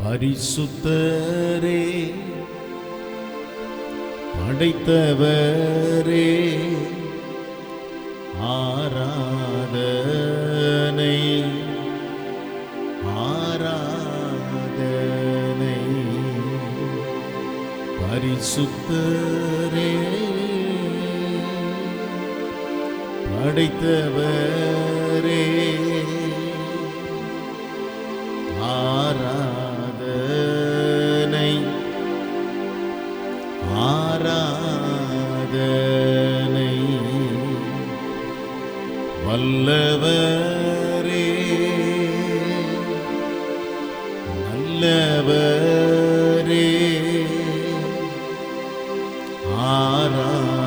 பரிசுத்தரே, படைத்தவரே, ஆராதனை ஆராதனை. பரிசுத்தரே, படைத்தவரே, ஆராதனை ஆராதனை. வல்லவரே, நல்லவரே,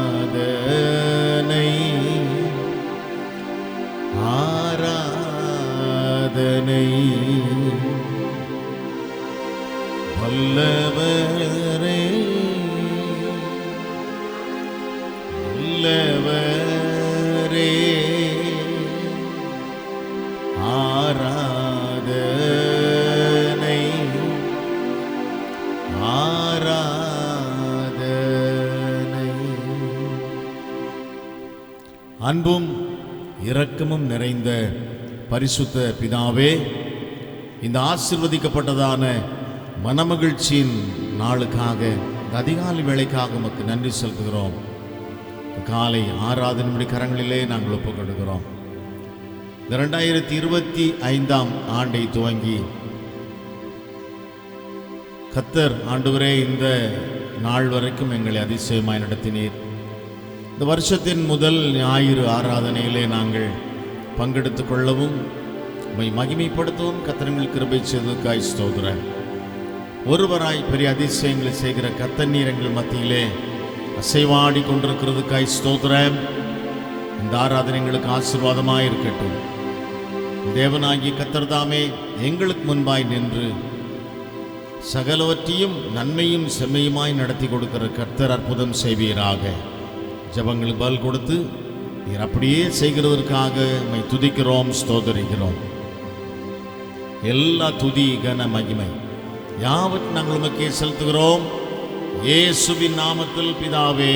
ஆராதனை ஆராதனை. வல்லவரே, நல்லவரே, ஆராதனை ஆராதனை. அன்பும் இரக்கமும் நிறைந்த பரிசுத்த பிதாவே, இந்த ஆசீர்வதிக்கப்பட்டதான மனமகிழ்ச்சியின் நாளுக்காக, அதிகாலை வேளைக்காக உமக்கு நன்றி செலுத்துகிறோம். காலை ஆராதனை கரங்களிலே நாங்கள் ஒப்புக் கொடுக்கிறோம். இந்த 2025ஆம் ஆண்டை துவங்கி கர்த்தர் ஆண்டவரே இந்த நாள் வரைக்கும் எங்களை அதிசயமாய் நடத்தினீர். இந்த வருஷத்தின் முதல் ஞாயிறு ஆராதனையிலே நாங்கள் பங்கெடுத்து கொள்ளவும் உம்மை மகிமைப்படுத்தவும் கர்த்தர் கிருபை செய்ததற்காய் ஸ்தோத்திரம். ஒருவராய் பெரிய அதிசயங்களை செய்கிற கர்த்தர் நீர் எங்கள் மத்தியிலே அசைவாடி கொண்டிருக்கிறதுக்காய் ஸ்தோத்திரம். இந்த ஆராதனை எங்களுக்கு ஆசீர்வாதமாய் இருக்கட்டும். தேவனாகிய கர்த்தர் தாமே எங்களுக்கு முன்பாய் நின்று சகலவற்றையும் நன்மையும் செம்மையுமாய் நடத்தி கொடுக்கிற கர்த்தர் அற்புதம் செய்வீராக. ஜெபங்களுக்கு பதில் கொடுத்து நீர் அப்படியே செய்கிறதற்காக உம்மை துதிக்கிறோம், ஸ்தோத்தரிக்கிறோம். எல்லா துதி கன மகிமை யாவற்றையும் நாங்கள் உமக்கே செலுத்துகிறோம். இயேசுவின் நாமத்தில் பிதாவே,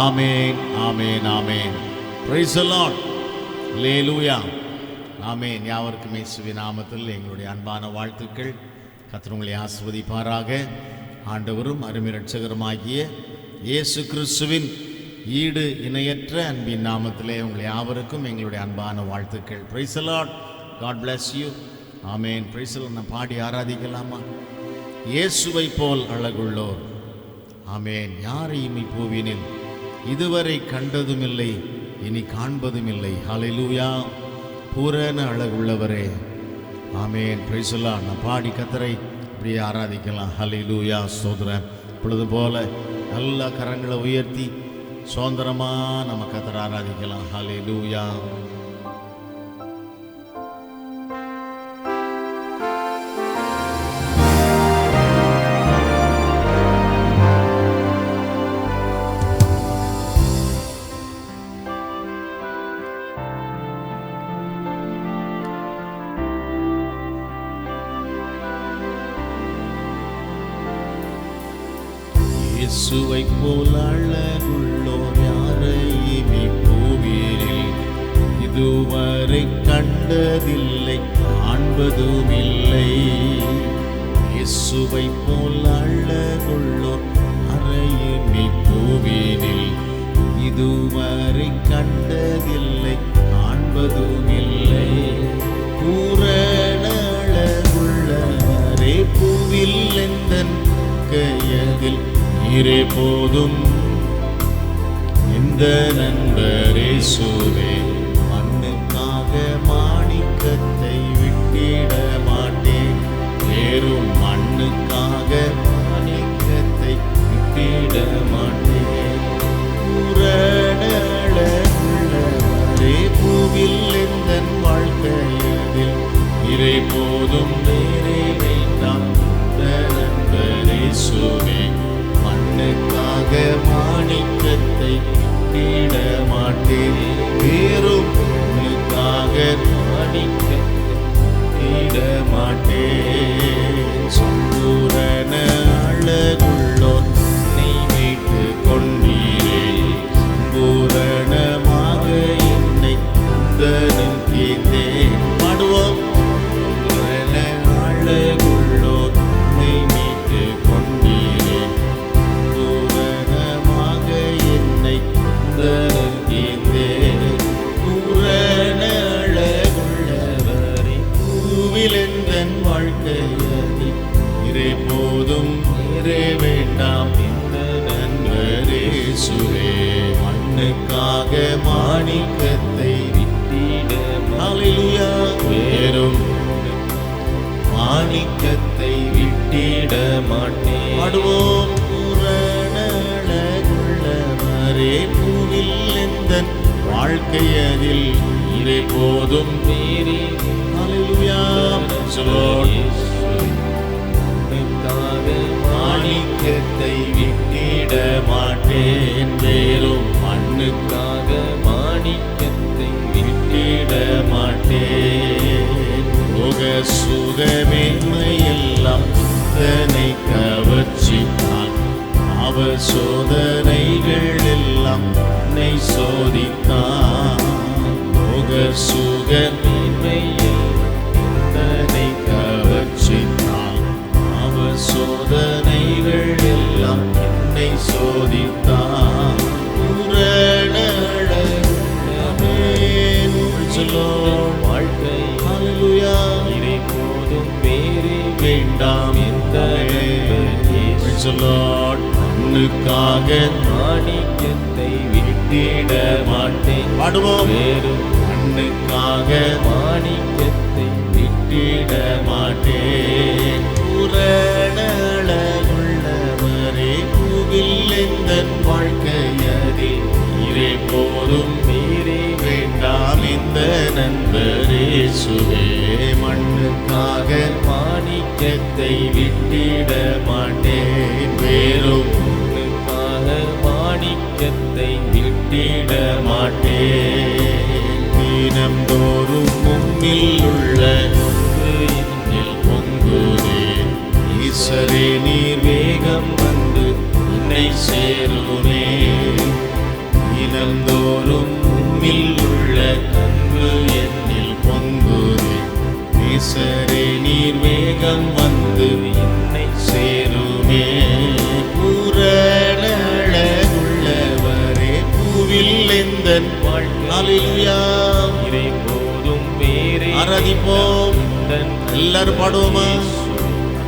ஆமேன் ஆமேன் ஆமேன். பிரைஸ் தி லார்ட், அல்லேலூயா, ஆமேன். யாவருக்கும் இயேசுவின் நாமத்தில் எங்களுடைய அன்பான வாழ்த்துக்கள். கர்த்தர் உங்களை ஆசீர்வதிப்பாராக. ஆண்டவரும் அருமை இரட்சகருமாகிய இயேசு கிறிஸ்துவின் ஈடு இணையற்ற அன்பின் நாமத்திலே உங்களை யாவருக்கும் எங்களுடைய அன்பான வாழ்த்துக்கள். Praise the Lord, God bless you, amen. Praise the Lord. நான் பாடி ஆராதிக்கலாமா? இயேசுவை போல் அழகுள்ளோர், ஆமேன், யாரையும் இப்பூவினில் இதுவரை கண்டதுமில்லை, இனி காண்பதுமில்லை. ஹல்லேலூயா. பூரண அழகுள்ளவரே, ஆமேன். Praise the Lord. நான் பாடி கர்த்தரை அப்படியே ஆராதிக்கலாம். ஹல்லேலூயா, ஸ்தோத்திரம். இப்பொழுது போல நல்ல கரங்களை உயர்த்தி சுதந்திரமா நம்ம கர்த்தரை ஆராதிக்கலாம். ஹல்லேலூயா. இயேசுவை போல் அழகுள்ளோர் யாரையும் இப்பூவினில் இதுவரை கண்டதில்லை, காண்பதுமில்லை. இயேசுவை போல் அழகுள்ளோர் யாரையும் இப்பூவினில் இதுவரை கண்டதில்லை, காண்பதுமில்லை. பூரண அழகுள்ளவரே, பூவில் எந்தன் கையதில் நீரே போதும். இந்த நண்பரே சுவே, மண்ணுக்காக மாணிக்கத்தை விட்டிட மாட்டேன். வேறும் மண்ணுக்காக மாணிக்கத்தை விட்டிட மாட்டேன். பூரண அழகுள்ளவரே, பூவில் எந்தன் வாழ்க்கையதில் நீரே போதும். வேறே வேண்டாம். இந்த நண்பரே சுவே, மண்ணுக்காக மாணிக்கத்தை விட மாட்டேன். வேறும் மண்ணுக்காக மாணிக்கத்தை விட மாட்டேன். விட்டிட மாட்டேன். பாடுவோம். பூரணழகுள்ளவரே பூவில் எந்தன் வாழ்க்கையதில் இறை போதும் மீறி ஹல்லேலூயா. மாணிக்கத்தை விட்டிட மாட்டேன், வேறும் மண்ணுக்காக மாணிக்கத்தை விட்டிட மாட்டேன். போக சுகமேன்மையெல்லாம் தன்னை கவர்ச்சித்தான், அவ சோதனைகள் எல்லாம் என்னை சோதித்தான். போக சுகமேன்மையில் தன்னை கவர்ச்சித்தான், அவ சோதனைகள் எல்லாம் என்னை சோதித்தான். வாழ்க்கை ஹல்லேலூயா. இறை போதும் வேறே வேண்டாம் எந்த மண்ணுக்காக மாணிக்கத்தை விட்டிட மாட்டேன். பாடுவோம். வேறும் மண்ணுக்காக மாணிக்கத்தை விட்டிட மாட்டேன். பூரணழகுள்ளவரே பூவில் எந்தன் வாழ்க்கையதில் இறை போதும் மீறி வேண்டாம் இந்த நண்பரே சுவே. மண்ணுக்காக மாணிக்கத்தை விட்டிட மாட்டேன், வேறும் மண்ணுக்காக மாணிக்கத்தை விட்டிட மாட்டேன். தினம்தோறும் உம்மில் உள்ள என்னில் பொங்குதே, ஈசரே நீர் வேகம் வந்து உன்னை சேருமே. தினம்தோறும் உம்மில் உள்ள அன்பு என்னில் பொங்குதே, ஈசரே நீர் வேகம் வந்து என்னை சேருமே. பூரணழகுள்ளவரே பூவில் எந்தன் வாழ்க்கை ஹல்லேலூயா. இறை போதும் வேறே ஆராதிப்போம். எல்லாரும் பாடுவோமா?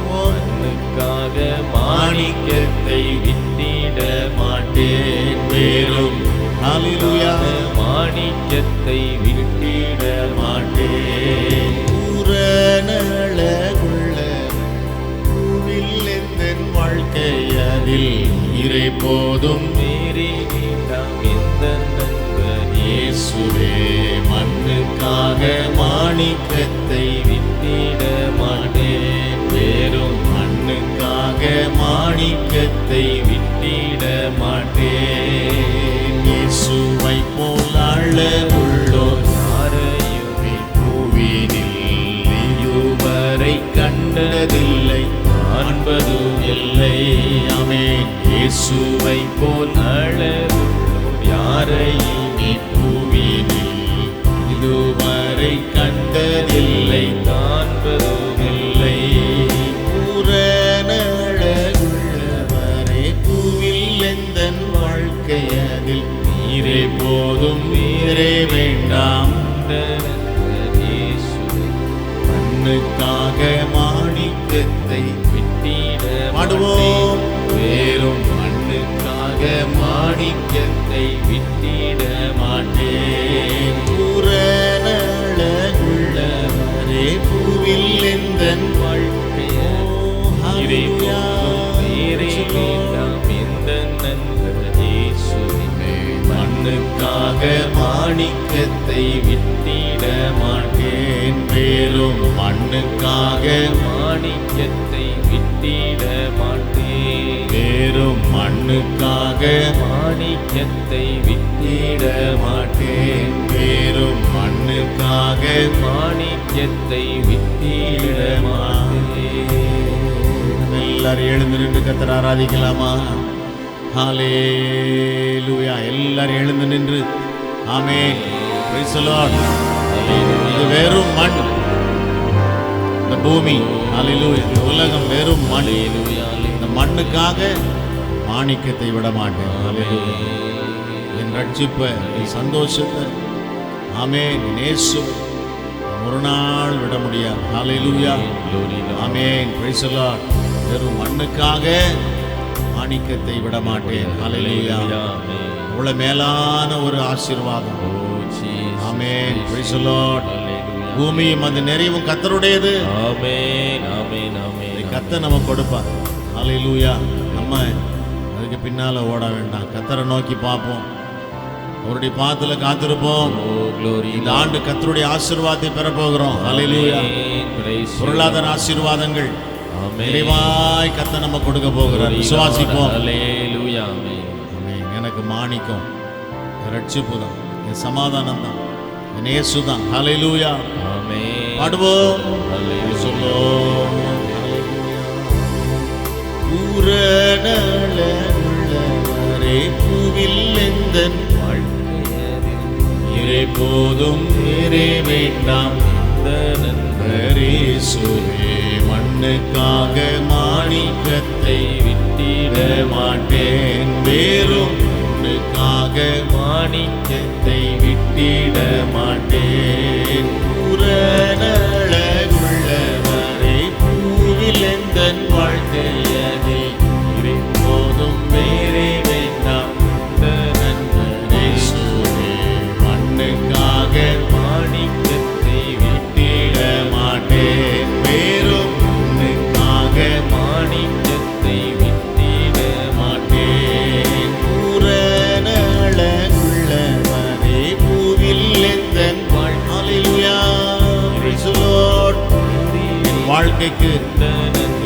மண்ணுக்காக மாணிக்கத்தை விட்டிட மாட்டேன். வேறும் ஹல்லேலூயா. மாணிக்கத்தை விட்டிட மாட்டேன். பூரணழகுள்ள பூவில் எந்தன் வாழ்க்கையதில் இறை போதும் வேறே வேண்டாம் எந்த நண்பர் இயேசுவே. மண்ணுக்காக மாணிக்கத்தை விட்டிட மாட்டேன். வேறும் மண்ணுக்காக மாணிக்கத்தை விட்டிட மாட்டேன். இயேசுவை போல் அழகுள்ளோர் யாரையுமே பூவினில் இதுவரை கண்டதில்லை, காண்பதும் இல்லை. ஆமென். இயேசுவை போல் அழகுள்ளோர் யாரையுமே பூவினில் இதுவரை கண்டதில்லை, காண்பதும் இல்லை. பூரணழகுள்ளவரே பூவில் எந்தன் வாழ்க்கையதில் நீரே போதும், நீரே வேண்டாம். மண்ணுக்காக மாணிக்கத்தை விட்டிட பாடுவோம். வேறும் மண்ணுக்காக மாணிக்கத்தை விட்டிட மாட்டேன். பூரணழகுள்ளவரே பூவில் எந்தன் வாழ்க்கையோ இறை போதும் வேறே வேண்டாம் எந்த நண்பர் இயேசுவே. மண்ணுக்காக மாணிக்கத்தை விட்டிட மாட்டேன். வேறும் மண்ணுக்காக மாணிக்கத்தை விட்டிட மாட்டேன். வேறும் மண்ணுக்காக மாணிக்கத்தை விட்டிட மாட்டேன். வேறும் மண்ணுக்காக மாணிக்கத்தை விட்டிட மாட்டேன். எல்லாரும் எழுந்து நின்று கர்த்தரை ஆராதிக்கலாமா? ஹல்லேலூயா. எல்லாரும் எழுந்து நின்று ஆமென். Praise the Lord. இது வெறும் மண், இந்த பூமி, ஹல்லேலூயா, இந்த உலகம் வெறும் மண். இந்த மண்ணுக்காக மாணிக்கத்தை விட மாட்டேன். ஹல்லேலூயா. என் ரட்சிப்பை, என் சந்தோஷத்தை, ஆமென், என் இயேசுவை ஒரு நாள் விட முடியாது. Hallelujah. Amen. Praise the Lord. வெறும் மண்ணுக்காக மாணிக்கத்தை விட மாட்டேன். ஹல்லேலூயா. அவ்வளவு மேலான ஒரு ஆசீர்வாதம். ஆமென். Praise the Lord. பூமியும் அது நிறைவும் கர்த்தருடையது. ஆமென், ஆமென், ஆமென். கர்த்தர் நம்ம கொடுப்பார். ஹல்லேலூயா. நம்ம அதுக்கு பின்னால ஓட வேண்டாம், கர்த்தரை நோக்கி பார்ப்போம், அவருடைய பாத்துல காத்திருப்போம். இந்த ஆண்டு கர்த்தருடைய ஆசீர்வாதத்தை பெற போகிறோம். ஹல்லேலூயா. பொருளாதார ஆசீர்வாதங்கள் நிறைவாய் கர்த்தர் நம்ம கொடுக்க போகிறார். விசுவாசிப்போம். ஹல்லேலூயா. எனக்கு மாணிக்கம் ரட்சிப்பு தான், என் சமாதானம் தான், என் இயேசு தான். ஹல்லேலூயா. ஆமென். பாடுவோம். பூரணளவுள்ளவரே பூவில் எந்தன் வாழ்க்கையரே போதும் வேறே வேண்டாம். இயேசுவே மண்ணுக்காக மாணிக்கத்தை விட்டிட மாட்டேன், வேறும் மண்ணுக்காக மாணிக்கத்தை விட்டிட மாட்டேன். பூரணளவுள்ளவரே பூவில் எந்தன் வாழ்க்கையதே போதும் வேறே வேண்டாம். இயேசுவே மண்ணுக்காக மாணிக்கத்தை விட்டிட மாட்டேன், வேறும் மண்ணுக்காக மாணிக்கத்தை விட்டிட மாட்டேன். பூரணளவுள்ளவரே பூவில் எந்தன் ஹல்லேலூயா. என் வாழ்க்கைக்கு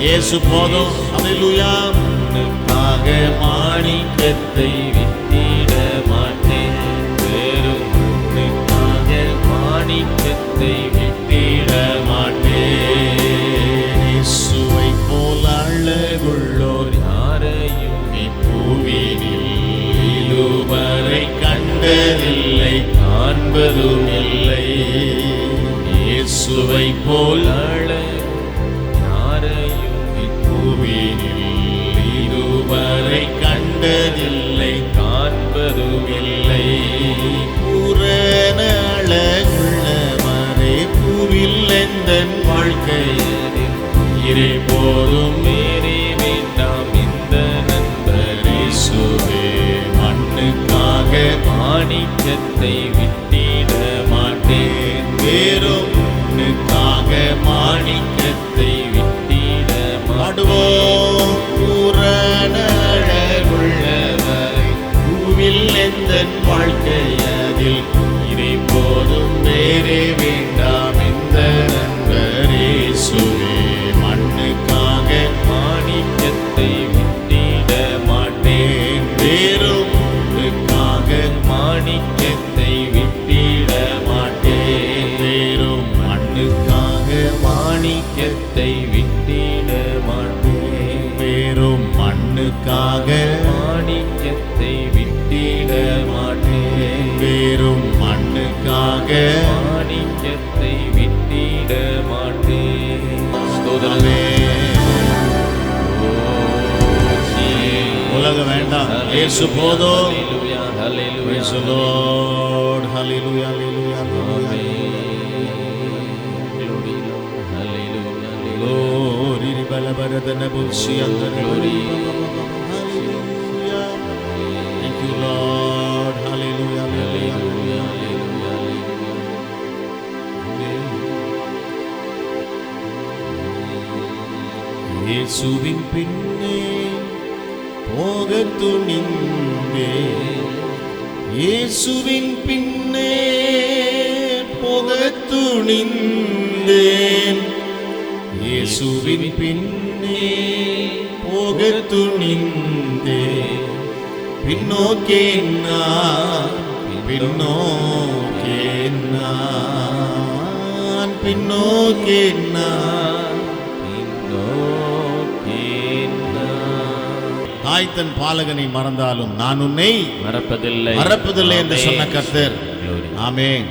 இயேசு போதும். ஹல்லேலூயா. மண்ணுக்காக மாணிக்கத்தை விட்டிட மாட்டேன், வேறும் மண்ணுக்காக மாணிக்கத்தை விட்டிட மாட்டேன். இயேசுவை போல் அழகுள்ளோர் யாரையும் இப்பூவினில் இதுவரை கண்டதில்லை, காண்பதும் இல்லை. இயேசுவை போல் யாரையும் இப்பூவினில் இதுவரை கண்டதில்லை, காண்பதும் இல்லை. பூரணளவுள்ளவரே பூவில் எந்தன் வாழ்க்கையதில் இறை போதும் மீறி வேண்டாம். இந்த நண்பர் இயேசுவே மண்ணுக்காக மாணிக்கத்தை விட்டிட மாட்டேன், வேறும் மண்ணுக்காக மாணிக்கத்தை விட்டிட மாடுவோம். பூரணளவுள்ளவரை பூவில் எந்தன் வாழ்க்கையதில் இறை போதும் வேறே வேண்டாம். இந்த நண்பர் இயேசுவே மண்ணுக்காக மாணிக்கத்தை விட்டிட மாட்டேன், வேறும் மண்ணுக்காக மாணிக்கத்தை விட்டிட மாட்டேன், வேறும் மண்ணுக்காக மாணிக்கத்தை விட்டிட மாட்டேன், வேறும் மண்ணுக்காக மாணிக்கத்தை விட்டிட மாட்டேன், வேறும் மண்ணுக்காக மாணிக்கத்தை விட்டிட மாட்டேன். ஸ்தோத்திரமே. உலகம் வேண்டாம், இயேசு போதும். Praise the Lord. Hallelujah, hallelujah, hallelujah. Glory to Balabaradana Bulsi Andare. Hallelujah. Thank you, Lord. Hallelujah, hallelujah. இயேசுவின் பின்னே போகத் துணிந்தேன், இயேசுவின் பின்னே போகத் துணிந்தேன், இயேசுவின் பின்னே போகத் துணிந்தேன். பின்னோக்கேன் நான், பின்னோக்கேன் நான், பின்னோக்கேன் நான். தாய் தன் பாலகனை மறந்தாலும் நான் உன்னை மறப்பதில்லை என்று சொன்ன கர்த்தர். ஆமென்.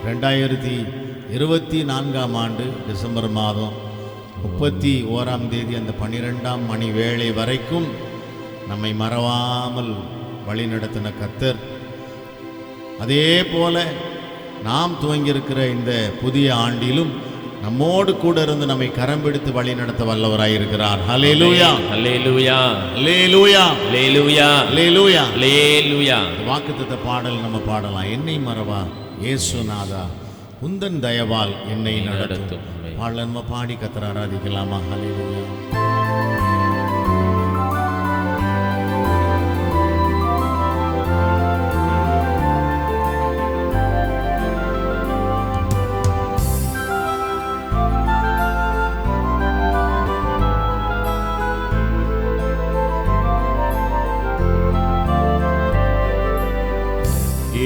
2024 ஆண்டு டிசம்பர் மாதம் 31 அந்த 12 மணி வேளை வரைக்கும் நம்மை மறவாமல் வழிநடத்தின கர்த்தர். அதே போல நாம் துவங்கியிருக்கிற இந்த புதிய ஆண்டிலும் நம்மோடு கூட இருந்து நம்மை கரம் பிடித்து வழி நடத்த வல்லவராயிருக்கிறார். ஹல்லேலூயா, ஹல்லேலூயா, ஹல்லேலூயா, ஹல்லேலூயா, ஹல்லேலூயா, ஹல்லேலூயா. வாக்குத்தத்த பாடல் நம்ம பாடலாம். என்னை மறவா இயேசுநாதா, உந்தன் தயவால் என்னை நடத்தும். பாடல நம்ம பாடி கர்த்தரை ஆராதிக்கலாமா? ஹல்லேலூயா.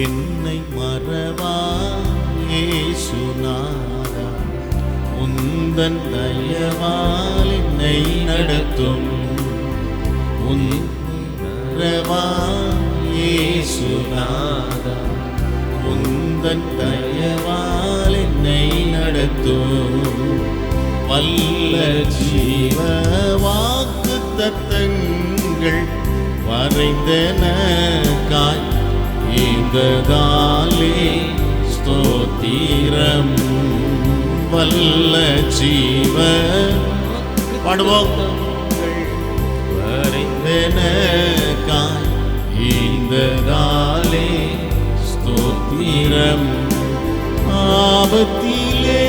என்னை மறவா இயேசுநாதா, உந்தன் தயவால் என்னை நடத்தும். உன்னை மறவா இயேசுநாதா, உந்தன் தயவால் என்னை நடத்தும். வல்ல ஜீவ வாக்கு தத்தங்கள் வரைந்தனக்காய் இந்ததாலே ஸ்தோத்திரம். வல்ல ஜீவ பாடுவோம் வரைந்தனக்காய் இந்ததாலே ஸ்தோத்திரம். ஆபத்திலே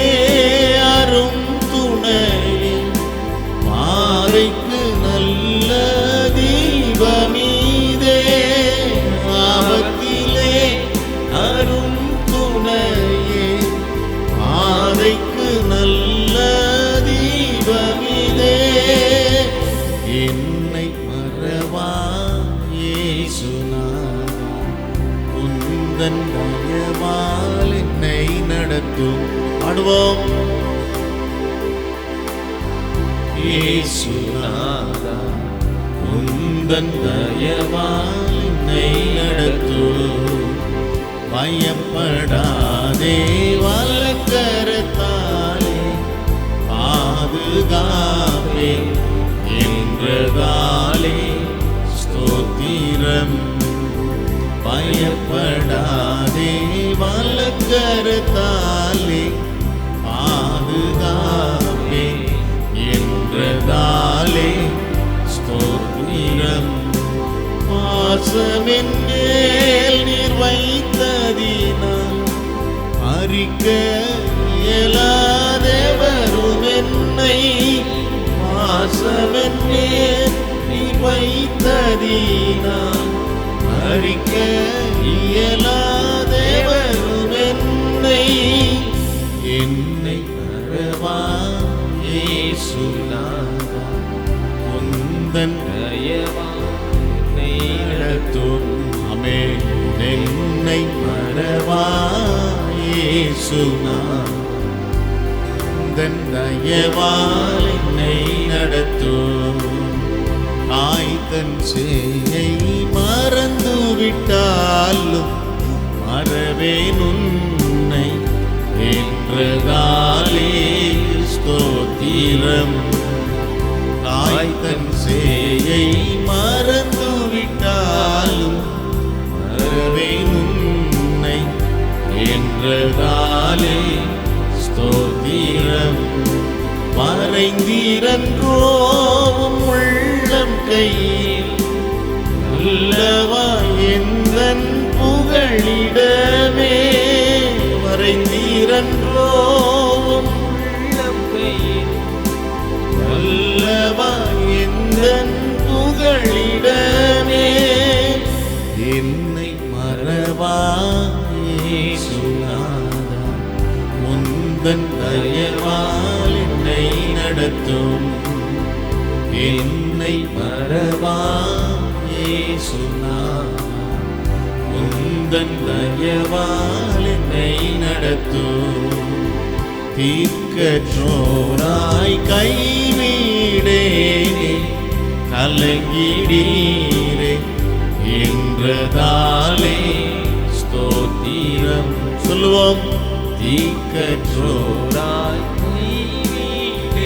அரும் துணை மாறைக்கு நல்ல தீபமீதே. ஆபத்திலே அரும் துணையே மாறைக்கு நல்ல தீபமீதே. என்னை மறவா இயேசுநாதா, உந்தன் தயவால் என்னை நடத்தும். பாடுவோம் இயேசுநாதா, உந்தன் தயவால் என்னை நடத்தும். பயப்படாதே வலக்கரத்தாலே பாதுகாப்பே என்றதாலே ஸ்தோத்திரம். பயப்படாதே வலக்கரத்தாலே பாதுகாப்பே என்றதாலே ஸ்தோத்திரம். பாசமென் மேல் நீர் வைத்ததினால் அறிக்க இயலாதவரும் என்னை. பாசமென் மேல் நீர் வைத்ததினால் அறிக்க இயலாதவரும் என்னை. என்னை மறவா இயேசுநாதா, உந்தன் தயவால் என்னை நடத்தும். ஆமென். என்னை மறவா இயேசுநாதா, உந்தன் தயவால் என்னை நடத்தும். தாய் தன் சேயை மறந்து விட்டாலும் மறவேன் உன்னை என்றதாலே ஸ்தோத்திரம். தாய் தன் சேயை மறந்து விட்டாலும் மறவேன் உன்னை என்றதாலே ஸ்தோத்திரம். வரைந்திரன்றோவும் உள்ளம் கையில் அல்லவா எந்தன் புகழிடமே. வரைந்திரன்றோவும் உள்ளம் கையில் அல்லவா எந்தன் புகழிடமே. என்னை மறவா இயேசுநாதா, உந்தன் தயவால் என்னை நடத்தும். என்னை மறவா இயேசுநாதா, உந்தன் தயவால் என்னை நடத்தும். தீர்க்கற்றோராய் கைவிடேனே கலங்கிடீரே என்றதாலே ஸ்தோத்திரம். சொல்லுவோம். தீர்க்கற்றோராய் கைவிடேனே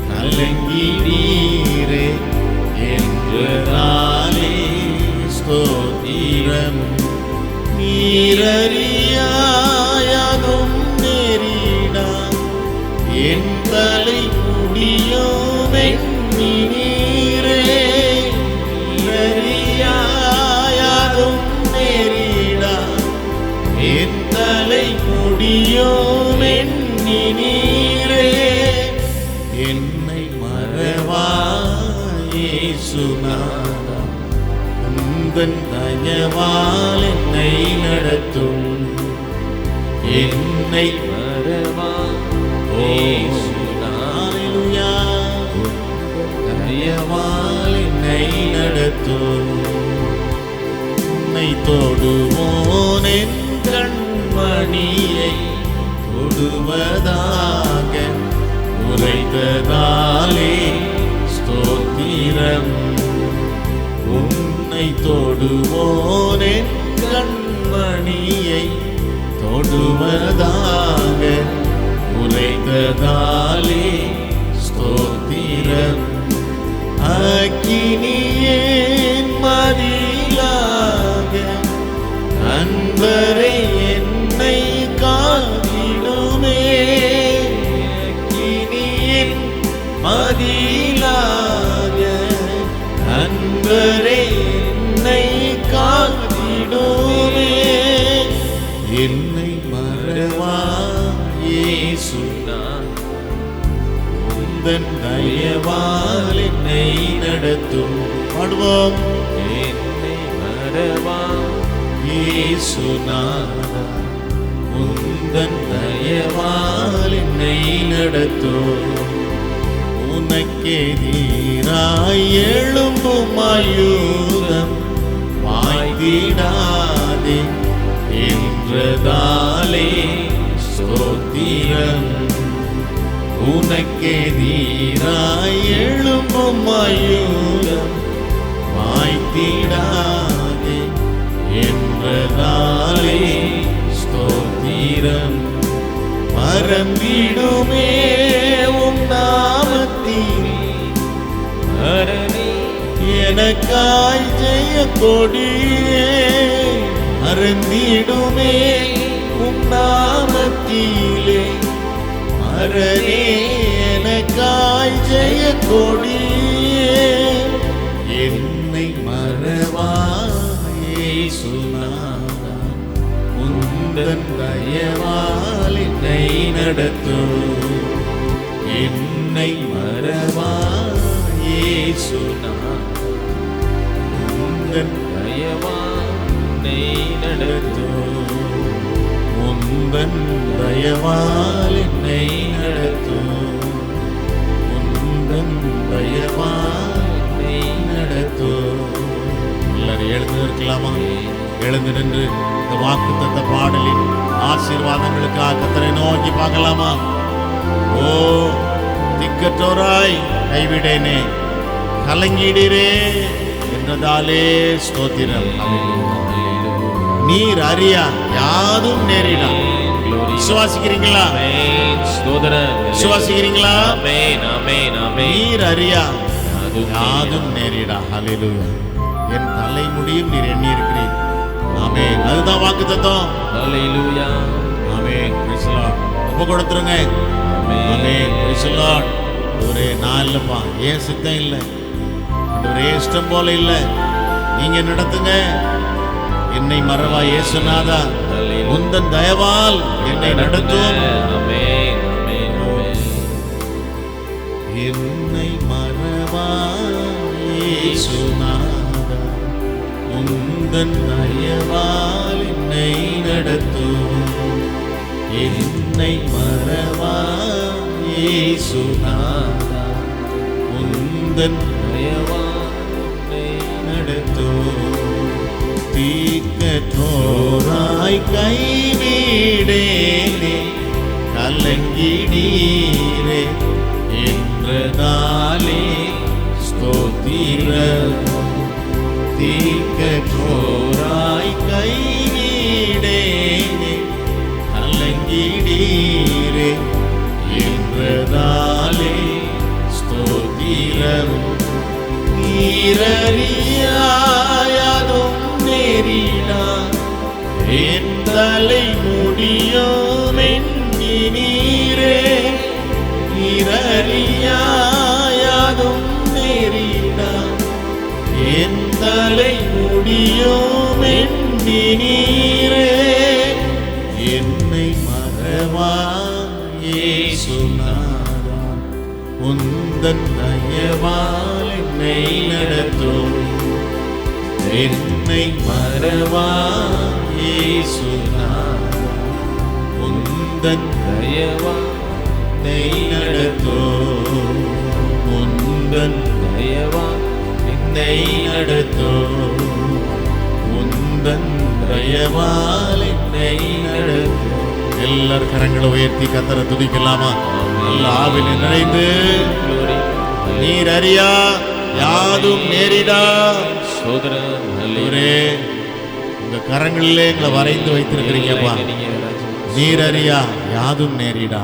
கலங்கிடீரே என்றதாலே ஸ்தோத்திரம். நீரறியாயதும் நெறிடா என் தலை முடியும் எண்ணீரே. நீரறியாயதும் நெறிடா என் தலை முடியும் எண்ணீரே. நீரே என்னை மறவா இயேசுநாதா உந்தன் தயவால் என்னை நடத்தும் என்னை மறவா ஹல்லேலூயா தயவால் என்னை நடத்தும் உன்னை தொடுவோன் என் கண்மணியை தொடுவதாக உரைத்ததாலே ஸ்தோத்திரம் உன்னை தொடுவோன் என் கண்மணியை தொடுவதாக உரைத்ததாலே ஸ்தோத்திரம் அக்கினியின் மதிலாக அன்பரை என்னை காத்திடுமே அக்கினியின் மதிலாக அன்பரை என்னை காத்திடுமே என்னை மறவா இயேசுநாதா உந்தன் தயவால் என்னை நடத்தும் பாடுவோம் என்னை மறவா இயேசுநாதா உந்தன் தயவால் என்னை நடத்தும் உனக்கெதிராய் எழும்பும் ஆயுதம் வாய்த்திடாதே என்றதாலே ஸ்தோத்திரம் உனக்கெதிராய் எழும்பும் ஆயுதம் வாய்த்திடாதே என்றதாலே ஸ்தோத்திரம் மறந்திடுமே உம் நாமத்தில் அரணி எனக்காய் ஜெய கொடியே மறந்திடுமே உம் நாமத்திலே அரணி எனக்காய் ஜெய கொடியே என்னை மறவா இயேசுநாதா உந்தன் தயவால் என்னை நடத்தும் என்னை மறவா இயேசுநாதா உந்தன் தயவால் என்னை நடத்தும் உந்தன் தயவால் என்னை நடத்தும் உந்தன் தயவால் என்னை நடத்தும் எல்லாரும் எழுந்து நிற்கலாமா? எழுந்து நின்று இந்த வாக்குத்தத்த பாடலின் ஆசீர்வாதங்களுக்காக கர்த்தரை நோக்கி பார்க்கலாமா? ஓ திக்கற்றோராய் கைவிடேனே கலங்கிடீரே என்றதாலே ஸ்தோத்திரம். நீர் அறியா யாதும் நேரிடா. விசுவாசிக்கிறீங்களா? விசுவாசிக்கிறீங்களா? நீர் அறியா யாதும் நேரிடா. ஹல்லேலூயா. என் தலைமுடியும் நீர் எண்ணி இருக்கிறீர். ஆமென். அதுதான் வாக்குத்தத்தம். Hallelujah. Amen. Praise the Lord. ஒப்பு கொடுத்துருங்க. ஆமென். Praise the Lord. ஒரே நான் இல்லப்பா, ஏன் சித்தம் இல்லை, ஒரே இஷ்டம் போல இல்லை, நீங்க நடத்துங்க. என்னை மறவா இயேசுநாதா உந்தன் தயவால் என்னை நடத்தும். என்னை மறவா இயேசுநாதா உந்தன் தயவால் என்னை நடத்தும். என்னை மறவா இயேசுநாதா உந்தன் தயவால் என்னை நடத்தும். தீக்கற்றோராய் கைவிடேனே கலங்கிடீரே என்றதாலே ஸ்தோத்திரம். தீக்கற்றோராய் கைவிடேனே கலங்கிடீரே என்றதாலே ஸ்தோத்திரம். நீரறியாயதும் நேரிடா என் தலை முடியும் என்கிறீரே. நீரறியாயதும் நேரிடா என் தலை முடியும் என்கிறீரே. என்னை மறவா இயேசுநாதா உந்தன் தயவால் என்னை நடத்தும் என்னை மறவா இயேசுநாதா உந்தன் தயவால் என்னை நடத்தும் உந்தன் தயவால் என்னை நடத்தும் உந்தன் தயவால் என்னை நடத்தும். எல்லார் கரங்களை உயர்த்தி கர்த்தரை துதிக்கலாமா? நல்ல ஆவில நிறைந்து நீர் அறியா யாதும் நேரிடா. ஆண்டவரே, உங்க கரங்களிலே எங்களை வரைந்து வைத்திருக்கிறீங்கப்பா. நீர் அறியா யாதும் நேரிடா,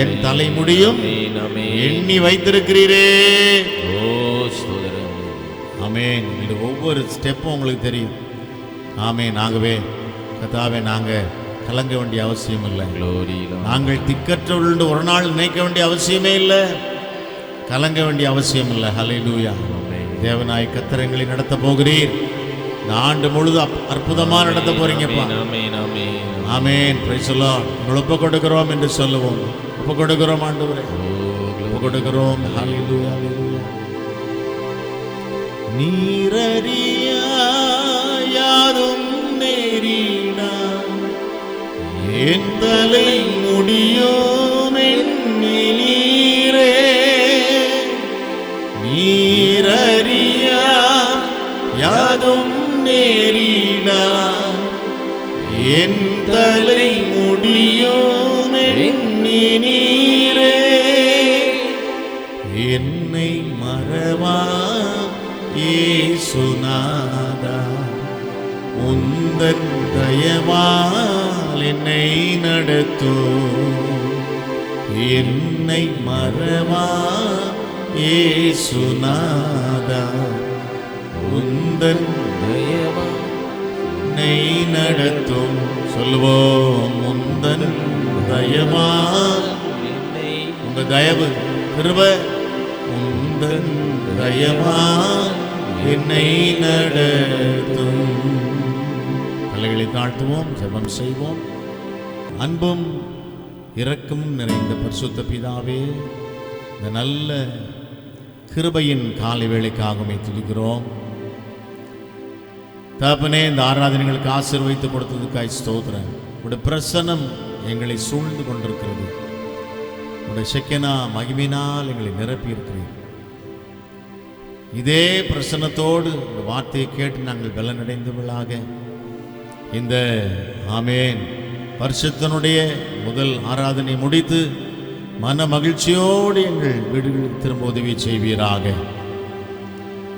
என் தலைமுடியும் எண்ணி வைத்திருக்கிறீரே. ஆமென். இது ஒவ்வொரு ஸ்டெப்பும் உங்களுக்கு தெரியும். ஆமென். ஆகவே கர்த்தாவே, நாங்க கலங்க வேண்டிய அவசியம் இல்லை. நாங்கள் திக்கற்றவர்கள் ஒரு நாள் நினைக்க வேண்டிய அவசியமே இல்லை, கலங்க வேண்டிய அவசியம் இல்லை. ஹல்லேலூயா. தேவனாய் கர்த்தர் எங்களை நடத்த போகிறீர். இந்த ஆண்டு முழுது அற்புதமா நடத்த போறீங்கப்பா. ஆமென். Praise the Lord. உங்களை ஒப்பு கொடுக்கிறோம் என்று சொல்லுவோம். ஒப்பு கொடுக்கிறோம் ஆண்டவரே, ஒப்பு கொடுக்கிறோம். ஹல்லேலூயா, ஹல்லேலூயா. நீரறியா யாதும் நேரிடா, என் தலை முடியும் எண்ணினீரே. நீரறியா யாதும் நேரிடா, என் தலை முடியும் எண்ணினீரே. என்னை மறவா இயேசுநாதா உந்தன் தயவால் என்னை நடத்தும். என்னை மறவா இயேசுநாதா உந்தன் தயவால் என்னை நடத்தும். சொல்லுவோம், உந்தன் தயவால். உங்க தயவு கிருபை உந்தன் தயவால் என்னை நடத்தும். தலைகளை தாழ்த்துவோம், ஜெபம் செய்வோம். அன்பும் இரக்கமும் நிறைந்த பரிசுத்த பிதாவே, இந்த நல்ல கிருபையின் காலை வேளைக்காகவே துதிக்கிறோம். தகப்பனே, இந்த ஆராதனைகளுக்கு ஆசீர்வதித்து கொடுத்ததுக்காய் ஸ்தோத்திரம். உடைய பிரசன்னம் எங்களை சூழ்ந்து கொண்டிருக்கிறது. உடைய ஷெக்கனா மகிமையினால் எங்களை நிரப்பி இருக்கிறீர். இதே பிரசன்னத்தோடு இந்த வார்த்தையை கேட்டு நாங்கள் பலனடைந்தவர்களாக இந்த ஆமென் வருஷத்தினுடைய முதல் ஆராதனை முடித்து மன மகிழ்ச்சியோடு எங்கள் வீடுகளுக்கு திரும்ப உதவி செய்வீராக.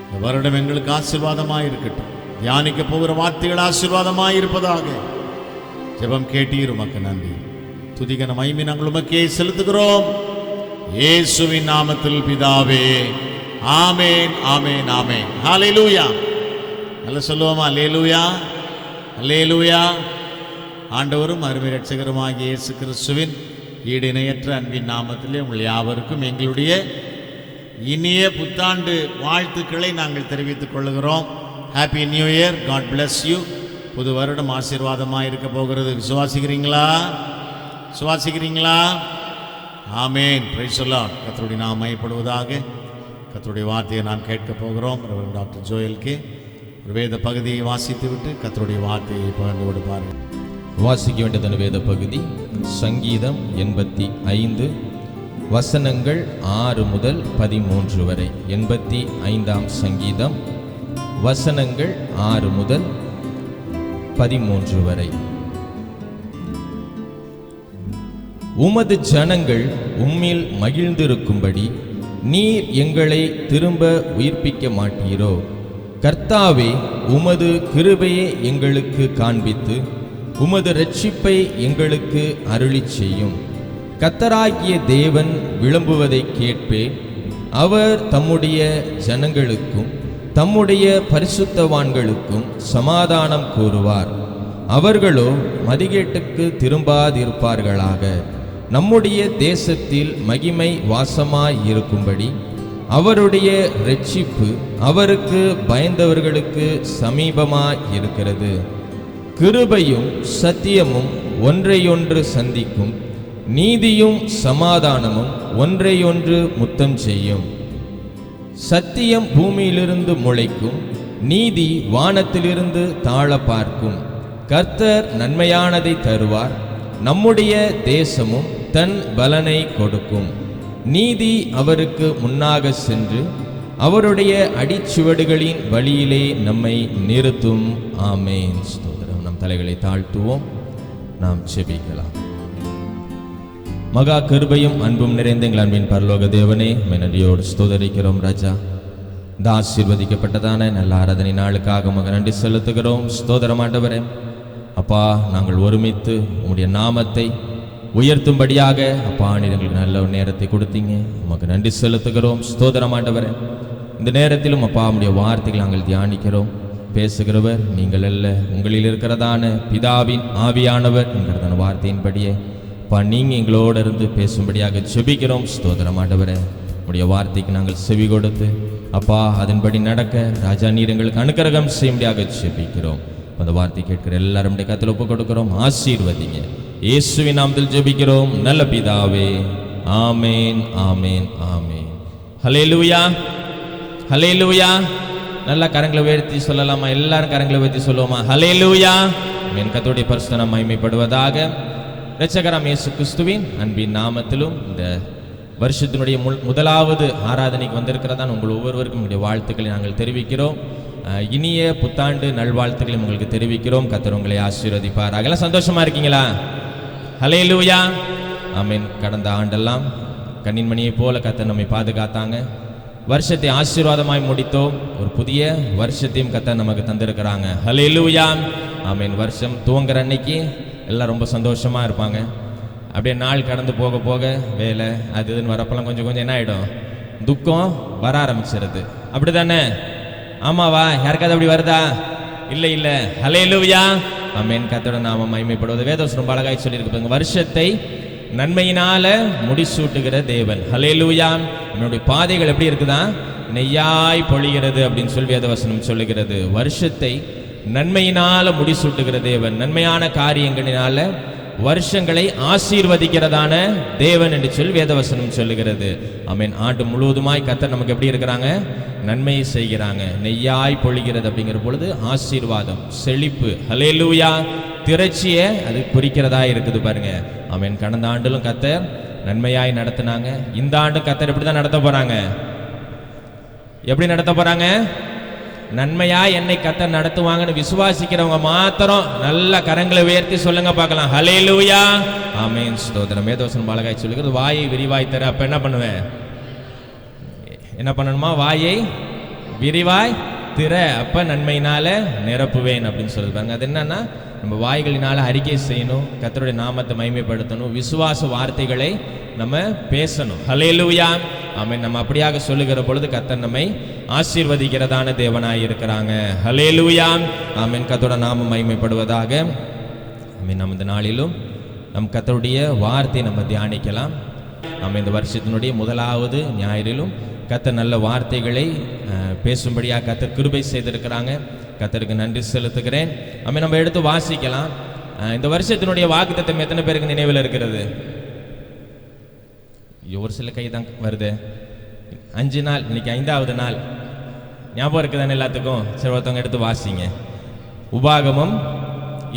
இந்த வருடம் எங்களுக்கு ஆசீர்வாதமாக இருக்கட்டும். தியானிக்க போகிற வார்த்தைகள் ஆசீர்வாதமாக இருப்பதாக. ஜெபம் கேட்டீர், உமக்கு நன்றி. துதிகன மகிமை நாங்கள் உமக்கே செலுத்துகிறோம், இயேசுவின் நாமத்தில் பிதாவே. ஆமென், ஆமென், ஆமென். ஹல்லேலூயா. நல்ல சொல்லுவோமா? அல்லேலூயா, அல்லேலூயா. ஆண்டவரும் அருமை இரட்சகருமாகிய இயேசு கிறிஸ்துவின் ஈடு இணையற்ற அன்பின் நாமத்திலே உங்கள் யாவருக்கும் எங்களுடைய இனிய புத்தாண்டு வாழ்த்துக்களை நாங்கள் தெரிவித்துக் கொள்கிறோம். Happy new year. God bless you. புது வருடம் ஆசீர்வாதமாக இருக்க போகிறது. விசுவாசிக்கிறீங்களா? விசுவாசிக்கிறீங்களா? ஆமென். Praise the Lord. கர்த்தருடைய நாமம் மகிமைப்படுவதாக. கர்த்தருடைய வார்த்தையை நாம் கேட்க போகிறோம். ரெவரண்ட் டாக்டர் ஜோயல் கே ஒரு வேத பகுதியை வாசித்து விட்டு கர்த்தருடைய வார்த்தையை பகிர்ந்து கொடுப்பார்கள். வாசிக்க வேண்டியதன் வேத பகுதி சங்கீதம் 85 வசனங்கள் 6 முதல் 13 வரை. 85ஆம் சங்கீதம் வசனங்கள் 6 முதல் 13 வரை. உமது ஜனங்கள் உம்மில் மகிழ்ந்திருக்கும்படி நீர் எங்களை திரும்ப உயிர்ப்பிக்க மாட்டீரோ? கர்த்தாவே, உமது கிருபையை எங்களுக்கு காண்பித்து உமது இரட்சிப்பை எங்களுக்கு அருளிச் செய்யும். கர்த்தராகிய தேவன் விளம்புவதை கேட்பேன். அவர் தம்முடைய ஜனங்களுக்கும் தம்முடைய பரிசுத்தவான்களுக்கும் சமாதானம் கூறுவார். அவர்களோ மதிகேட்டுக்கு திரும்பாதிருப்பார்களாக. நம்முடைய தேசத்தில் மகிமை வாசமாயிருக்கும்படி அவருடைய இரட்சிப்பு அவருக்கு பயந்தவர்களுக்கு சமீபமாயிருக்கிறது. கிருபையும் சத்தியமும் ஒன்றையொன்று சந்திக்கும். நீதியும் சமாதானமும் ஒன்றையொன்று முத்தம் செய்யும். சத்தியம் பூமியிலிருந்து முளைக்கும், நீதி வானத்திலிருந்து தாழ பார்க்கும். கர்த்தர் நன்மையானதை தருவார், நம்முடைய தேசமும் தன் பலனை கொடுக்கும். நீதி அவருக்கு முன்னாக சென்று அவருடைய அடிச்சுவடுகளின் வழியிலே நம்மை நிறுத்தும். ஆமென். ஸ்தோத்திரம். நம் தலைகளை தாழ்த்துவோம், நாம் செபிக்கலாம். மகா கிருபையும் அன்பும் நிறைந்த எங்கள் அன்பின் பரலோக தேவனே, நன்றியோடு ஸ்தோதரிக்கிறோம் ராஜா. இந்த ஆசீர்வதிக்கப்பட்டதான நல்ல ஆராதனை நாளுக்காக உமக்கு நன்றி செலுத்துகிறோம். ஸ்தோத்திரம் ஆண்டவரே. அப்பா, நாங்கள் ஒருமித்து உம்முடைய நாமத்தை உயர்த்தும்படியாக அப்பா நீர் எங்களுக்கு நல்ல ஒரு நேரத்தை கொடுத்தீங்க, உமக்கு நன்றி செலுத்துகிறோம். ஸ்தோத்திரம் ஆண்டவரே. இந்த நேரத்திலும் அப்பா உம்முடைய வார்த்தைகள் நாங்கள் தியானிக்கிறோம். பேசுகிறவர் நீங்கள் அல்ல, உங்களில் இருக்கிறதான பிதாவின் ஆவியானவர் என்கிறதான வார்த்தையின்படியே அப்பா நீங்கள் எங்களோடு இருந்து பேசும்படியாக செபிக்கிறோம். ஸ்தோத்திரம் ஆண்டவரே. உடைய வார்த்தைக்கு நாங்கள் செவி கொடுத்து அப்பா அதன்படி நடக்க ராஜா நீர் எங்களுக்கு அனுக்கிரகம் செய்யும்படியாக செபிக்கிறோம். அந்த வார்த்தை கேட்கிற எல்லாரும் கத்தில் ஒப்பு கொடுக்கிறோம். ஆசீர்வதிங்க. இயேசுவின் நாமத்தில் ஜெபிக்கிறோம் நல்ல பிதாவே. ஆமேன், ஆமேன், ஆமேன். ஹல்லேலூயா, ஹல்லேலூயா. நல்லா கரங்களை உயர்த்தி சொல்லலாமா? எல்லாரும் கரங்களை உயர்த்தி சொல்லுவோமா? ஹல்லேலூயா. ஆமென். கர்த்தருடைய பரிசுத்த நாமம் மகிமைப்படுவதாக. இரட்சகராம் இயேசு கிறிஸ்துவின் அன்பின் நாமத்திலும் இந்த வருஷத்தினுடைய முதலாவது ஆராதனைக்கு வந்திருக்கிறதான் உங்கள் ஒவ்வொருவருக்கும் உங்களுடைய வாழ்த்துக்களை நாங்கள் தெரிவிக்கிறோம். இனிய புத்தாண்டு நல்வாழ்த்துக்களை உங்களுக்கு தெரிவிக்கிறோம். கர்த்தர் உங்களை ஆசீர்வதிப்பார். அதெல்லாம் சந்தோஷமா இருக்கீங்களா? ஹல்லேலூயா. ஆமென். கடந்த ஆண்டெல்லாம் கண்ணின் மணியை போல கர்த்தர் நம்மை பாதுகாத்தாங்க. வருஷத்தை ஆசீர்வாதமாய் முடித்தோம். ஒரு புதிய வருஷத்தையும் கர்த்தர் நமக்கு தந்திருக்கிறாங்க. ஹல்லேலூயா. ஆமென். வருஷம் துவங்குற அன்னைக்கு எல்லாம் ரொம்ப சந்தோஷமா இருப்பாங்க. அப்படியே நாள் கடந்து போக போக வேலை அது இதுன்னு வரப்பெல்லாம் கொஞ்சம் கொஞ்சம் என்ன ஆகிடும், துக்கம் வர ஆரம்பிச்சிருது. அப்படி தானே? ஆமாவா? யாருக்காவது அப்படி வருதா? இல்லை இல்லை. ஹல்லேலூயா. ஆமென். கர்த்தருடைய நாமம் மகிமைப்படுவது. வேதவசனம் ரொம்ப அழகாய் சொல்லியிருக்கு. வருஷத்தை நன்மையினால முடிசூட்டுகிற தேவன். ஹல்லேலூயா. நம்மளுடைய பாதைகள் எப்படி இருக்குதா? நெய்யாய் பொழிகிறது அப்படின்னு சொல்லி வேதவசனம் சொல்லுகிறது. வருஷத்தை நன்மையினால முடிசூட்டுகிற தேவன், நன்மையான காரியங்களினால வருஷங்களை ஆசீர்வதிக்கிறதான தேவன் என்று சொல்லி வேதவசனம் சொல்லுகிறது. ஆமென். ஆண்டு முழுவதுமாய் கர்த்தர் நமக்கு எப்படி இருக்கிறாங்க? நன்மையை செய்கிறாங்க. நெய்யாய் பொழிகிறது அப்படிங்கிற பொழுது ஆசீர்வாதம், செழிப்பு, ஹல்லேலூயா, திரட்சியை அது குறிக்கிறதா இருக்குது பாருங்க. ஆமென். கடந்த ஆண்டிலும் கர்த்தர் நன்மையாய் நடத்தினாங்க. இந்த ஆண்டும் கர்த்தர் எப்படி தான் நடத்த போறாங்க? எப்படி நடத்த போறாங்க? நன்மையா என்னை கர்த்தர் நடத்துவாங்கன்னு விசுவாசிக்கிறவங்க மாத்திரம் நல்ல கரங்களை உயர்த்தி சொல்லுங்க பார்க்கலாம். ஹல்லேலூயா. ஆமென். ஸ்தோத்திரம். வேதவசனம் அழகாய் சொல்லுகிறது. வாயை விரிவாய் தர. அப்ப என்ன பண்ணுவேன்? என்ன பண்ணணுமா? வாயை விரிவாய் திற, அப்ப நன்மையினால நிரப்புவேன் அப்படின்னு சொல்லுவாங்க. அது என்னன்னா, நம்ம வாய்களினால அறிக்கை செய்யணும், கர்த்தருடைய நாமத்தை மகிமைப்படுத்தணும், விசுவாச வார்த்தைகளை நம்ம பேசணும். ஹல்லேலூயா. ஆமென். நம்ம அப்படியாக சொல்லுகிற பொழுது கர்த்தர் நம்மை ஆசீர்வதிக்கிறதான தேவனாய் இருக்கிறாங்க. ஹல்லேலூயா. ஆமென். கர்த்தருடைய நாமம் மகிமைப்படுவதாக. ஆமென். நம்ம இந்த நாளிலும் நம் கர்த்தருடைய வார்த்தையை நம்ம தியானிக்கலாம். நம்ம இந்த வருஷத்தினுடைய முதலாவது ஞாயிறிலும் கர்த்தர் நல்ல வார்த்தைகளை பேசும்படியாக கர்த்தர் கிருபை செய்திருக்கிறாங்க. கர்த்தருக்கு நன்றி செலுத்துகிறேன். ஆமென். நம்ம எடுத்து வாசிக்கலாம். இந்த வருஷத்தினுடைய வாக்குத்தத்தம் எத்தனை பேருக்கு நினைவில் இருக்கிறது? ஒரு சில கை தான் வருது. 5 நாள், இன்னைக்கு 5வது நாள். ஞாபகம் இருக்குதானே எல்லாத்துக்கும்? சரி, ஒருத்தவங்க எடுத்து வாசிங்க. உபாகமம்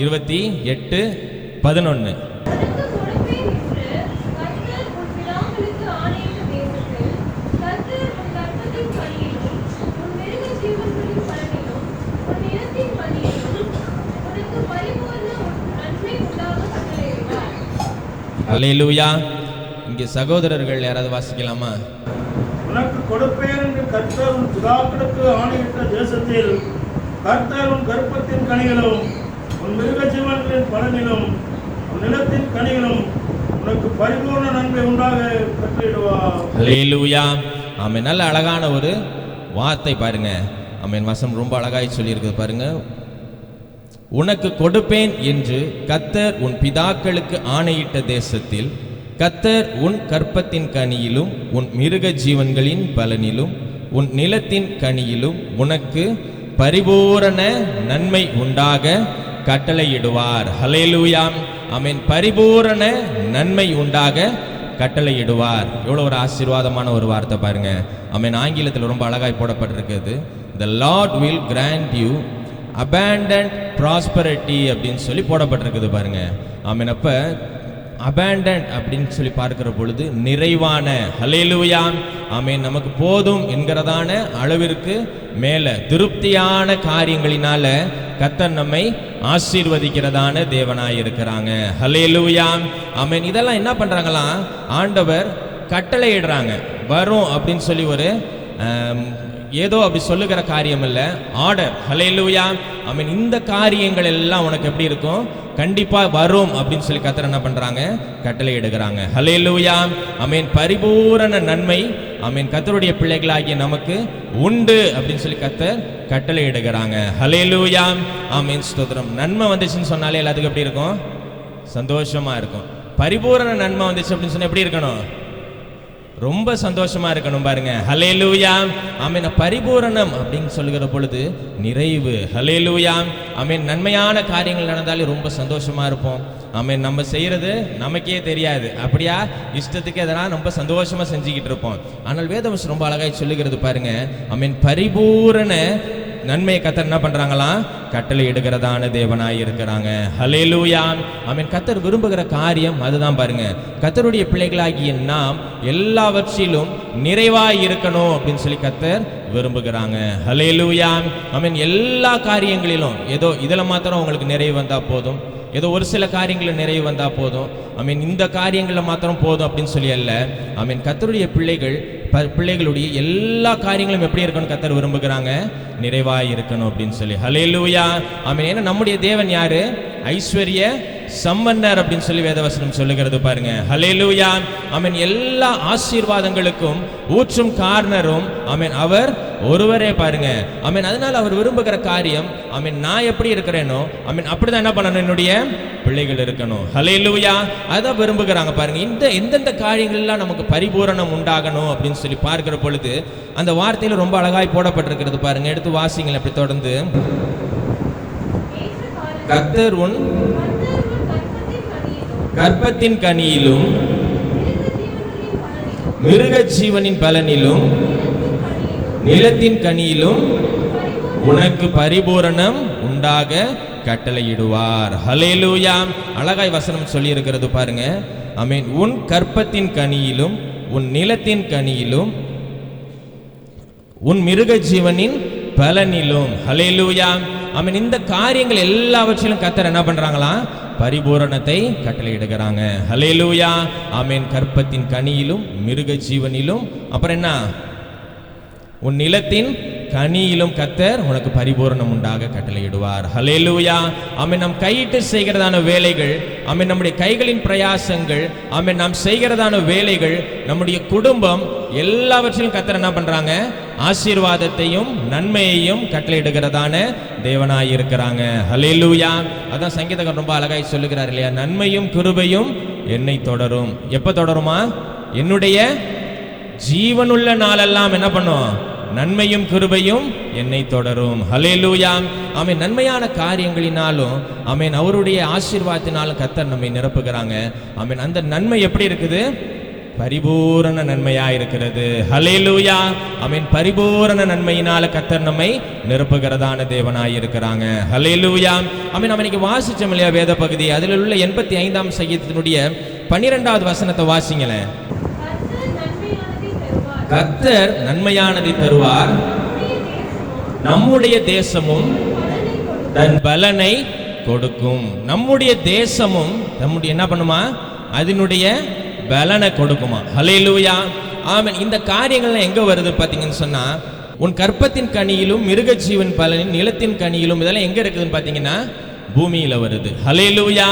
28:11. ஹல்லேலூயா. இங்கே சகோதரர்கள் யாராவது வாசிக்கலாமா? உனக்கு கொடுப்பேன் என்று கர்த்தர் உன் பிதாக்களுக்கு ஆணையிட்ட தேசத்தில் கர்த்தர் உன் கர்ப்பத்தின் கனிகளும் உன் மிருக ஜீவன்களின் பலனிலும் உன் நிலத்தின் கனிகளும் உனக்கு பரிபூர்ண நன்மை உண்டாக கட்டளையிடுவார். ஹல்லேலூயா. ஆமென். நல்ல அழகான ஒரு வார்த்தை பாருங்க. ஆமென். வசனம் ரொம்ப அழகாய் சொல்லியிருக்கு பாருங்க. உனக்கு கொடுப்பேன் என்று கர்த்தர் உன் பிதாக்களுக்கு ஆணையிட்ட தேசத்தில் கர்த்தர் உன் கர்ப்பத்தின் கனியிலும் உன் மிருக ஜீவன்களின் பலனிலும் உன் நிலத்தின் கனியிலும் உனக்கு பரிபூரண நன்மை உண்டாக கட்டளையிடுவார். ஹல்லேலூயா. ஆமென். பரிபூரண நன்மை உண்டாக கட்டளையிடுவார். எவ்வளவு ஒரு ஆசீர்வாதமான ஒரு வார்த்தை பாருங்க. ஆமென். ஆங்கிலத்தில் ரொம்ப அழகாய் போடப்பட்டிருக்கிறது. The Lord will grant you abundant prosperity அப்படின்னு சொல்லி போடப்பட்டிருக்குது பாருங்க. ஆமென். அப்ப abundant அப்படின்னு சொல்லி பார்க்கிற பொழுது நிறைவான, ஹல்லேலூயா, ஆமென், நமக்கு போதும் என்கிறதான அளவிற்கு மேல திருப்தியான காரியங்களினால கர்த்தர் நம்மை ஆசீர்வதிக்கிறதான தேவனாய் இருக்கிறாங்க. ஹல்லேலூயா, ஆமென். இதெல்லாம் என்ன பண்றாங்களாம், ஆண்டவர் கட்டளையிடுறாங்க. வரும் அப்படின்னு சொல்லி ஒரு ஏதோ அப்படி சொல்லுகிற காரியம் இல்லை, ஆர்டர். ஹல்லேலூயா, ஆமென். இந்த காரியங்கள் எல்லாம் உனக்கு எப்படி இருக்கும், கண்டிப்பா வரும் அப்படின்னு சொல்லி கர்த்தர் என்ன பண்றாங்க, கட்டளை இடுகிறாங்க. ஹல்லேலூயா, ஆமென். பரிபூரண நன்மை, ஆமென், கர்த்தருடைய பிள்ளைகளாகிய நமக்கு உண்டு அப்படின்னு சொல்லி கர்த்தர் கட்டளை இடுகிறாங்க. ஹல்லேலூயா, ஆமென், ஸ்தோத்திரம். நன்மை வந்துச்சுன்னு சொன்னாலே எல்லாத்துக்கும் எப்படி இருக்கும், சந்தோஷமா இருக்கும். பரிபூரண நன்மை வந்துச்சு அப்படின்னு சொன்னா எப்படி இருக்கணும், ரொம்ப சந்தோஷமா இருக்கணும் பாருங்க. ஹல்லேலூயா, ஆமென். பரிபூரணம் அப்படின்னு சொல்லுகிற பொழுது நிறைவு. ஹல்லேலூயா, ஆமென். நன்மையான காரியங்கள் நடந்தாலே ரொம்ப சந்தோஷமா இருப்போம். ஆமென். நம்ம செய்யறது நமக்கே தெரியாது, அப்படியா இஷ்டத்துக்கு எதனா ரொம்ப சந்தோஷமா செஞ்சுக்கிட்டு இருப்போம். ஆனால் வேதவசனம் ரொம்ப அழகாய் சொல்லுகிறது பாருங்க. ஆமென். பரிபூரண நன்மையை கர்த்தர் என்ன பண்றாங்களாம், கட்டளை இடுகிறதான தேவனாய் இருக்கிறாங்க. ஹல்லேலூயா, ஆமென். கர்த்தர் விரும்புகிற காரியம் அதுதான் பாருங்க. கர்த்தருடைய பிள்ளைகளாகிய நாம் எல்லாவற்றிலும் நிறைவாய் இருக்கணும் அப்படின்னு சொல்லி கர்த்தர் விரும்புகிறாங்க. ஹல்லேலூயா, ஆமென். எல்லா காரியங்களிலும் ஏதோ இதில் மாத்திரம் உங்களுக்கு நிறைவு வந்தா போதும், ஏதோ ஒரு சில காரியங்களில் நிறைவு வந்தா போதும், ஆமென், இந்த காரியங்களில் மாத்திரம் போதும் அப்படின்னு சொல்லி அல்ல. ஆமென். கர்த்தருடைய பிள்ளைகளுடைய எல்லா காரியங்களும் எப்படி இருக்கணும், கர்த்தர் விரும்புகிறாங்க, நிறைவாய் இருக்கணும் அப்படின்னு சொல்லி. ஹல்லேலூயா, ஆமென். ஏன்னா நம்முடைய தேவன் யாரு, ஐஸ்வர்ய சம்பன்னர் அப்படின்னு சொல்லி வேதவசனம் சொல்லுகிறது பாருங்க. ஹல்லேலூயா, ஆமென். எல்லா ஆசீர்வாதங்களுக்கும் ஊற்றும் காரணரும், ஆமென், அவர் ஒருவரே பாருங்க. ஆமென். அதனால அவர் விரும்புகிற காரியம், ஆமென், நான் எப்படி இருக்கிறேனோ, ஆமென், அப்படிதான் என்ன பண்ணணும், என்னுடைய பிள்ளைகள் இருக்கணும். ஹல்லேலூயா, அதை விரும்புகிறாங்க பாருங்க. எந்தெந்த காரியங்கள்லாம் நமக்கு பரிபூரணம் உண்டாகணும் அப்படின்னு சொல்லி பார்க்கிற பொழுது அந்த வார்த்தையில ரொம்ப அழகாய் போடப்பட்டிருக்கிறது பாருங்க. எடுத்து வாசிங்கள் அப்படி தொடர்ந்து. கர்த்தர் உன் கர்ப்பத்தின் கனியிலும் மிருக ஜீவனின் பலனிலும் நிலத்தின் கனியிலும் உனக்கு பரிபூரணம் உண்டாக கட்டளையிடுவார். ஹல்லேலூயா, அழகாய் வசனம் சொல்லி இருக்கிறது பாருங்க. ஆமென். உன் கர்ப்பத்தின் கனியிலும் உன் நிலத்தின் கனியிலும் உன் மிருக ஜீவனின் பலனிலும். ஹல்லேலூயா, ஆமென். இந்த காரியங்கள் எல்லாவற்றிலும் கர்த்தர் என்ன பண்றாங்களா, பரிபூரணத்தை கட்டளையிடுகிறாங்க. ஹல்லேலூயா, ஆமென். கர்ப்பத்தின் கனியிலும் மிருக ஜீவனிலும், அப்புறம் என்ன, உன் நிலத்தின் கனியிலும் கர்த்தர் உனக்கு பரிபூரணம் உண்டாக கட்டளையிடுவார். ஹல்லேலூயா, ஆமென். நாம் கையிட்டு செய்கிறதான வேலைகள், ஆமென், நம்முடைய கைகளின் பிரயாசங்கள், ஆமென், நாம் செய்கிறதான வேலைகள், நம்முடைய குடும்பம் எல்லாவற்றிலும் கர்த்தர் என்ன பண்றாங்க, ஆசீர்வாதத்தையும் நன்மையையும் கட்டளையிடுகிறதான தேவனாய் இருக்கிறாங்க. ஹல்லேலூயா, அதான் சங்கீதக்காரர் ரொம்ப அழகாய் சொல்லுகிறார் இல்லையா, நன்மையும் கிருபையும் என்னை தொடரும். எப்ப தொடருமா, என்னுடைய ஜீவனுள்ள நாளெல்லாம் என்ன பண்ணும், நன்மையும் கிருபையும் என்னை தொடரும். ஹல்லேலூயா, ஆமென். நன்மையான காரியங்களினாலும், ஆமென், அவருடைய ஆசீர்வாதத்தினாலும் கர்த்தர் நம்மை நிரப்புகிறாங்க. ஆமென். அந்த நன்மை எப்படி இருக்குது, பரிபூரண நன்மையா இருக்கிறது. ஹல்லேலூயா, ஆமென். பரிபூரண நன்மையினால கர்த்தர் நம்மை நிரப்புகிறதான தேவனாய் இருக்கிறாங்க. ஹல்லேலூயா, ஆமென். நம்ம இன்னைக்கு வாசிச்சோம் இல்லையா வேத பகுதி, அதில் உள்ள 85ஆம் சங்கீதத்தினுடைய 12வது வசனத்தை வாசிங்களேன். கர்த்தர் நன்மையானதை தருவார், நம்முடைய தேசமும் தன் பலனை கொடுக்கும். நம்முடைய தேசமும் நம்முடைய என்ன பண்ணுமா, அதனுடைய பலனை கொடுக்குமா. ஹல்லேலூயா, ஆமென். இந்த காரியங்கள்லாம் எங்க வருது பாத்தீங்கன்னு சொன்னா, உன் கர்ப்பத்தின் கனியிலும் மிருக ஜீவன் பலனின் நிலத்தின் கனியிலும், இதெல்லாம் எங்க இருக்குதுன்னு பாத்தீங்கன்னா பூமியில வருது. ஹல்லேலூயா,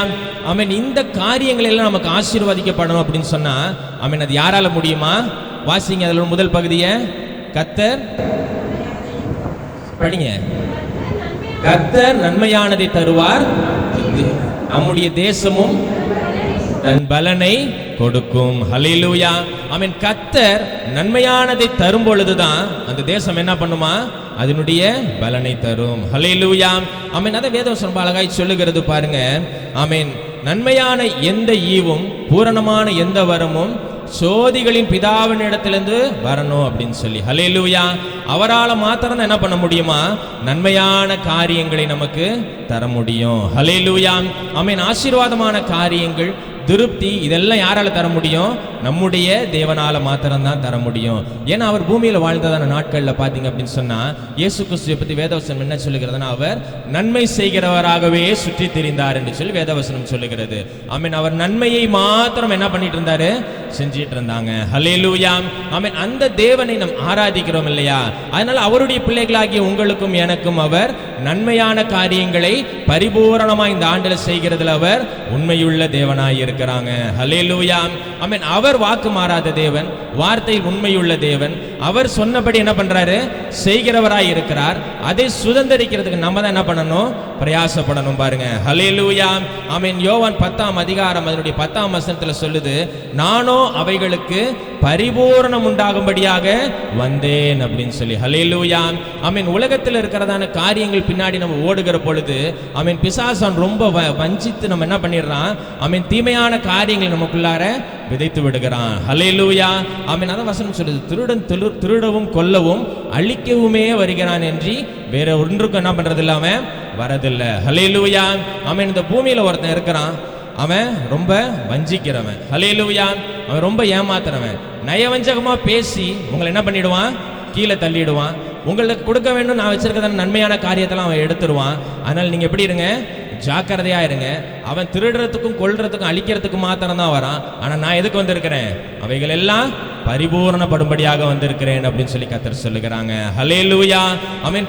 ஆமென். இந்த காரியங்கள் எல்லாம் நமக்கு ஆசீர்வதிக்கப்படணும் அப்படின்னு சொன்னா, ஆமென், அது யாரால முடியுமா, வாசிங்க அதில் முதல் பகுதியை. கர்த்தர், படிங்க. கர்த்தர் நன்மையானதை தருவார், நம்முடைய தேசமும் தன் பலனை கொடுக்கும். ஹல்லேலூயா, கர்த்தர் நன்மையானதை தரும் பொழுதுதான் அந்த தேசம் என்ன பண்ணுமா? அதனுடைய பலனை தரும். ஹல்லேலூயா. அதை வேதவசனம் ரொம்ப அழகாய் சொல்லுகிறது பாருங்க. நன்மையான எந்த ஈவும் பூரணமான எந்த வரமும் சோதிகளின் பிதாவின் இடத்திலிருந்து வரணும் அப்படின்னு சொல்லி. ஹல்லேலூயா. அவரால் மாத்திரம் என்ன பண்ண முடியுமா? நன்மையான காரியங்களை நமக்கு தர முடியும். ஹல்லேலூயா. ஆசீர்வாதமான காரியங்கள், திருப்தி, இதெல்லாம் யாரால தர முடியும்? நம்முடைய தேவனால மாத்திரம்தான் தர முடியும். ஏன்னா அவர் பூமியில் வாழ்ந்ததான நாட்களில் பார்த்தீங்க அப்படின்னு சொன்னா இயேசு கிறிஸ்துவை பற்றி வேதவசனம் என்ன சொல்லுகிறதுனா, அவர் நன்மை செய்கிறவராகவே சுற்றி திரிந்தார் என்று சொல்லி வேதவசனம் சொல்லுகிறது. அவர் நன்மையை மாத்திரம் என்ன பண்ணிட்டு இருந்தாரு? செஞ்சிட்டு இருந்தாங்க. ஹல்லேலூயா. அந்த தேவனை நாம் ஆராதிக்கிறோம் இல்லையா? அதனால அவருடைய பிள்ளைகளாகிய உங்களுக்கும் எனக்கும் அவர் நன்மையான காரியங்களை பரிபூரணமாய் இந்த ஆண்டில் செய்கிறதுல அவர் உண்மையுள்ள தேவனாய் இருக்கிறாங்க. ஹல்லேலூயா. அவர் வாக்கு மாறாத தேவன், வார்த்தையில் உண்மையுள்ள தேவன். அவர் சொன்னபடி என்ன பண்றாரு? செய்கிறவராய் இருக்கிறார். அதை சுதந்திரிக்கிறதுக்கு நம்ம தான் என்ன பண்ணணும்? பிரயாசப்படணும். பாருங்க. ஹல்லேலூயா. யோவான் 10ஆம் அதிகாரம் அதனுடைய 10ஆம் வசனத்தில் சொல்லுது, நானோ அவைகளுக்கு பரிபூரணம் உண்டாகும்படியாக வந்தேன் அப்படின்னு சொல்லி. ஹல்லேலூயா. உலகத்தில் இருக்கிறதான காரியங்கள் பின்னாடி நம்ம ஓடுகிற பொழுது பிசாசான் ரொம்ப வஞ்சித்து நம்ம என்ன பண்ணிடுறான்? தீமையான காரியங்கள் நமக்குள்ளார விதைத்து விடுகிறான். ஹல்லேலூயா. அதான் வசனம் சொல்லுது, திருடன் திருடவும் கொல்லவும் அழிக்கவுமே வருகிறான் என்று வேற ஒன்றுக்கும் என்ன பண்றது இல்லாம வரதில்லை. ஹல்லேலூயா. இந்த பூமியில ஒருத்தன் இருக்கிறான், அவன் ரொம்ப வஞ்சிக்கிறவன். ஹல்லேலூயா. அவன் ரொம்ப ஏமாத்துறவன். நயவஞ்சகமா பேசி உங்களை என்ன பண்ணிடுவான்? கீழே தள்ளிடுவான். உங்களுக்கு கொடுக்க வேண்டும் நான் வச்சிருக்கிறதான நன்மையான காரியத்தெல்லாம் அவன் எடுத்துருவான். அதனால நீங்க எப்படி இருங்க? ஜாக்கிரதையா இருங்க. அவன் திருடுறதுக்கும் கொல்றதுக்கும் அழிக்கிறதுக்கும் மாத்திரம் தான் வரான். ஆனா நான் எதுக்கு வந்திருக்கிறேன்? அவைகள் எல்லாம் பரிபூரணப்படும்படியாக வந்திருக்கிறேன் அப்படின்னு சொல்லி கர்த்தர் சொல்லுகிறாங்க. ஹல்லேலூயா.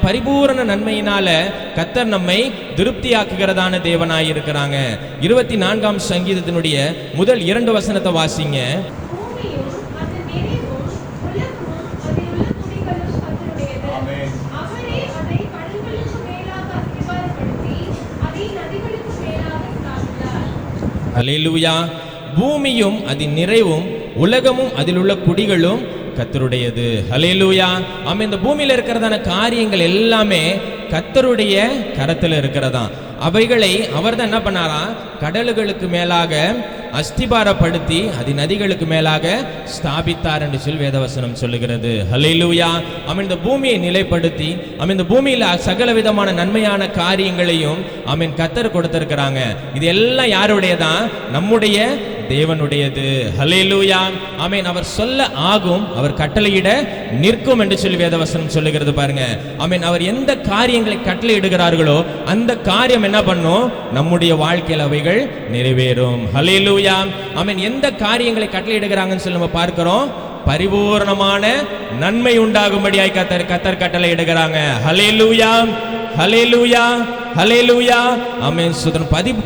பரிபூரண நன்மையினால கர்த்தர் நம்மை திருப்தியாக்குகிறதான தேவனாய் இருக்கிறாங்க. 24ஆம் சங்கீதத்தினுடைய முதல் 2 வசனத்தை வாசிங்க. ஹல்லேலூயா. பூமியும் அதன் நிறைவும் உலகமும் அதில் உள்ள குடிகளும் கர்த்தருடையது. ஹல்லேலூயா. இந்த பூமியில இருக்கிறதான காரியங்கள் எல்லாமே கர்த்தருடைய கரத்தில் இருக்கிறதா. அவைகளை அவர் தான் என்ன பண்ணாரா? கடல்களுக்கு மேலாக அஸ்திபாரப்படுத்தி அது நதிகளுக்கு மேலாக ஸ்தாபித்தார் என்று சொல்லி வேதவசனம் சொல்லுகிறது. ஹல்லேலூயா. இந்த பூமியை நிலைப்படுத்தி இந்த பூமியில சகல விதமான நன்மையான காரியங்களையும் கர்த்தர் கொடுத்திருக்கிறாங்க. இது எல்லாம் யாருடையதான்? நம்முடைய தேவனுடையது. ஹல்லேலூயா. அவர் சொல்ல ஆகும், அவர் கட்டளையிட நிற்கும் என்று சொல்லி வேதவசனம் சொல்லுகிறது. பாருங்க. அவர் எந்த காரியங்களை கட்டளையிடுகிறார்களோ அந்த காரியம் என்ன பண்ணும்? நம்முடைய வாழ்க்கையில் அவைகள் நிறைவேறும். ஹல்லேலூயா. எந்த காரியங்களை கட்டளையிடுகிறாங்கன்னு சொல்லி நம்ம பார்க்கிறோம். பரிபூர்ணமான நன்மை உண்டாகும்படியாய் கர்த்தர் கட்டளை இடுகிறாங்க. ஹல்லேலூயா. ஹல்லேலூயா. ஹல்லேலூயா.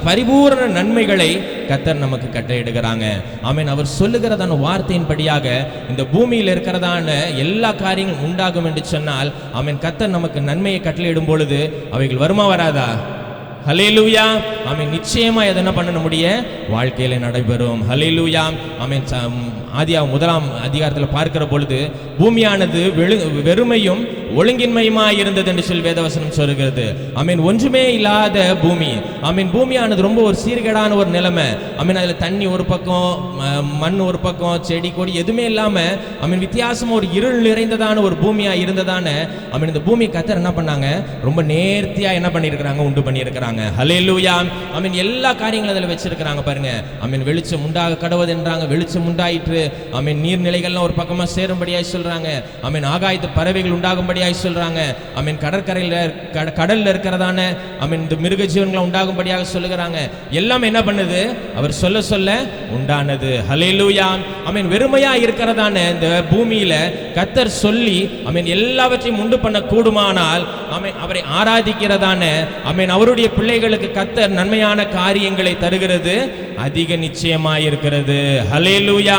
பரிபூரண நன்மைகளை கர்த்தர் நமக்கு கட்டளையிடுகிறாங்க. அவர் சொல்லுகிறதான வார்த்தையின்படியாக இந்த பூமியில் இருக்கிறதான எல்லா காரியங்களும் உண்டாகும் என்று சொன்னால் கர்த்தர் நமக்கு நன்மையை கட்டளையிடும் பொழுது அவைகள் வருமா வராதா? ஹல்லேலூயா. நிச்சயமா எதை என்ன பண்ண நம்முடைய வாழ்க்கையில நடைபெறும். ஹல்லேலூயா. ஆதியாகமம் 1ஆம் அதிகாரத்தில் பார்க்கிற பொழுது பூமியானது வெறுமையும் ஒழுங்கின்மையுமா இருந்தது என்று சொல்லி வேதவசனம் சொல்கிறது. ஒன்றுமே இல்லாத பூமி. பூமியானது ரொம்ப ஒரு சீர்கேடான ஒரு நிலைமை. அதுல தண்ணி ஒரு பக்கம், மண் ஒரு பக்கம், செடி கொடி எதுவுமே இல்லாம வித்தியாசமா ஒரு இருள் நிறைந்ததான ஒரு பூமியா இருந்ததான இந்த பூமி கர்த்தர் என்ன பண்ணாங்க? ரொம்ப நேர்த்தியா என்ன பண்ணிருக்கிறாங்க? உண்டு பண்ணியிருக்கிறாங்க. ஹல்லேலூயா. எல்லா காரியங்களும் அதில் வச்சிருக்கிறாங்க. பாருங்க. வெளிச்சம் உண்டாக கடவுது என்றாங்க, வெளிச்சம் உண்டாயிற்று. நீர்நிலைகள்லாம் ஒரு பக்கமா சேரும்படியாய் சொல்றாங்க. ஆகாயத்து பறவைகள் உண்டாகும்படியாய் சொல்றாங்க. கடற்கரையில் கடல்ல இருக்கிறதான இந்த மிருக ஜீவன்களை உண்டாகும்படியாக சொல்லுகிறாங்க. எல்லாம் என்ன பண்ணுது? அவர் சொல்ல சொல்ல உண்டானது. ஹல்லேலூயா. வெறுமையா இருக்கிறதான இந்த பூமியில கர்த்தர் சொல்லி எல்லாவற்றையும் உண்டு பண்ண கூடுமானால் ஆமென் அவரை ஆராதிக்கிறதான ஆமென் அவருடைய பிள்ளைகளுக்கு கர்த்தர் நன்மையான காரியங்களை தருகிறது அதிக நிச்சயமாயிருக்கிறது. ஹல்லேலூயா.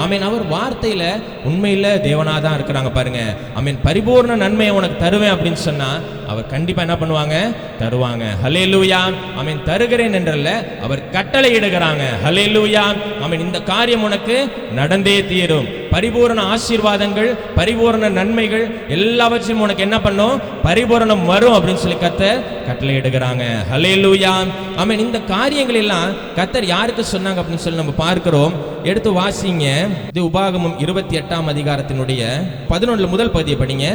ஆமென் அவர் வார்த்தையில உண்மையில தேவனாதான் இருக்கிறாங்க பாருங்க. ஆமென் பரிபூர்ண நன்மையை உனக்கு தருவேன் அப்படின்னு சொன்னா அவர் கண்டிப்பா என்ன பண்ணுவாங்க? தருவாங்க. ஹல்லேலூயா. ஆமென் தருகிறேன் என்றல்ல, அவர் கட்டளை இடுகிறாங்க. ஹல்லேலூயா. ஆமென் இந்த காரியம் உனக்கு நடந்தே தீரும். பரிபூரண ஆசீர்வாதங்கள், பரிபூரண நன்மைகள் எல்லாவற்றையும் உனக்கு என்ன பண்ணும்? பரிபூரணம் வரும் அப்படின்னு சொல்லி கர்த்தர் கட்டளை இடுகிறாங்க. ஹல்லேலூயா. ஆமென் இந்த காரியங்கள் எல்லாம் கர்த்தர் யாருக்கு சொன்னாங்க அப்படின்னு சொல்லி நம்ம பார்க்கிறோம். எடுத்து வாசிங்க. இது உபாகமம் 28ஆம் அதிகாரத்தினுடைய 11 முதல் பகுதியை படிங்க.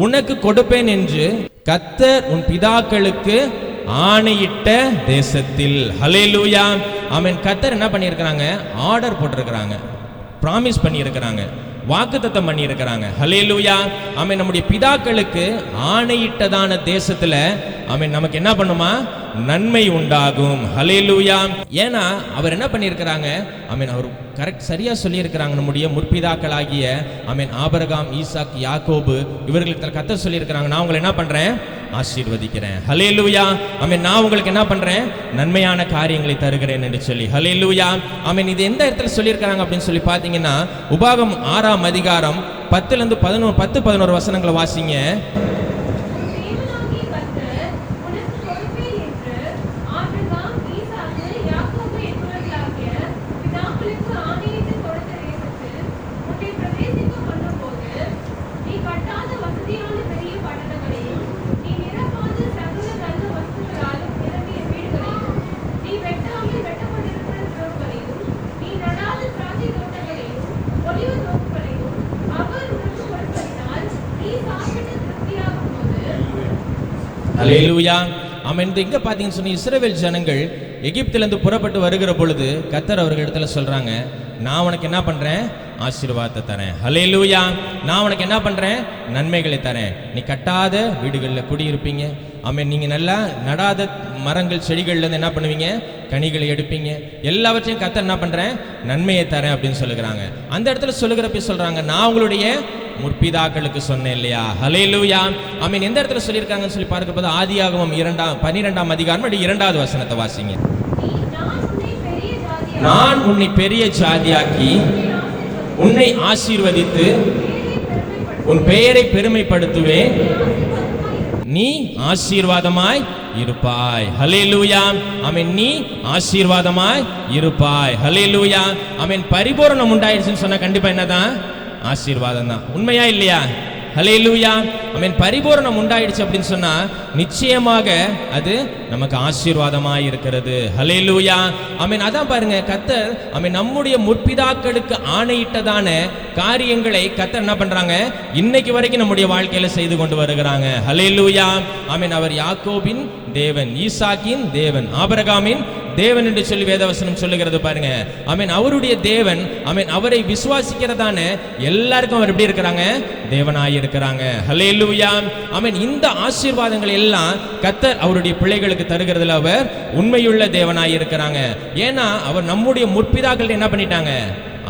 உனக்கு கொடுப்பேன் என்று கர்த்தர் உன் பிதாக்களுக்கு ஆணையிட்ட தேசத்தில். ஹல்லேலூயா. ஆமென் கர்த்தர் என்ன பண்ணியிருக்கிறாங்க? ஆர்டர் போட்டிருக்கிறாங்க, ப்ராமிஸ் பண்ணியிருக்கிறாங்க, வாக்குத்தத்தம் பண்ணி இருக்கிறாங்க. ஹல்லேலூயா. ஆமென் நம்முடைய பிதாக்களுக்கு ஆணையிட்டதான தேசத்துல ஆமென் நமக்கு என்ன பண்ணுமா? நன்மை உண்டாகும். ஹல்லேலூயா. ஏன்னா அவர் என்ன பண்ணியிருக்கிறாங்க? ஆமென் அவர் கரெக்ட் சரியா சொல்லியிருக்கிறாங்க. நம்முடைய முற்பிதாக்களாகிய ஆமென் ஆபிரகாம், ஈசாக், யாக்கோபு இவர்களுக்கு கர்த்தர் சொல்லியிருக்கிறாங்க, நான் உங்களை என்ன பண்றேன்? ஆசீர்வதிக்கிறேன். ஹல்லேலூயா. ஆமென் நான் உங்களுக்கு என்ன பண்றேன்? நன்மையான காரியங்களை தருகிறேன் என்று சொல்லி. ஹல்லேலூயா. ஆமென் இது எந்த இடத்துல சொல்லியிருக்கிறாங்க அப்படின்னு சொல்லி பார்த்தீங்கன்னா உபாகம் 6ஆம் அதிகாரம் 10-11 வசனங்களை வாசிங்க. ஹல்லேலூயா. ஆமென் இங்க பாத்தீங்கன்னு சொன்னா இஸ்ரவேல் ஜனங்கள் எகிப்திலிருந்து புறப்பட்டு வருகிற பொழுது கர்த்தர் அவர்கள் இடத்துல சொல்றாங்க, நான் உனக்கு என்ன பண்றேன்? ஆசீர்வாதத்தை தரேன். ஹல்லேலூயா. நான் உனக்கு என்ன பண்றேன்? நன்மைகளை தரேன். நீ கட்டாத வீடுகளில் குடியிருப்பீங்க. ஆமென் நீங்க நல்லா நடாத மரங்கள் செடிகள்ல இருந்து என்ன பண்ணுவீங்க? கனிகளை எடுப்பீங்க. எல்லாவற்றையும் கர்த்தர் என்ன பண்றேன்? நன்மையை தரேன் அப்படின்னு சொல்லுகிறாங்க. அந்த இடத்துல சொல்லுகிறப்ப சொல்றாங்க, நான் உங்களுடைய முற்பிதாக்களுக்கு சொன்னேன் இல்லையா? ஹல்லேலூயா. ஆமென் எந்த இடத்துல சொல்லியிருக்காங்கன்னு சொல்லி பார்க்கும்போது ஆதியாகமம் 12ஆம் அதிகாரம் 2வது வசனத்தை வாசிங்க. நான் உன்னை பெரிய ஜாதியாக்கி உன்னை ஆசீர்வதித்து உன் பெயரை பெருமைப்படுத்துவேன், நீ ஆசீர்வாதமாய் இருப்பாய். ஹல்லேலூயா. ஆமென் நீ ஆசீர்வாதமாய் இருப்பாய். ஹல்லேலூயா. ஆமென் பரிபூரணம் உண்டாயிடுச்சுன்னு சொன்னா கண்டிப்பா என்னதான்? ஆசீர்வாதம் தான். உண்மையா இல்லையா? ஹல்லேலூயா. ஆமென் பரிபூரணம் உண்டாயிடுச்சு அப்படின்னு சொன்னா நிச்சயமாக அது நமக்கு ஆசீர்வாதமாய் இருக்கிறது. ஹல்லேலூயா. ஆமென் அதான் பாருங்க கர்த்தர் ஆமென் நம்முடைய முற்பிதாக்களுக்கு ஆணையிட்டதான காரியங்களை கர்த்தர் என்ன பண்றாங்க? இன்னைக்கு வரைக்கும் நம்முடைய வாழ்க்கையில செய்து கொண்டு வருகிறாங்க. ஹல்லேலூயா. ஆமென் அவர் யாக்கோபின் தேவன், ஈசாக்கின் தேவன், ஆபிரகாமின் தேவன் என்று சொல்லி வேதவசனம் சொல்லுகிறது பாருங்க. ஆமென் அவருடைய தேவன் ஆமென் அவரை விசுவாசிக்கிறதான எல்லாருக்கும் அவர் எப்படி இருக்கிறாங்க? தேவனாய் இருக்கிறாங்க. ஹல்லேலூயா. ஆமென் இந்த ஆசீர்வாதங்கள் எல்லாம் கர்த்தர் அவருடைய பிள்ளைகளுக்கு தருகிறதுல அவர் உண்மையுள்ள தேவனாய் இருக்கிறாங்க. ஏன்னா அவர் நம்முடைய முற்பிதாக்கள் என்ன பண்ணிட்டாங்க?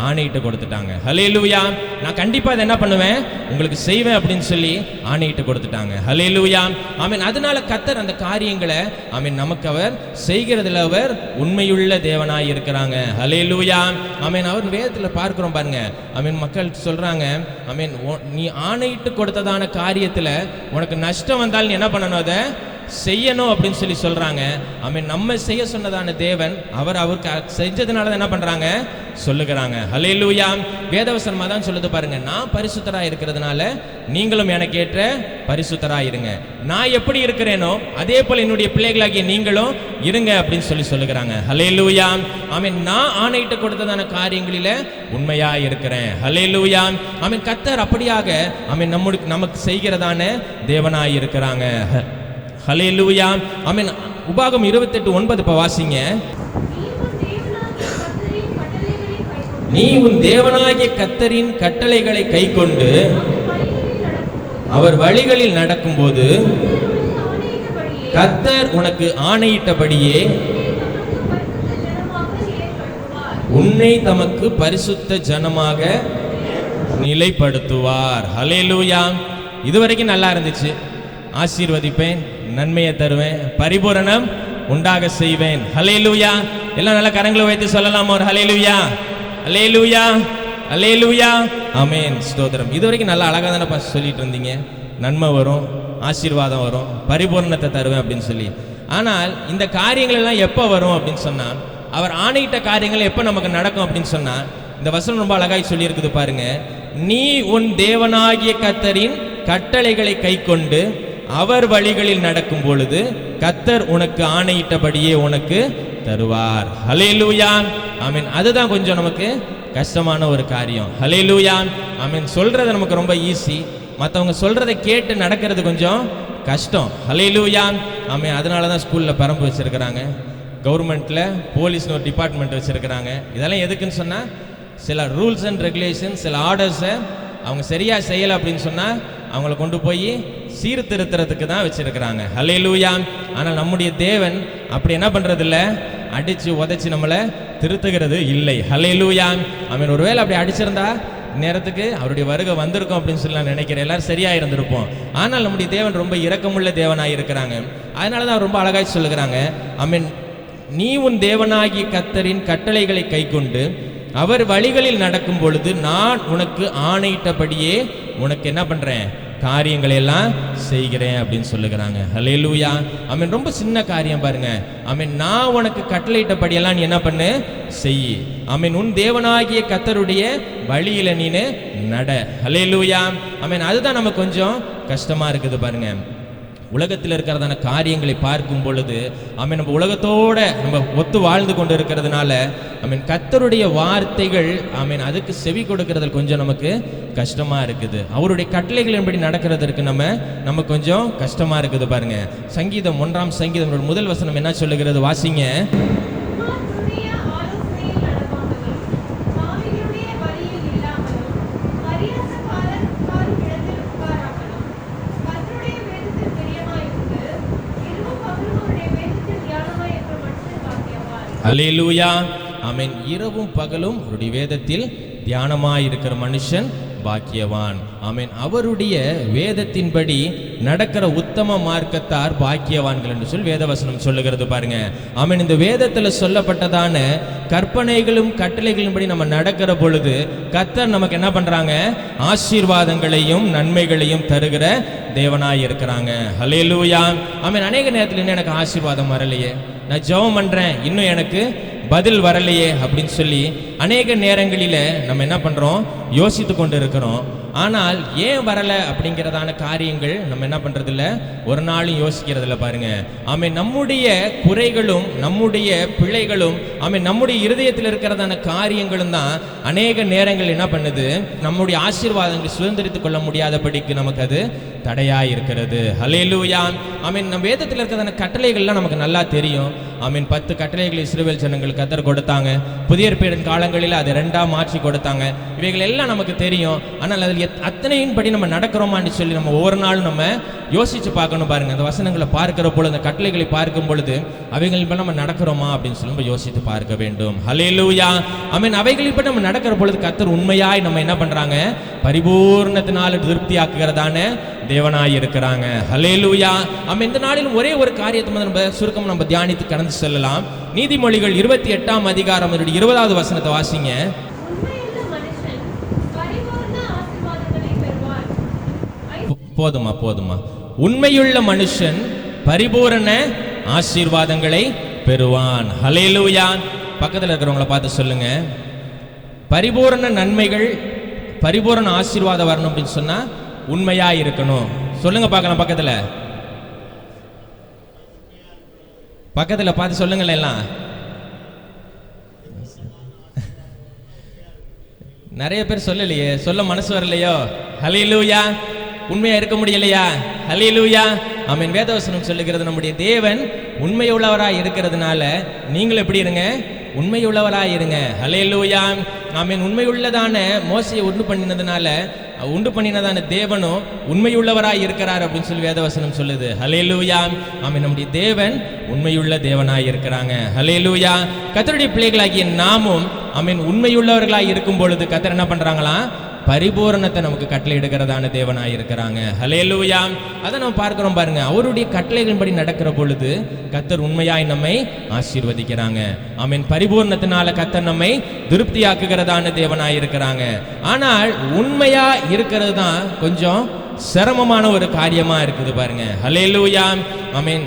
ஆணையிட்டு கொடுத்துட்டாங்க. ஹல்லேலூயா. நான் கண்டிப்பா அதை என்ன பண்ணுவேன்? உங்களுக்கு செய்வேன் அப்படின்னு சொல்லி ஆணையிட்டு கொடுத்துட்டாங்க. ஹல்லேலூயா. ஆமென் அதனால கர்த்தர் அந்த காரியங்களை ஆமென் நமக்கு அவர் செய்கிறதுல அவர் உண்மையுள்ள தேவனாய் இருக்கிறாங்க. ஹல்லேலூயா. ஆமென் அவர் வேதத்துல பார்க்கிறோம் பாருங்க. ஆமென் மக்கள் சொல்றாங்க, ஆமென் நீ ஆணையிட்டு கொடுத்ததான காரியத்துல உனக்கு நஷ்டம் வந்தால் நீ என்ன பண்ணணும்? அதை செய்யணும் அப்படின்னு சொல்லி சொல்றாங்க. ஆமென் நம்ம செய்ய சொன்னதான தேவன் அவருக்கு செஞ்சதுனால என்ன பண்றாங்க? சொல்லுகிறாங்க. ஹல்லேலூயா. வேதவசனமா தான் சொல்லுது பாருங்க, நான் பரிசுத்தராய் இருக்கிறதுனால நீங்களும் எனக்கு ஏற்ற பரிசுத்தராய் இருங்க. நான் எப்படி இருக்கிறேனோ அதே போல என்னுடைய பிள்ளைகளாகிய நீங்களும் இருங்க அப்படின்னு சொல்லி சொல்லுகிறாங்க. ஹல்லேலூயா. ஆமென் நான் ஆணையிட்டு கொடுத்ததான காரியங்களில உண்மையா இருக்கிறேன். ஹல்லேலூயா. ஆமென் கர்த்தர் அப்படியாக ஆமென் நமக்கு செய்கிறதான தேவனாய் இருக்கிறாங்க. ஹல்லேலூயா. ஆமென் உபாகம் 28:9 வாசிங்க. நீ உன் தேவனாகிய கர்த்தரின் கட்டளைகளை கைக்கொண்டு அவர் வழிகளில் நடக்கும்போது கர்த்தர் உனக்கு ஆணையிட்டபடியே உன்னை தமக்கு பரிசுத்த ஜனமாக நிலைப்படுத்துவார். ஹல்லேலூயா. இதுவரைக்கும் நல்லா இருந்துச்சு. ஆசீர்வதிப்பேன், நன்மையை தருவேன், பரிபூரணம் உண்டாக செய்வேன். ஹல்லேலூயா. எல்லாம் நல்ல கரங்களை வைத்து சொல்லலாம் ஒரு ஹல்லேலூயா, ஹல்லேலூயா, ஹல்லேலூயா. ஆமென், ஸ்தோத்திரம். இதுவரைக்கும் நல்லா அழகாக தானே சொல்லிட்டு இருந்தீங்க. நன்மை வரும், ஆசீர்வாதம் வரும், பரிபூரணத்தை தருவேன் அப்படின்னு சொல்லி. ஆனால் இந்த காரியங்கள் எல்லாம் எப்போ வரும் அப்படின்னு சொன்னால், அவர் ஆணையிட்ட காரியங்கள் எப்போ நமக்கு நடக்கும் அப்படின்னு சொன்னால், இந்த வசனம் ரொம்ப அழகாய் சொல்லியிருக்குது பாருங்க. நீ உன் தேவனாகிய கர்த்தரின் கட்டளைகளை கைக்கொண்டு அவர் வழிகளில் நடக்கும் பொழுது கர்த்தர் உனக்கு ஆணையிட்டபடியே உனக்கு தருவார். ஹல்லேலூயா. ஆமென். அதுதான் கொஞ்சம் நமக்கு கஷ்டமான ஒரு காரியம். ஹல்லேலூயா. ஆமென். சொல்றது நமக்கு ரொம்ப ஈஸி, மற்றவங்க சொல்றதை கேட்டு நடக்கிறது கொஞ்சம் கஷ்டம். ஹல்லேலூயா. ஆமென். அதனால தான் ஸ்கூலில் பரம்பு வச்சிருக்கிறாங்க, கவர்மெண்ட்டில் போலீஸ்னு ஒரு டிபார்ட்மெண்ட் வச்சுருக்கிறாங்க. இதெல்லாம் எதுக்குன்னு சொன்னால், சில ரூல்ஸ் அண்ட் ரெகுலேஷன்ஸ், சில ஆர்டர்ஸை அவங்க சரியாக செய்யலை அப்படின்னு சொன்னால் அவங்கள கொண்டு போய் சீர்திருத்துறதுக்கு தான் வச்சுருக்கிறாங்க. ஹல்லேலூயா. ஆனால் நம்முடைய தேவன் அப்படி என்ன பண்ணுறதில்ல, அடித்து உதைச்சி நம்மளை திருத்துகிறது இல்லை. ஹல்லேலூயா. அவன் ஒருவேளை அப்படி அடிச்சிருந்தா நேரத்துக்கு அவருடைய வருகை வந்திருக்கும் அப்படின்னு சொல்லி நான் நினைக்கிறேன். எல்லாரும் சரியாக இருந்திருப்போம். ஆனால் நம்முடைய தேவன் ரொம்ப இரக்கமுள்ள தேவனாக இருக்கிறாங்க. அதனால தான் ரொம்ப அழகாய் சொல்லுகிறாங்க. ஆமென். நீ உன் தேவனாகிய கர்த்தரின் கட்டளைகளை கைக்கொண்டு அவர் வழிகளில் நடக்கும் பொழுது நான் உனக்கு ஆணையிட்டபடியே உனக்கு என்ன பண்றேன், காரியங்களை எல்லாம் செய்கிறேன் அப்படின்னு சொல்லுகிறாங்க. ஹல்லேலூயா. ஆமென். ரொம்ப சின்ன காரியம் பாருங்க. ஆமென். நான் உனக்கு கட்டளையிட்டபடியெல்லாம் நீ என்ன பண்ணு, செய். ஆமென். உன் தேவனாகிய கர்த்தருடைய வழியில நீனு நட. ஹல்லேலூயா. ஆமென். அதுதான் நமக்கு கொஞ்சம் கஷ்டமா இருக்குது பாருங்க. உலகத்தில் இருக்கிறதான காரியங்களை பார்க்கும் பொழுது ஆமென், நம்ம உலகத்தோட நம்ம ஒத்து வாழ்ந்து கொண்டு இருக்கிறதுனால ஆமென், கர்த்தருடைய வார்த்தைகள் ஆமென் அதுக்கு செவி கொடுக்கறதுல கொஞ்சம் நமக்கு கஷ்டமா இருக்குது. அவருடைய கட்டளைகளின்படி நடக்கிறதற்கு நம்ம கொஞ்சம் கஷ்டமா இருக்குது பாருங்க. சங்கீதம் 1ஆம் சங்கீதம் முதல் வசனம் என்ன சொல்லுகிறது, வாசிங்க. அல்லேலூயா. ஆமென். இரவும் பகலும் அவருடைய வேதத்தில் தியானமாயிருக்கிற மனுஷன் பாக்கியவான். ஆமென். அவருடைய வேதத்தின்படி நடக்கிற உத்தம மார்க்கத்தார் பாக்கியவான்கள் என்று சொல்லி வேதவசனம் சொல்லுகிறது பாருங்க. ஆமென். இந்த வேதத்தில் சொல்லப்பட்டதான கற்பனைகளும் கட்டளைகளின்படி நம்ம நடக்கிற பொழுது கர்த்தர் நமக்கு என்ன பண்றாங்க, ஆசீர்வாதங்களையும் நன்மைகளையும் தருகிற தேவனாய் இருக்கிறாங்க. ஹல்லேலூயா. ஆமென். அநேக நேரத்தில் இன்னும் எனக்கு ஆசீர்வாதம் வரலையே, நான் ஜெபம் பண்றேன் இன்னும் எனக்கு பதில் வரலையே அப்படின்னு சொல்லி அநேக நேரங்களில் நம்ம என்ன பண்றோம், யோசித்து கொண்டு இருக்கிறோம். ஆனால் ஏன் வரலை அப்படிங்கிறதான காரியங்கள் நம்ம என்ன பண்றதில்ல, ஒரு நாளும் யோசிக்கிறதில்ல பாருங்க. ஆமென். நம்முடைய குறைகளும் நம்முடைய பிழைகளும் ஆமென் நம்முடைய இருதயத்தில் இருக்கிறதான காரியங்களும் தான் அநேக நேரங்கள் என்ன பண்ணுது, நம்முடைய ஆசீர்வாதங்களை சுதந்திரித்துக் கொள்ள முடியாதபடிக்கு நமக்கு அது தடையாக இருக்கிறது. ஹல்லேலூயா. ஆமென். நம்ம வேதத்தில் இருக்கிறதான கட்டளைகள்லாம் நமக்கு நல்லா தெரியும். ஆமென். 10 கட்டளைகளை இஸ்ரவேல் ஜனங்களுக்கு கர்த்தர் கொடுத்தாங்க. புதிய ஏற்பாட்டின் காலங்களில் அதை 2ஆக மாற்றி கொடுத்தாங்க. இவைகள் எல்லாம் நமக்கு தெரியும். ஆனால் அதில் அத்தனையின் படி நம்ம நடக்கிறோமான்னு சொல்லி நம்ம ஒவ்வொரு நாளும் நம்ம யோசிச்சு பார்க்கணும் பாருங்க. அந்த வசனங்களை பார்க்கிற பொழுது, அந்த கட்டளைகளை பார்க்கும் பொழுது அவைகளின் படி நம்ம நடக்கிறோமா அப்படின்னு சொல்லி நம்ம யோசித்து பார்க்க வேண்டும். ஹல்லேலூயா. ஆமென். அவைகளின் படி நம்ம நடக்கிற பொழுது கர்த்தர் உண்மையாய் நம்ம என்ன பண்றாங்க, பரிபூர்ணத்தினால திருப்தியாக்குகிறதான தேவனாய் இருக்கிறாங்க. ஹல்லேலூயா. ஆமென். இந்த நாளிலும் ஒரே ஒரு காரியத்தை நம்ம சுருக்கம் நம்ம தியானித்து கடந்து செல்லலாம். நீதிமொழிகள் 28ஆம் அதிகாரம் 20வது வசனத்தை வாசிங்க. போதுமா. உண்மையுள்ள மனுஷன் பரிபூரண ஆசீர்வாதங்களை பெறுவான். ஹல்லேலூயா. பக்கத்தில் இருக்கிறவங்களை பார்த்து சொல்லுங்க, பரிபூரண நன்மைகள் பரிபூரண ஆசீர்வாதம் வரணும் அப்படின்னு சொன்னா உண்மையா இருக்கணும். சொல்லுங்க பார்க்கலாம். பக்கத்தில் பார்த்து சொல்லுங்களேன். எல்லாம் நிறைய பேர் சொல்லலையே, சொல்ல மனசு வரலையோ. ஹல்லேலூயா. உண்மையா இருக்க முடியலையா? ஹல்லேலூயா. ஆமென். வேதவசனம் சொல்லுகிறது, நம்முடைய தேவன் உண்மையுள்ளவராய் இருக்கிறதுனால நீங்கள் எப்படி இருங்க, உண்மையுள்ளவராய் இருங்க. ஹல்லேலூயா. ஆமென். உண்மையுள்ளதான மோசையை உண்டு பண்ணினதான தேவனும் உண்மையுள்ளவராய் இருக்கிறார் அப்படின்னு சொல்லி வேதவசனம் சொல்லுது. ஹல்லேலூயா. ஆமென். நம்முடைய தேவன் உண்மையுள்ள தேவனாய் இருக்கிறாங்க. ஹல்லேலூயா. கர்த்தருடைய பிள்ளைகளாகிய நாமும் ஆமென் உண்மையுள்ளவர்களாய் இருக்கும் பொழுது கர்த்தர் என்ன பண்றாங்களா, பரிபூரணத்தை நமக்கு கட்டளையிடுகிறதான தேவனாய் இருக்கிறாங்க. ஹல்லேலூயா. அதை நம்ம பார்க்கிறோம் பாருங்க. அவருடைய கட்டளைகளின்படி நடக்கிற பொழுது கர்த்தர் உண்மையாய் நம்மை ஆசீர்வதிக்கிறாங்க. ஆமென். பரிபூரணத்தினால கர்த்தர் நம்மை திருப்தியாக்குகிறதான தேவனாய் இருக்கிறாங்க. ஆனால் உண்மையா இருக்கிறது தான் கொஞ்சம் சிரமமான ஒரு காரியமா இருக்குது பாருங்க. ஹல்லேலூயா. ஆமென்.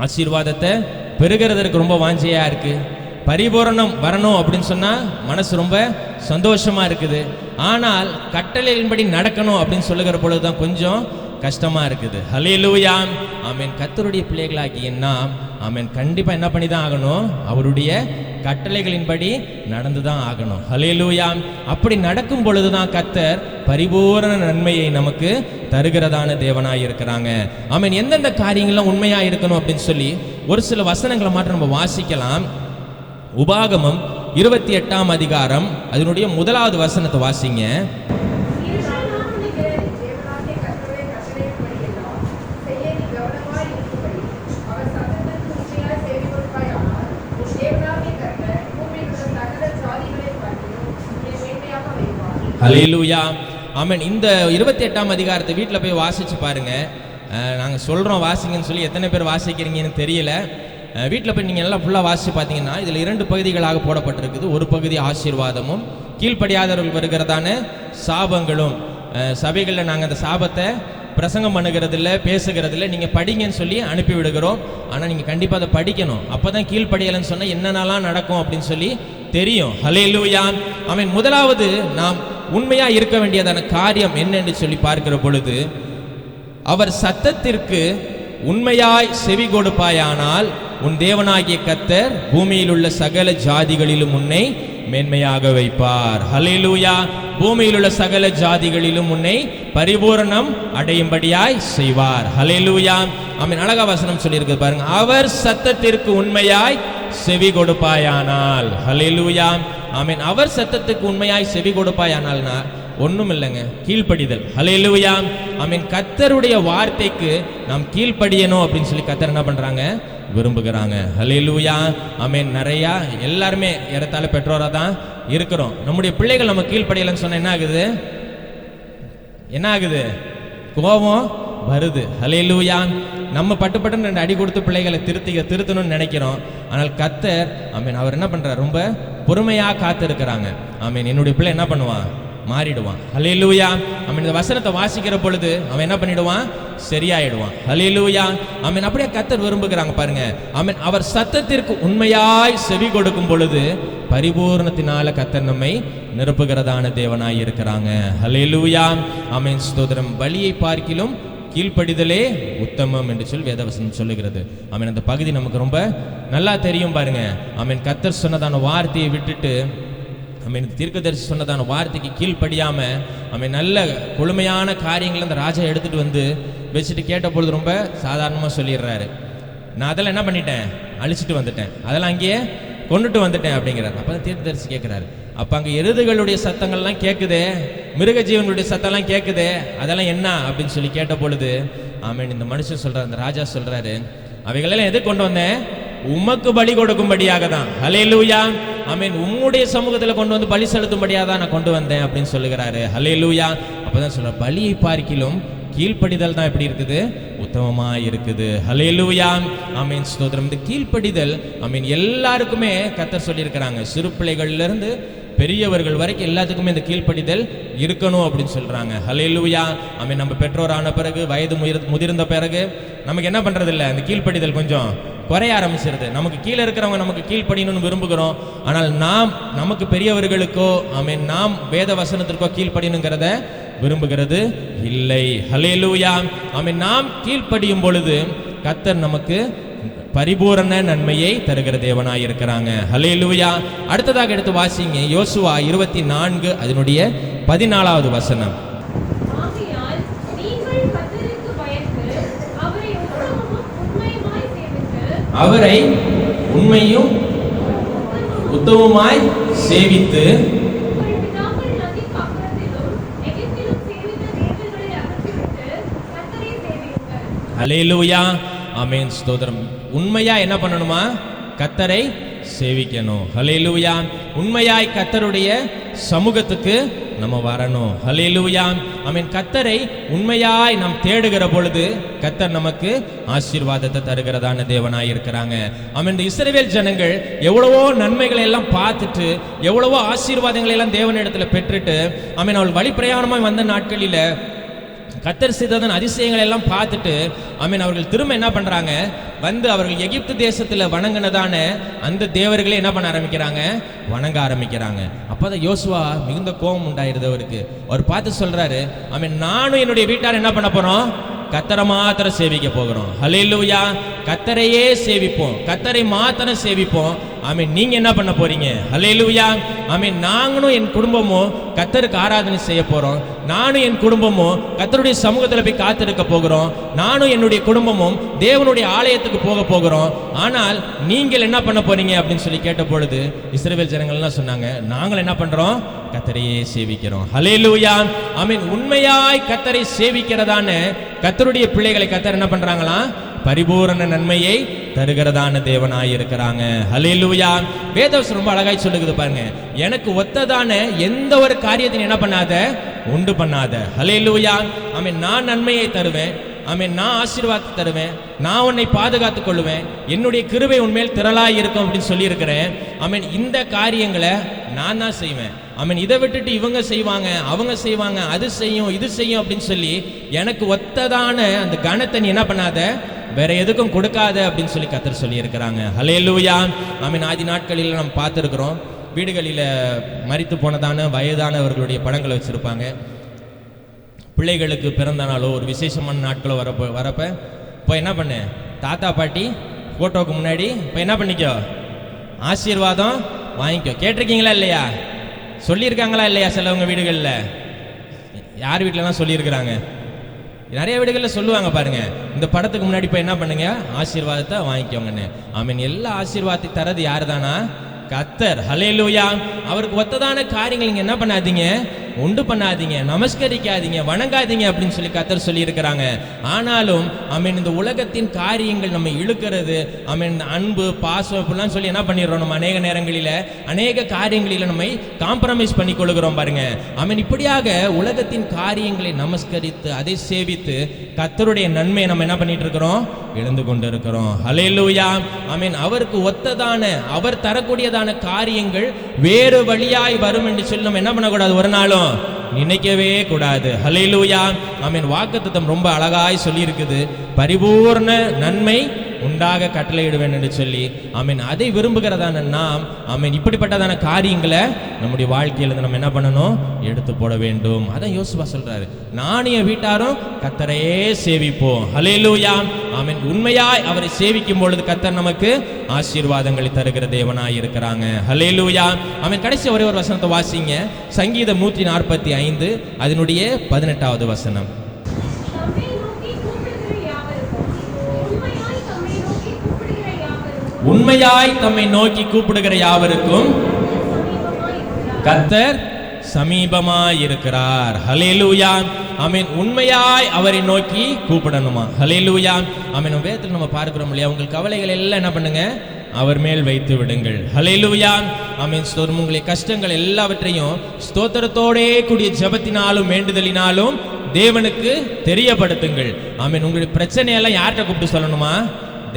ஆசீர்வாதத்தை பெறுகிறதற்கு ரொம்ப வாஞ்சையா இருக்கு. பரிபூரணம் வரணும் அப்படின்னு சொன்னா மனசு ரொம்ப சந்தோஷமா இருக்குது. ஆனால் கட்டளையின்படி நடக்கணும் அப்படின்னு சொல்லுகிற பொழுதுதான் கொஞ்சம் கஷ்டமா இருக்குது. ஹல்லேலூயா. ஆமென். கர்த்தருடைய பிள்ளைகளாகிய நாம் ஆமென் கண்டிப்பா என்ன பண்ணி தான் ஆகணும்? அவருடைய கட்டளைகளின்படி நடந்து தான் ஆகணும். ஹல்லேலூயா. அப்படி நடக்கும் பொழுதுதான் கர்த்தர் பரிபூரண நன்மையை நமக்கு தருகிறதான தேவனாய் இருக்கிறாங்க. ஆமென். எந்தெந்த காரியங்கள்லாம் உண்மையா இருக்கணும் அப்படின்னு சொல்லி ஒரு சில வசனங்களை மாற்ற நம்ம வாசிக்கலாம். உபாகமம் 28ஆம் அதிகாரம் அதனுடைய 1வது வசனத்தை வாசிங்க. ஹல்லேலூயா. ஆமென். இந்த 28ஆம் அதிகாரத்தை வீட்டில் போய் வாசிச்சு பாருங்க. நாங்கள் சொல்கிறோம் வாசிங்கன்னு சொல்லி எத்தனை பேர் வாசிக்கிறீங்கன்னு தெரியல. வீட்டில் போய் நீங்கள் எல்லாம் ஃபுல்லாக வாசித்து பார்த்தீங்கன்னா இதில் 2 பகுதிகளாக போடப்பட்டிருக்குது. ஒரு பகுதி ஆசீர்வாதமும் கீழ்ப்படியாதவர்கள் வருகிறதான சாபங்களும். சபைகளில் நாங்கள் அந்த சாபத்தை பிரசங்கம் பண்ணுகிறதில்ல, பேசுகிறதில்ல, நீங்கள் படிங்கன்னு சொல்லி அனுப்பி விடுகிறோம். ஆனால் நீங்கள் கண்டிப்பாக அதை படிக்கணும். அப்போ தான் கீழ்ப்படியலைன்னு சொன்னால் என்னென்னலாம் நடக்கும் அப்படின்னு சொல்லி தெரியும். ஹல்லேலூயா. ஆமென். முதலாவது நாம் உண்மையாக இருக்க வேண்டியதான காரியம் என்னென்று சொல்லி பார்க்கிற பொழுது, அவர் சத்தத்திற்கு உண்மையாய் செவி கொடுப்பாயானால் உன் தேவனாகிய கர்த்தர் பூமியில் உள்ள சகல ஜாதிகளிலும் உன்னை மேன்மையாக வைப்பார். ஹல்லேலூயா. பூமியில் உள்ள சகல ஜாதிகளிலும் உன்னை பரிபூரணம் அடையும்படியாய் செய்வார். ஹல்லேலூயா. ஆமென். அழகா வசனம் சொல்லியிருக்கு பாருங்க. அவர் சத்தத்திற்கு உண்மையாய் செவி கொடுப்பாயானால். ஹல்லேலூயா. ஆமென். அவர் சத்தத்துக்கு உண்மையாய் செவி கொடுப்பாயானால்னா ஒன்றும் இல்லைங்க, கீழ்ப்படிதல். ஹல்லேலூயா. ஆமென். கர்த்தருடைய வார்த்தைக்கு நாம் கீழ்ப்படியணும் அப்படின்னு சொல்லி கர்த்தர் என்ன பண்றாங்க? விரும்புகிறாங்க. ஹல்லேலூயா. ஆமென். நிறையா எல்லாருமே ஏறத்தாழ பெற்றோராக தான் இருக்கிறோம். நம்முடைய பிள்ளைகள் நம்ம கீழ்ப்படியலைன்னு சொன்னால் என்ன ஆகுது? கோபம் வருது. ஹல்லேலூயா. நம்ம பட்டுப்பட்டு 2 அடி கொடுத்து பிள்ளைகளை திருத்தணும்னு நினைக்கிறோம். ஆனால் கர்த்தர் ஆமென் அவர் என்ன பண்றார்? ரொம்ப பொறுமையாக காத்திருக்கிறாங்க. ஆமென். என்னுடைய பிள்ளை என்ன பண்ணுவான்? மாறிடுவான். ஹல்லேலூயா. ஆமென். இந்த வசனத்தை வாசிக்கிற பொழுது அவன் என்ன பண்ணிடுவான்? சரியாயிடுவான். ஹல்லேலூயா. ஆமென். அப்படியே கர்த்தர் விரும்புகிறாங்க பாருங்க. ஆமென். அவர் சத்தத்திற்கு உண்மையாய் செவி கொடுக்கும் பொழுது பரிபூரணத்தினால கர்த்தர் நம்மை நிரப்புகிறதான தேவனாய் இருக்கிறாங்க. ஹல்லேலூயா. ஆமென். ஸ்தோத்திரம். பலியை பார்க்கிலும் கீழ்ப்படிதலே உத்தமம் என்று சொல்லி வேதவசனம் சொல்லுகிறது. ஆமென். அந்த பகுதி நமக்கு ரொம்ப நல்லா தெரியும் பாருங்க. ஆமென். கர்த்தர் சொன்னதான வார்த்தையை விட்டுட்டு ஆமென் தீர்க்கதரிசி சொன்னதான வார்த்தைக்கு கீழ்ப்படியாம ஆமென் நல்ல கொழுமையான காரியங்கள் அந்த ராஜா எடுத்துட்டு வந்து வச்சுட்டு கேட்ட பொழுது ரொம்ப சாதாரணமாக சொல்லிடுறாரு. நான் அதெல்லாம் என்ன பண்ணிட்டேன்? அழிச்சிட்டு வந்துட்டேன், அதெல்லாம் அங்கேயே கொண்டுட்டு வந்துட்டேன் அப்படிங்கிறார். அப்போ தான் தீர்க்கதரிசி கேட்குறாரு, அப்போ அங்கே எருதுகளுடைய சத்தங்கள்லாம் கேட்குதே, மிருக ஜீவனுடைய சத்தம்லாம் கேட்குதே, அதெல்லாம் என்ன அப்படின்னு சொல்லி கேட்ட பொழுது ஆமென் இந்த மனுஷன் சொல்கிறார், அந்த ராஜா சொல்கிறாரு, அவைகளெல்லாம் எது கொண்டு வந்தேன்? உமக்கு பலி கொடுக்கும்படியாக தான். ஹல்லேலூயா. ஆமென். உம்முடைய சமூகத்தில் கொண்டு வந்து பலி செலுத்தும்படியாக தான் நான் கொண்டு வந்தேன் அப்படின்னு சொல்லுகிறாரு. ஹல்லேலூயா. அப்பதான் சொல்ற பலியை பார்க்கிலும் கீழ்ப்படிதல் தான் எப்படி இருக்குது? உத்தமமா இருக்குது. ஹல்லேலூயா. ஆமென். ஸ்தோத்திரம். இந்த கீழ்ப்படிதல் ஆமென் எல்லாருக்குமே கர்த்தர் சொல்லியிருக்கிறாங்க. சிறு பிள்ளைகள்ல இருந்து பெரியவர்கள் வரைக்கும் எல்லாத்துக்குமே இந்த கீழ்ப்படிதல் இருக்கணும் அப்படின்னு சொல்றாங்க. ஹல்லேலூயா. ஆமென். நம்ம பெற்றோரான பிறகு வயது முதிர்ந்த பிறகு நமக்கு என்ன பண்றது இல்லை, அந்த கீழ்ப்படிதல் கொஞ்சம் குறைய ஆரம்பிச்சிருது. நமக்கு கீழே இருக்கிறவங்க நமக்கு கீழ்ப்படியணும்னு விரும்புகிறோம். ஆனால் நாம் நமக்கு பெரியவர்களுக்கோ ஆமென் நாம் வேத வசனத்திற்கோ கீழ்ப்படியணுங்கிறத விரும்புகிறது இல்லை. ஹல்லேலூயா. ஆமென். நாம் கீழ்ப்படியும் பொழுது கர்த்தர் நமக்கு பரிபூரண நன்மையை தருகிற தேவனாய் இருக்கிறாங்க. ஹல்லேலூயா. அடுத்ததாக எடுத்து வாசிங்க யோசுவா 24 அதனுடைய 14வது வசனம். அவரை உண்மையும் உத்தமமாய் சேவித்து ஹல்லேலூயா. ஆமென். ஸ்தோத்திரம். உண்மையா என்ன பண்ணணுமா? கர்த்தரை சேவிக்கணும். ஹல்லேலூயா. உண்மையாய் கர்த்தருடைய சமூகத்துக்கு நம்ம வரணும். ஹல்லேலூயா. ஆமென். கர்த்தரை உண்மையாய் நாம் தேடுகிற பொழுது கர்த்தர் நமக்கு ஆசீர்வாதத்தை தருகிறதான தேவனாய் இருக்கிறாங்க. ஆமென். இந்த இஸ்ரவேல் ஜனங்கள் எவ்வளவோ நன்மைகளை எல்லாம் பார்த்துட்டு எவ்வளவோ ஆசீர்வாதங்களை எல்லாம் தேவனிடத்துல பெற்றுட்டு ஆமென் அவள் வழி பிரயாணமாய் வந்த நாட்களில கர்த்தர் செய்ததன் அதிசயங்களை எல்லாம் பார்த்துட்டு ஆமென் அவர்கள் திரும்ப என்ன பண்றாங்க, வந்து அவர்கள் எகிப்து தேசத்துல வணங்கினதான அந்த தேவர்களே என்ன பண்ண ஆரம்பிக்கிறாங்க, வணங்க ஆரம்பிக்கிறாங்க. அப்பதான் யோசுவா மிகுந்த கோபம் உண்டாயிருது அவருக்கு. அவர் பார்த்து சொல்றாரு, ஆமென் நானும் என்னுடைய வீட்டார் என்ன பண்ண போறோம், கர்த்தரை மாத்திரம் சேவிக்க போகிறோம். ஹல்லேலூயா. கர்த்தரையே சேவிப்போம், கர்த்தரை மாத்திரம் சேவிப்போம். ஆமென். நீங்க என்ன பண்ண போறீங்க? ஹல்லேலூயா. ஆமென். நாங்களும் என் குடும்பமும் கர்த்தருக்கு ஆராதனை செய்ய போறோம். நானும் என் குடும்பமும் கர்த்தருடைய சமூகத்துல போய் காத்திருக்க போகிறோம். நானும் என்னுடைய குடும்பமும் தேவனுடைய ஆலயத்துக்கு போக போகிறோம். ஆனால் நீங்கள் என்ன பண்ண போறீங்க அப்படின்னு சொல்லி கேட்ட பொழுது இஸ்ரவேல் ஜனங்கள் எல்லாம் சொன்னாங்க, நாங்கள் என்ன பண்றோம், கர்த்தரையே சேவிக்கிறோம். ஹல்லேலூயா. ஆமென். உண்மையாய் கர்த்தரை சேவிக்கிறதான கர்த்தருடைய பிள்ளைகளை கர்த்தர் என்ன பண்றாங்களா, பரிபூரண நன்மையை தருகிறதான தேவனாய் இருக்கிறாங்க. ஹல்லேலூயா. வேதவசனம் ரொம்ப அழகாய் சொல்லுகிறது பாருங்க, எனக்கு ஒத்ததான எந்த ஒரு காரியத்தை என்ன பண்ணாத, உண்டு பண்ணாத. ஹல்லேலூயா. ஆமென். நான் நன்மையை தருவேன், ஆமென் நான் ஆசீர்வாதத்தை தருவேன், நான் உன்னை பாதுகாத்துக் கொள்வேன், என்னுடைய கிருபை உன்மேல் திரளாய் இருக்கும் அப்படின்னு சொல்லி இருக்கிறேன். ஆமென். இந்த காரியங்களை நான் தான் செய்வேன். ஆமென். இதை விட்டுட்டு இவங்க செய்வாங்க, அவங்க செய்வாங்க, அது செய்யும், இது செய்யும் அப்படின்னு சொல்லி எனக்கு ஒத்ததான அந்த கணத்தை நீ என்ன பண்ணாத, வேற எதுக்கும் கொடுக்காத அப்படின்னு சொல்லி கர்த்தர் சொல்லி இருக்கிறாங்க. ஹல்லேலூயா. ஆமென். ஆதி நாட்களில் நம்ம பார்த்துருக்கிறோம், வீடுகளில் மரித்து போனதான வயதானவர்களுடைய படங்களை வச்சிருப்பாங்க. பிள்ளைகளுக்கு பிறந்த நாளோ ஒரு விசேஷமான நாட்களோ வரப்ப இப்போ என்ன பண்ணு, தாத்தா பாட்டி ஃபோட்டோவுக்கு முன்னாடி இப்போ என்ன பண்ணிக்கோ, ஆசீர்வாதம் வாங்கிக்கோ. கேட்டிருக்கீங்களா இல்லையா? சொல்லியிருக்காங்களா இல்லையா? சிலவங்க வீடுகளில், யார் வீட்டிலலாம் சொல்லியிருக்கிறாங்க, நிறைய வீடுகளில் சொல்லுவாங்க பாருங்க, இந்த படத்துக்கு முன்னாடி இப்போ என்ன பண்ணுங்க, ஆசீர்வாதத்தை வாங்கிக்கோங்கன்னு. ஆமென். எல்லா ஆசீர்வாதத்தை தரது யார் தானா, கர்த்தர். ஹல்லேலூயா. அவருக்கு ஒத்ததான காரியங்கள் நீங்க என்ன பண்ணாதீங்க, உண்டு பண்ணாதீங்க, நமஸ்கரிக்காதீங்க, வணங்காதீங்க அப்படின்னு சொல்லி கர்த்தர் சொல்லி இருக்கிறாங்க. ஆனாலும் ஆமென் இந்த உலகத்தின் காரியங்கள் நம்ம இழுக்கிறது, ஆமென் அன்பு பாசம் இப்படிலாம் சொல்லி என்ன பண்ணிடுறோம், நம்ம அநேக நேரங்களில் அநேக காரியங்களில் நம்ம காம்ப்ரமைஸ் பண்ணி கொள்கிறோம் பாருங்க. ஆமென். இப்படியாக உலகத்தின் காரியங்களை நமஸ்கரித்து அதை சேவித்து கர்த்தருடைய நன்மையை நம்ம என்ன பண்ணிட்டு இருக்கிறோம், இழந்து கொண்டு இருக்கிறோம். ஹல்லேலூயா. ஆமென். அவருக்கு ஒத்ததான அவர் தரக்கூடியதான காரியங்கள் வேறு வழியாய் வரும் என்று சொல்லி நம்ம என்ன பண்ணக்கூடாது, ஒரு நாளும் நினைக்கவே கூடாது. ஹல்லேலூயா. ஆமென். வாக்குத்தத்தம் ரொம்ப அழகாய் சொல்லி இருக்குது, பரிபூர்ண நன்மை உண்டாக கட்டளையிடுவேன் என்று சொல்லி. ஆமென். அதை விரும்புகிறதான நாம் ஆமென் இப்படிப்பட்டதான காரியங்களை நம்முடைய வாழ்க்கையில நம்ம என்ன பண்ணணும், எடுத்து போட வேண்டும். அதான் யோசுவா சொல்றாரு, நானும் என் வீட்டாரும் கர்த்தரையே சேவிப்போம். ஹல்லேலூயா. ஆமென். உண்மையாய் அவரை சேவிக்கும் பொழுது கர்த்தர் நமக்கு ஆசீர்வாதங்களை தருகிற தேவனாய் இருக்கிறாங்க. ஹல்லேலூயா. ஆமென். கடைசி ஒரே ஒரு வசனத்தை வாசிங்க, சங்கீதம் 145 அதனுடைய 18வது வசனம். உண்மையாய் தம்மை நோக்கி கூப்பிடுகிற யாவருக்கும் கர்த்தர் சமீபமாய் இருக்கிறார். ஹல்லேலூயா. ஆமென். உண்மையாய் அவரை நோக்கி கூப்பிடணுமா? ஹல்லேலூயா. ஆமென். வேதத்தில் நம்ம பார்க்கிறோம் இல்லையா, உங்கள் கவலைகள் எல்லாம் என்ன பண்ணுங்க, அவர் மேல் வைத்து விடுங்கள். ஹல்லேலூயா. ஆமென். ஸ்தோத்திரம். உங்களுடைய கஷ்டங்கள் எல்லாவற்றையும் ஸ்தோத்திரத்தோடே கூடிய ஜெபத்தினாலும் வேண்டுதலினாலும் தேவனுக்கு தெரியப்படுத்துங்கள். ஆமென். உங்களுடைய பிரச்சனையெல்லாம் யார்கிட்ட கூப்பிட்டு சொல்லணுமா,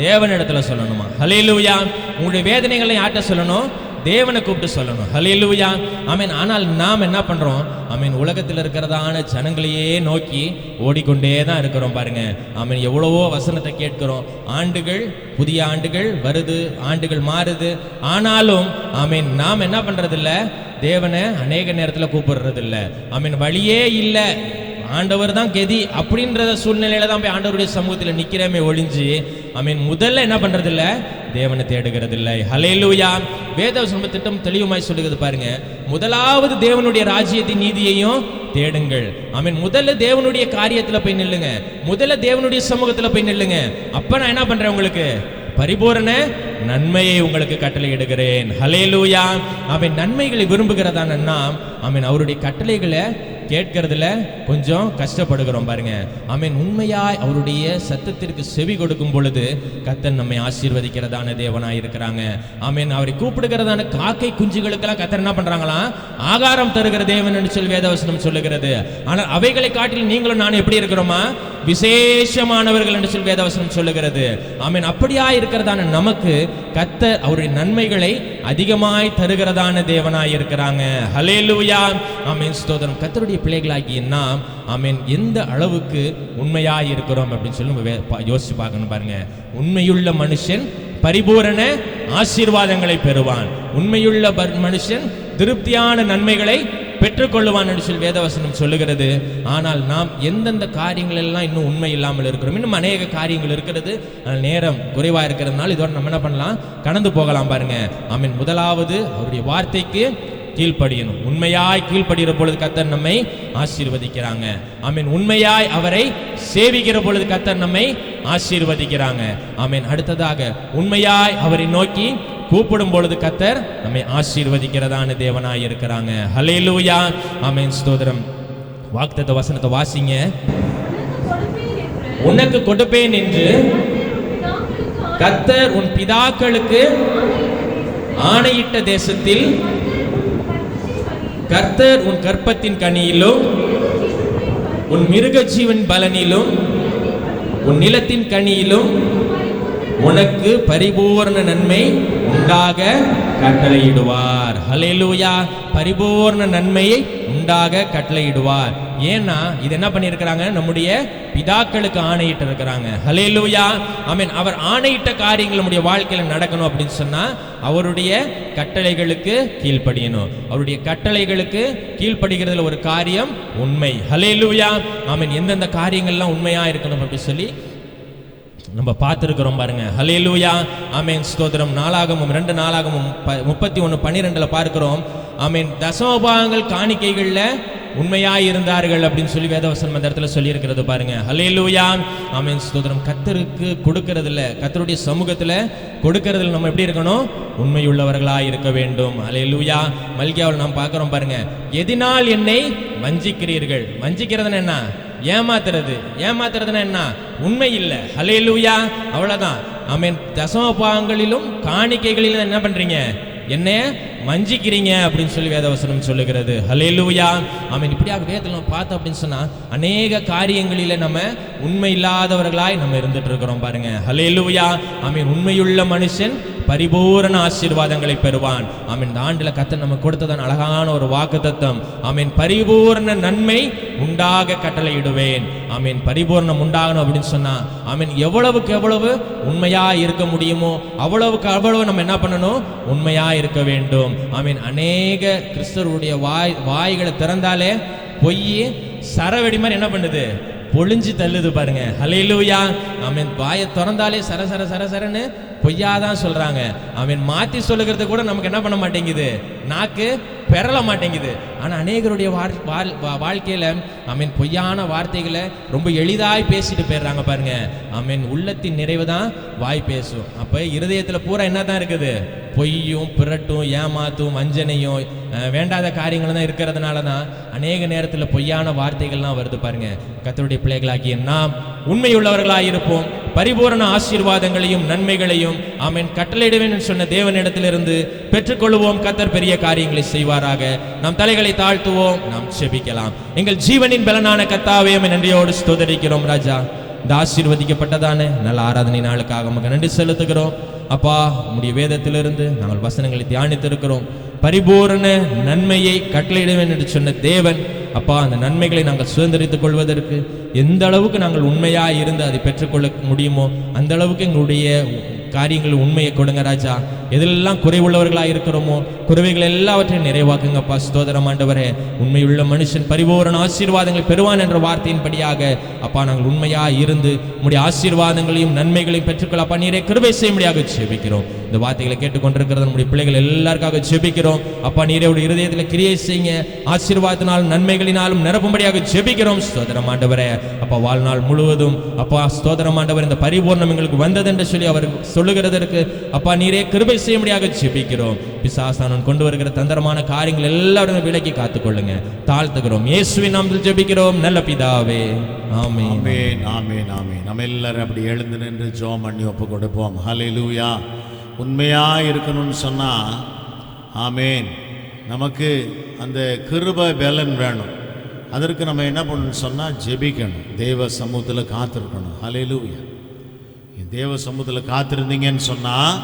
தேவனிடத்துல சொல்லணுமா? ஹல்லேலூயா. உங்களுடைய வேதனைகளை யார்கிட்ட சொல்லணும், தேவனை கூப்பிட்டு சொல்லணும். ஹல்லேலூயா. ஆமென். ஆனால் நாம் என்ன பண்றோம், ஆமென் உலகத்தில் இருக்கிறதான ஜனங்களையே நோக்கி ஓடிக்கொண்டே தான் இருக்கிறோம் பாருங்க. ஆமென். எவ்வளவோ வசனத்தை கேட்கிறோம், ஆண்டுகள் புதிய ஆண்டுகள் வருது, ஆண்டுகள் மாறுது. ஆனாலும் ஆமென் நாம் என்ன பண்றது இல்ல, தேவனை அநேக நேரத்தில் கூப்பிடுறது இல்லை. ஆமென். வழியே இல்லை, ஆண்டவர் தான் கெதி அப்படின்ற சூழ்நிலையில தான் போய் ஆண்டவருடைய சமூகத்தில் நிக்கிறமே ஒழிஞ்சு ஆமென் முதல்ல என்ன பண்றது இல்ல, தேவனை தேடுகிறது இல்லை. ஹல்லேலூயா. வேதவசனம் திட்டம் தெளிவுமாய் சொல்லுகிறது பாருங்க, முதலாவது தேவனுடைய ராஜ்யத்தின் நீதியையும் தேடுங்கள். ஆமென். முதல்ல தேவனுடைய காரியத்துல போய் நில்லுங்க, முதல்ல தேவனுடைய சமூகத்துல போய் நில்லுங்க. அப்ப நான் என்ன பண்றேன், உங்களுக்கு பரிபூரண நன்மையை உங்களுக்கு கட்டளையிடுகிறேன். ஹல்லேலூயா. ஆமென். நன்மைகளை விரும்புகிறதான நாம் ஆமென் அவருடைய கட்டளைகளை கேட்கறதுல கொஞ்சம் கஷ்டப்படுகிறோம் பாருங்க. ஆமென். உண்மையாய் அவருடைய சத்தத்திற்கு செவி கொடுக்கும் பொழுது கர்த்தர் நம்மை ஆசீர்வதிக்கிறதான தேவனாய் இருக்கிறாங்க. ஆமென். அவரை கூப்பிடுகிறதான காக்கை குஞ்சுகளுக்கெல்லாம் கர்த்தர் என்ன பண்றாங்களாம்? ஆகாரம் தருகிற தேவன் என்று சொல்லி வேதவசனம் சொல்லுகிறது. ஆனால் அவைகளை காட்டில் நீங்களும் நான் எப்படி இருக்கிறோமா? விசேஷமானவர்கள் என்று சொல்லி வேதவசனம் சொல்லுகிறது. ஆமென். அப்படியா இருக்கிறதான நமக்கு கர்த்தர் அவருடைய நன்மைகளை அதிகமாய் தருகிறதான தேவனாய் இருக்கிறாங்க. ஹல்லேலூயா. ஆமென். ஸ்தோத்திரம். கர்த்தருடைய பிள்ளைகளாகிய நாம் ஆமென் எந்த அளவுக்கு உண்மையாய் இருக்கிறோம் அப்படின்னு சொல்லி யோசிச்சு பார்க்கணும் பாருங்க. உண்மையுள்ள மனுஷன் பரிபூரண ஆசீர்வாதங்களை பெறுவான். உண்மையுள்ள மனுஷன் திருப்தியான நன்மைகளை பெற்றுக்கொள்ளுவான் என்று சொல்லி வேதவசனம் சொல்லுகிறது. ஆனால் நாம் எந்தெந்த காரியங்கள் எல்லாம் இன்னும் உண்மை இல்லாமல் இருக்கிறோம். இன்னும் அநேக காரியங்கள் இருக்கிறது. நேரம் குறைவா இருக்கிறதுனால இதோட நம்ம என்ன பண்ணலாம்? கடந்து போகலாம் பாருங்க. ஆமென். முதலாவது அவருடைய வார்த்தைக்கு கீழ்ப்படியணும். உண்மையாய் கீழ்ப்படுகிற பொழுது கர்த்தர் நம்மை ஆசீர்வதிக்கிறாங்க. ஆமென். உண்மையாய் அவரை சேவிக்கிற பொழுது கர்த்தர் நம்மை ஆசீர்வதிக்கிறாங்க. ஆமென். அடுத்ததாக உண்மையாய் அவரை நோக்கி கூப்பிடும் பொழுது கர்த்தர் நம்மை ஆசீர்வதிக்கிறதான தேவனாய் இருக்கிறாங்க. ஹல்லேலூயா. ஆமென். ஸ்தோத்திரம். வாக்குத்தத்த வசனத்தை வாசிங்க. உனக்கு கொடுப்பேன் என்று கர்த்தர் உன் பிதாக்களுக்கு ஆணையிட்ட தேசத்தில் கர்த்தர் உன் கற்பத்தின் கனியிலும் உன் மிருக ஜீவன் பலனிலும் உன் நிலத்தின் கனியிலும் உனக்கு பரிபூர்ண நன்மை உண்டாக கட்டளையிடுவார். ஹல்லேலூயா. பரிபூர்ண நன்மையை உண்டாக கட்டளையிடுவார். ஏன்னா இது என்ன பண்ணியிருக்கிறாங்க? நம்முடைய பிதாக்களுக்கு ஆணையிட்டு இருக்கிறாங்க. ஹல்லேலூயா. ஆமென். அவர் ஆணையிட்ட காரியங்கள் நம்முடைய வாழ்க்கையில் நடக்கணும் அப்படின்னு சொன்னா அவருடைய கட்டளைகளுக்கு கீழ்ப்படியணும். அவருடைய கட்டளைகளுக்கு கீழ்ப்படுகிறதுல ஒரு காரியம் உண்மை. ஹல்லேலூயா. ஆமென். எந்தெந்த காரியங்கள்லாம் உண்மையா இருக்கணும் அப்படி சொல்லி நம்ம பார்த்துருக்கிறோம் பாருங்க. ஹல்லேலூயா. ஆமென். ஸ்தோத்திரம். நாளாகமும் 2 நாளாகமும் 31:12 பார்க்கிறோம். ஆமென். தசமபாகங்கள் காணிக்கைகள்ல உண்மையாய் இருந்தார்கள் அப்படின்னு சொல்லி வேதவசனம் அந்த இடத்துல சொல்லி இருக்கிறது பாருங்க. ஹல்லேலூயா. ஆமென். ஸ்தோத்திரம். கர்த்தருக்கு கொடுக்கறதுல, கர்த்தருடைய சமூகத்துல கொடுக்கறதுல நம்ம எப்படி இருக்கணும்? உண்மையுள்ளவர்களாய் இருக்க வேண்டும். ஹல்லேலூயா. மல்கியாவில் நாம் பார்க்கிறோம் பாருங்க. எதினால் என்னை வஞ்சிக்கிறீர்கள்? வஞ்சிக்கிறதுன்னு என்ன? ஏமாத்துறது. ஏமாத்துறதுன்னா என்ன? உண்மை இல்லை. ஹல்லேலூயா. அவ்வளவுதான். ஆமென். தசமபாகங்களிலும் காணிக்கைகளிலும் என்ன பண்றீங்க? என்ன வஞ்சிக்கிறீங்க அப்படின்னு சொல்லி வேதவசனம் சொல்லுகிறது. ஹல்லேலூயா. ஆமென். இப்படியாக வேதத்தில் நம்ம பார்த்தோம் அப்படின்னு சொன்னா அநேக காரியங்களில நம்ம உண்மை இல்லாதவர்களாய் நம்ம இருந்துட்டு இருக்கிறோம் பாருங்க. ஹல்லேலூயா. ஆமென். உண்மையுள்ள மனுஷன் பரிபூரண ஆசீர்வாதங்களை பெறுவான். ஆமென். இந்த ஆண்டுல கர்த்தர் நமக்கு கொடுத்ததான் அழகான ஒரு வாக்குத்தத்தம். ஆமென். பரிபூரண நன்மை உண்டாக கட்டளையிடுவேன். ஆமென். பரிபூரணம் உண்டாகணும் அப்படின்னு சொன்னா ஆமென் எவ்வளவுக்கு எவ்வளவு உண்மையா இருக்க முடியுமோ அவ்வளவுக்கு அவ்வளவு நம்ம என்ன பண்ணணும்? உண்மையா இருக்க வேண்டும். ஆமென். அநேக கிறிஸ்தவருடைய வாய்களை திறந்தாலே பொய் சரவெடி மாதிரி என்ன பண்ணுது? பொழிஞ்சு தள்ளுது பாருங்க. ஹல்லேலூயா. ஆமென். வாயை திறந்தாலே சரன்னு பொய்யாதான் சொல்றாங்க. ஆமென். மாத்தி சொல்லுகிறது கூட நமக்கு என்ன பண்ண மாட்டேங்குது? நாக்கு பெறல மாட்டேங்குது. ஆனா அநேகருடைய வாழ்க்கையில ஆமென் பொய்யான வார்த்தைகளை ரொம்ப எளிதாய் பேசிட்டு போயிடுறாங்க பாருங்க. ஆமென். உள்ளத்தின் நிறைவு தான் வாய் பேசும். அப்ப இருதயத்துல பூரா என்னதான் இருக்குது? பொய்யும் பிறட்டும் ஏமாத்தும் வஞ்சனையும் வேண்டாத காரியங்கள் தான் இருக்கிறதுனால தான் அநேக நேரத்தில் பொய்யான வார்த்தைகள்லாம் வருது பாருங்க. கர்த்தருடைய பிள்ளைகளாகிய நாம் உண்மையுள்ளவர்களாக இருப்போம். பரிபூரண ஆசீர்வாதங்களையும் நன்மைகளையும் ஆமென் கட்டளையிடுவேன் என்று சொன்ன தேவனிடத்திலிருந்து பெற்றுக்கொள்வோம். கர்த்தர் பெரிய காரியங்களை செய்வாராக. நாம் தலைகளை தாழ்த்துவோம். நாம் செபிக்கலாம். எங்கள் ஜீவனின் பலனான கர்த்தாவே நன்றியோடு ஸ்தோத்திரிக்கிறோம் ராஜா. இந்த ஆசீர்வதிக்கப்பட்டதான நல்ல ஆராதனை நாளுக்காக நமக்கு நன்றி செலுத்துகிறோம். அப்பா, உம்முடைய வேதத்திலிருந்து நாங்கள் வசனங்களை தியானித்திருக்கிறோம். பரிபூரண நன்மையை கட்டளையிடுவேன் என்று சொன்ன தேவன் அப்பா, அந்த நன்மைகளை நாங்கள் சுதந்திரித்துக் கொள்வதற்கு எந்த அளவுக்கு நாங்கள் உண்மையாக இருந்து அதை பெற்றுக்கொள்ள முடியுமோ அந்த அளவுக்கு எங்களுடைய காரியங்கள் உண்மையை கொடுங்க ராஜா. எதெல்லாம் குறைவுள்ளவர்களாக இருக்கிறோமோ குறைவைகள் எல்லாவற்றையும் நிறைவாக்குங்கப்பா. ஸ்தோத்திரம் ஆண்டவரே. உண்மையுள்ள மனுஷன் பரிபூரண ஆசீர்வாதங்களை பெறுவான் என்ற வார்த்தையின்படியாக அப்பா நாங்கள் உண்மையாக இருந்து உம்முடைய ஆசீர்வாதங்களையும் நன்மைகளையும் பெற்றுக்கொள்ள அப்பா நீரே கிருபை செய்யும்படியாக ஜெபிக்கிறோம். இந்த வார்த்தைகளை கேட்டுக்கொண்டிருக்கிறது நம்முடைய பிள்ளைகள் எல்லாருக்காக ஜெபிக்கிறோம். அப்பா நீரே உடைய இருதயத்தில் கிரியை செய்யுங்க. ஆசீர்வாதத்தினாலும் நன்மைகளினாலும் நிரப்பும்படியாக ஜெபிக்கிறோம். ஸ்தோத்திரம் ஆண்டவரே. அப்பா வாழ்நாள் முழுவதும் அப்பா ஸ்தோத்திரம் ஆண்டவர் இந்த பரிபூர்ணம் எங்களுக்கு வந்தது என்று சொல்லி அவர் சொல்லுகிறதற்கு அப்பா நீரே கிருபை செய்யும்படியாக ஜெபிக்கிறோம். பிசாசானவன் கொண்டு வருகிற தந்திரமான காரியங்கள் எல்லாரும் விலக்கி காத்துக்கொள்ளுங்க. தாழ்த்துகிறோம். இயேசுவின் நாமத்தில் ஜெபிக்கிறோம் நல்ல பிதாவே, ஆமென். ஆமென், ஆமென், ஆமென். நம்ம எல்லாரும் அப்படி எழுந்து நின்று ஜெபம் பண்ணி ஒப்பு கொடுப்போம். ஹல்லேலூயா. உண்மையா இருக்கணும்னு சொன்னா ஆமென், நமக்கு அந்த கிருபை பலன் வேணும். அதற்கு நம்ம என்ன பண்ணணும்னு சொன்னால் ஜெபிக்கணும், தேவ சமூகத்தில் காத்திருக்கணும். ஹல்லேலூயா. தேவ சமூகத்தில் காத்திருந்தீங்கன்னு சொன்னால்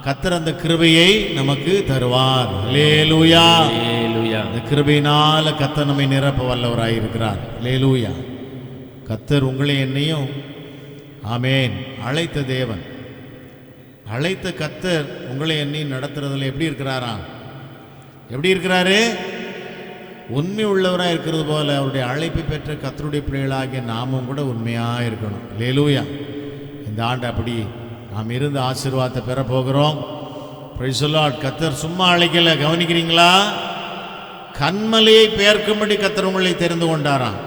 கர்த்தர் அந்த கிருபையை நமக்கு தருவார். ஹல்லேலூயா. ஹல்லேலூயா. அந்த கிருபையினால கர்த்தர் நம்மை நிரப்ப வல்லவராய் இருக்கிறார். ஹல்லேலூயா. கர்த்தர் உங்களை என்னையும் ஆமென் அழைத்த தேவன், அழைத்த கர்த்தர் உங்களை என்னையும் நடத்துறதுல எப்படி இருக்கிறாரா? எப்படி இருக்கிறாரு? உண்மை உள்ளவராக இருக்கிறது போல அவருடைய அழைப்பு பெற்ற கர்த்தருடைய பிள்ளைகளாகிய நாமும் கூட உண்மையாக இருக்கணும். ஹல்லேலூயா. இந்த ஆண்டு அப்படி நாம் இருந்து ஆசீர்வாதத்தை பெற போகிறோம். Price the Lord. கர்த்தர் சும்மா அழைக்கல, கவனிக்கிறீங்களா? கண்மலையை பெயர்க்கும்படி கர்த்தர் உங்களை தெரிந்து கொண்டாராம்.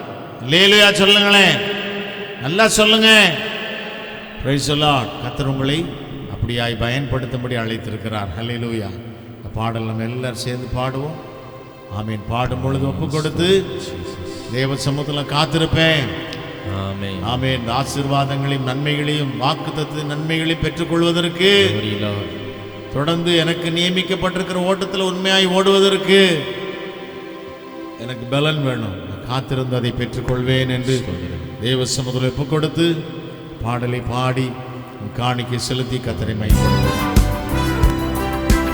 ஹல்லேலூயா சொல்லுங்களேன், நல்லா சொல்லுங்க. Price the Lord. கர்த்தர் உங்களை அப்படியாய் பயன்படுத்தும்படி அழைத்திருக்கிறார். ஹல்லேலூயா. இந்த பாடல் நம்ம எல்லாரும் சேர்ந்து பாடுவோம். ஆமீன். பாடும் பொழுது ஒப்பு கொடுத்து தேவ சமூகத்தில் காத்திருப்பேன். ஆமென். ஆமென். ஆசீர்வாதங்களையும் நன்மைகளையும் வாக்குத்தத்தத்தின் நன்மைகளையும் பெற்றுக்கொள்வதற்கு தொடர்ந்து எனக்கு நியமிக்கப்பட்டிருக்கிற ஓட்டத்தில் உண்மையாய் ஓடுவதற்கு எனக்கு பலன் வேணும். நான் காத்திருந்து அதை பெற்றுக்கொள்வேன் என்று தேவ சமூகத்தில் ஒப்பு கொடுத்து பாடலை பாடி காணிக்கை செலுத்தி கர்த்தரை மகிமைப்படுத்துவோம்.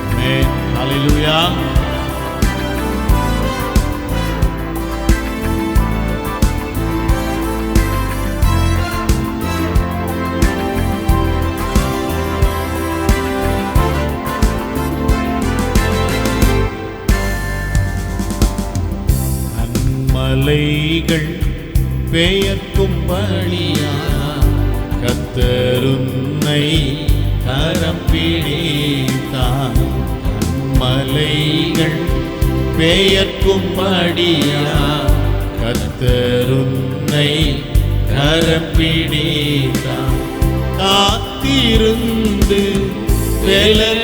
ஆமென். ஹல்லேலூயா. மலைகள் பெயர்க்கும்படியா கர்த்தருன்னை கரம் பிடித்தார். மலைகள் பெயர்க்கும்படியா கர்த்தருன்னை கரம் பிடித்தார். காத்திருந்து வெலனடைந்து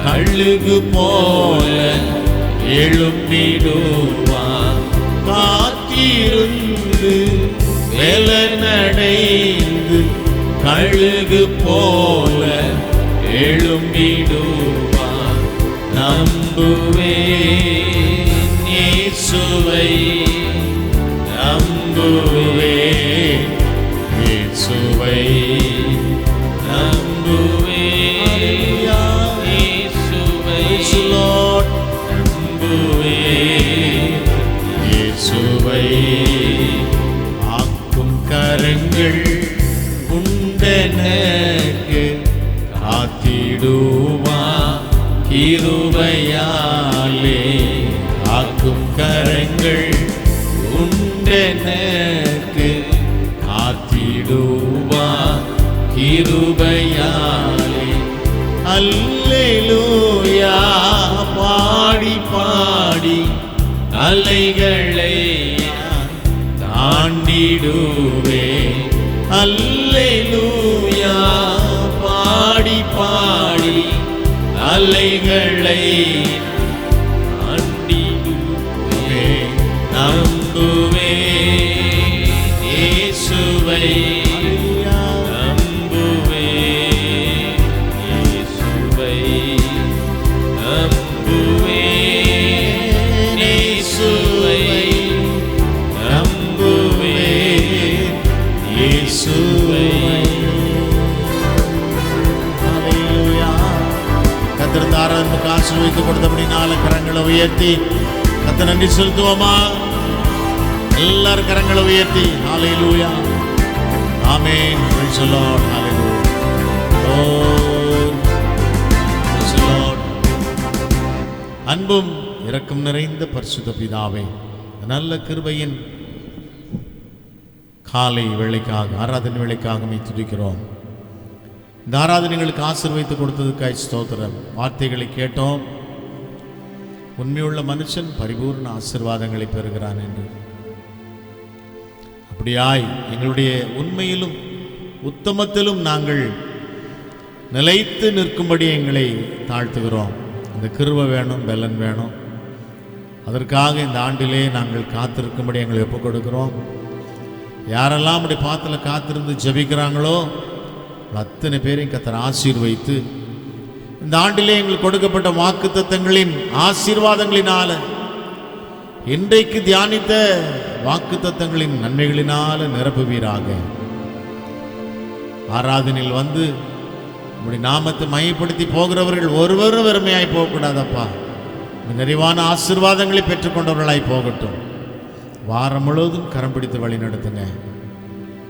கழுகு போல எழும்பிடுவான். காத்திருந்து வெலனடைந்து கழுகு போல எழும்பிடுவான். நம்புவேன் இயேசுவை, நம்புவேன் இயேசுவை, நம்புவேன் இயேசுவை, இயேசுவை. ஆக்கும் கரங்கள் உண்டெனக்கு காத்திடுவா கிருபையாலே. ஆக்கும் கரங்கள் உண்டெனக்கு காத்திடுவா கிருபையாலே. அல்லேலூயா. பாடி பாடி அலைகளை தாண்டிடுவே. அல்லேலூயா. பாடி பாடி அலைகளை தாண்டிடுவே. நம்புவே இயேசுவை, நம்புவே இயேசுவை, நம்புவே இயேசுவை, நம்புவே இயேசுவை. ஹல்லேலூயா. கர்த்தர் தாராளமாக ஆசீர்வதித்து கொடுத்தபடி 4 கரங்களை உயர்த்தி கர்த்தர் நன்றி செலுத்துவோமா? எல்லாரும் கரங்களை உயர்த்தி hallelujah. Amen. Praise the Lord. Hallelujah. Praise the Lord. அன்பும் இரக்கம் நிறைந்த பரிசுத்த பிதாவே, நல்ல கிருபையின் காலை வேளைக்காக ஆராதனை வேளைக்காக துதிக்கிறோம். இந்த ஆராதனைகளுக்கு ஆசீர்வதித்து கொடுத்ததுக்காய் ஸ்தோத்திரம். வார்த்தைகளை கேட்டோம். உண்மையுள்ள மனுஷன் பரிபூர்ண ஆசீர்வாதங்களை பெறுகிறான் என்று. அப்படியாய் எங்களுடைய உண்மையிலும் உத்தமத்திலும் நாங்கள் நிலைத்து நிற்கும்படி எங்களை தாழ்த்துகிறோம். அந்த கிருபை வேணும், பலன் வேணும். அதற்காக இந்த ஆண்டிலே நாங்கள் காத்திருக்கும்படி எங்களை ஒப்புக் கொடுக்கிறோம். யாரெல்லாம் அப்படி பாத்தில் காத்திருந்து ஜெபிக்கிறாங்களோ அத்தனை பேரையும் கர்த்தர் ஆசீர்வைத்து இந்த ஆண்டிலே எங்களுக்கு கொடுக்கப்பட்ட வாக்குத்தத்தங்களின் ஆசீர்வாதங்களினால, இன்றைக்கு தியானித்த வாக்குத்தத்தங்களின் நன்மைகளினால நிரப்புவீராக. ஆராதனையில் வந்து உம்முடைய நாமத்தை மையப்படுத்தி போகிறவர்கள் ஒருவரும் வெறுமையாய் போகக்கூடாதப்பா. நிறைவான ஆசீர்வாதங்களை பெற்றுக்கொண்டவர்களாய் போகட்டும். வாரம் முழுவதும் கரம் பிடித்து வழி நடத்துங்க.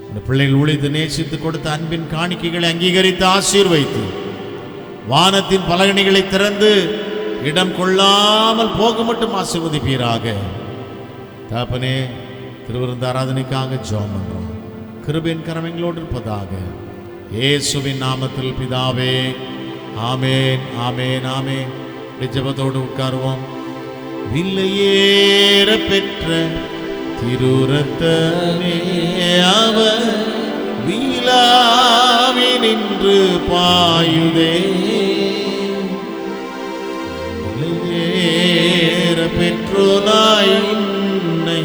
இந்த பிள்ளைகள் ஊழியத்தை நேசித்து கொடுத்த அன்பின் காணிக்கைகளை அங்கீகரித்து ஆசீர்வைத்து வானத்தின் பலகணிகளை திறந்து இடம் கொள்ளாமல் போக மட்டும் ஆசீர்வதிப்பீராக. தகப்பனே, திருவிருந்த ஆராதனைக்காக ஜெபம் பண்றோம். கிருபையின் கரம் எங்களோடு இருப்பதாக. இயேசுவின் நாமத்தில் பிதாவே, ஆமேன், ஆமேன், ஆமேன். ஜெபத்தோடு உட்காருவோம். வில்லையேற பெற்ற திருரத்தமே அவர் வீலாவி நின்று பாயுதே. வில்லையேற பெற்றோனாய் உன்னை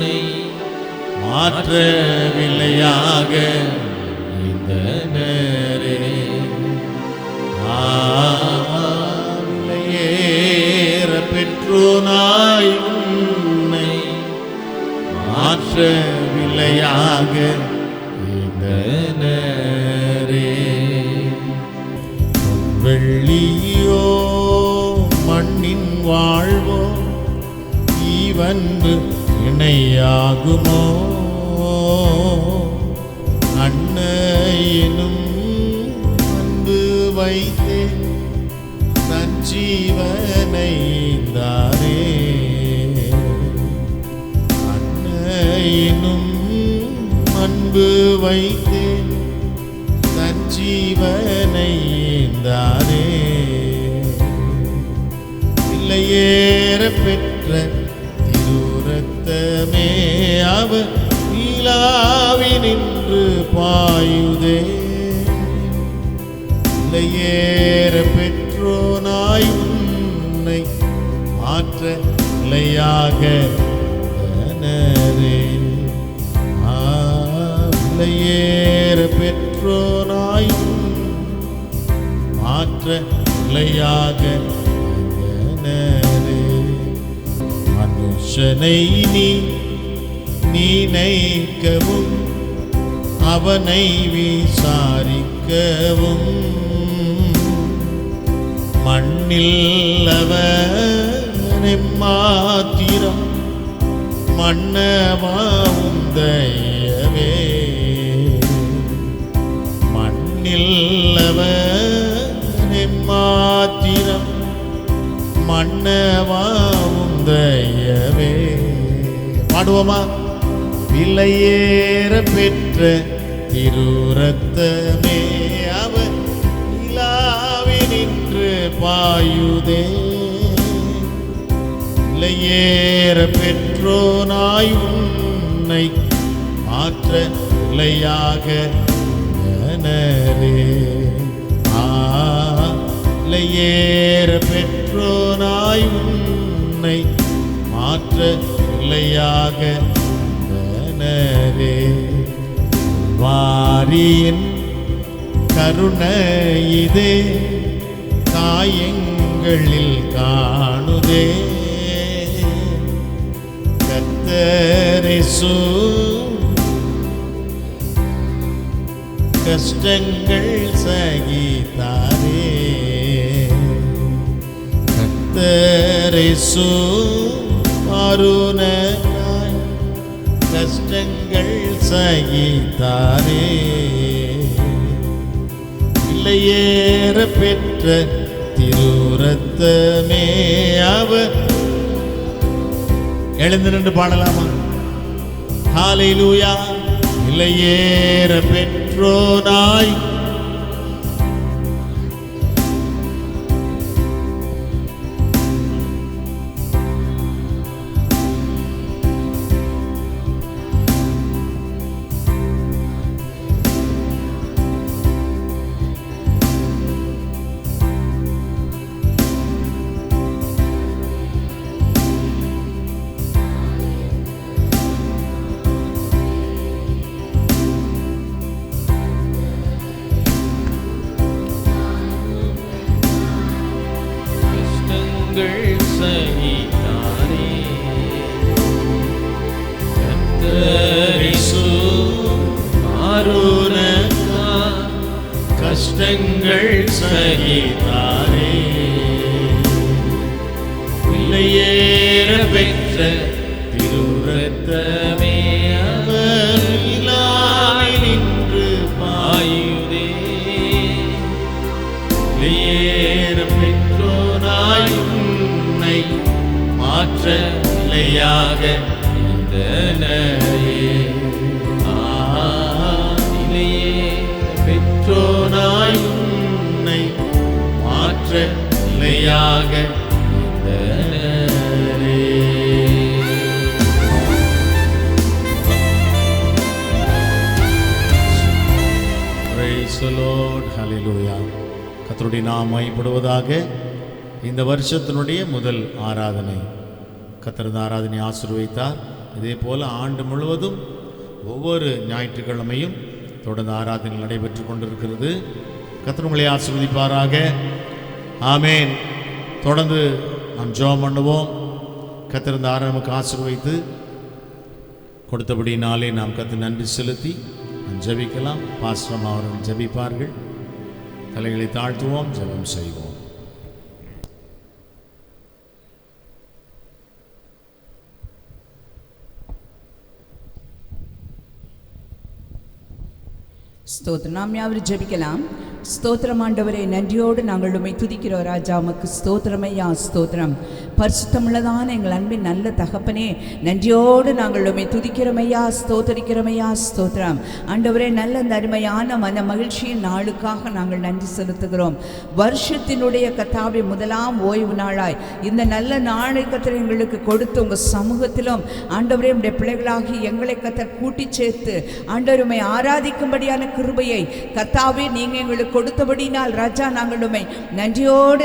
மாற்றவில்லையாக இந்த நேரே. வில்லையேற பெற்றோனாய் உன்னை மாற்றவில்லையாக இந்த நேரே. வெள்ளியோ மண்ணின் வாழ்வோ ஈவன்பு இணையாகுமோ? அன்னையினும் அன்பு வைத்தே தன் ஜீவனை தாரே. அன்னையினும் அன்பு வைத்தே தன் ஜீவனை தாரே. இல்லையேற பெற்ற திருரத்தமே அவர் வீலாவி நின்று பாயுதே. இல்லையேற பெற்றோனாய் உன்னை மாற்ற நிலையாக இல்லையேற பெற்றோனாய் மாற்ற நிலையாக. மனுஷனை நீ நினைக்கவும் அவனை விசாரிக்கவும் மண்ணில் அவனை மாத்திரம் மன்னவாவும் தயவே. மண்ணில் அவனை மாத்திரம் மன்னவாவும் தயவே. பாடுவோமா? விலையேற பெற்ற திருரத்தமே அவர் இலாவி நின்று பாயுதே. விலையேற பெற்றோனாய் உன்னை மாற்ற நிலையாக நரே. விலையேற பெற்றோனாய் உன்னை மாற்ற நிலையாக நரே. வாரியின் கருணை இதே காயங்களில் காணுதே. கர்த்தரேசு கஷ்டங்கள் சகித்தாரே. கர்த்தரேசு அருணாய் கஷ்டங்கள் சகித்தாரே. இல்லையேற பெற்ற திருரத்தமே அவர். எழுந்து நின்று பாடலாமா? ஹல்லேலூயா. இல்லையேற பெற்றோனாய் செய்வீராக. Praise the Lord. Hallelujah. கர்த்தருடைய நாமம் மகிமைப்படுவதாக. இந்த வருஷத்தினுடைய முதல் ஆராதனை கர்த்தர் ஆராதனை ஆசீர்வதித்தார். இதே போல ஆண்டு முழுவதும் ஒவ்வொரு ஞாயிற்றுக்கிழமையும் தொடர்ந்து ஆராதனை நடைபெற்று கொண்டிருக்கிறது. கர்த்தர் உங்களை ஆசீர்வதிப்பாராக. ஆமேன். தொடர்ந்து நாம் ஜெபம் பண்ணுவோம். கர்த்தர் இந்த ஆராதனைக்கு ஆசீர்வதித்து கொடுத்தபடினாலே நாம் கர்த்தருக்கு நன்றி செலுத்தி நாம் ஜெபிக்கலாம். பாஸ்டர் அவர்கள் ஜெபிப்பார்கள். தலைகளை தாழ்த்துவோம், ஜெபம் செய்வோம். ஸ்தோத்திரம். நாம் யாவரும் ஜெபிக்கலாம். ஸ்தோத்திரம் ஆண்டவரே, நன்றியோடு நாங்கள் உம்மை துதிக்கிறோம் ராஜா. உமக்கு ஸ்தோத்திரம் ஐயா, ஸ்தோத்திரம். பரிசுத்தமுள்ளதான எங்கள் அன்பின் நல்ல தகப்பனே, நன்றியோடு நாங்கள் உம்மை துதிக்கிறோம் ஐயா, ஸ்தோத்தரிக்கிறோம் ஐயா, ஸ்தோத்திரம். ஆண்டவரே, நல்ல அந்த அருமையான மன மகிழ்ச்சியின் நாளுக்காக நாங்கள் நன்றி செலுத்துகிறோம். வருஷத்தினுடைய கர்த்தாவே முதலாம் ஓய்வு நாளாய் இந்த நல்ல நாளை கர்த்தர் எங்களுக்கு கொடுத்து உங்கள் சமூகத்திலும் ஆண்டவரே உம்முடைய பிள்ளைகளாகி எங்களை கர்த்தர் கூட்டி சேர்த்து ஆண்டவர் உம்மை ஆராதிக்கும்படியான கிருபையை கர்த்தாவே நீங்கள் எங்களுக்கு கொடுத்தபடினால் ராஜா, நாங்கள் உம்மை நன்றியோடு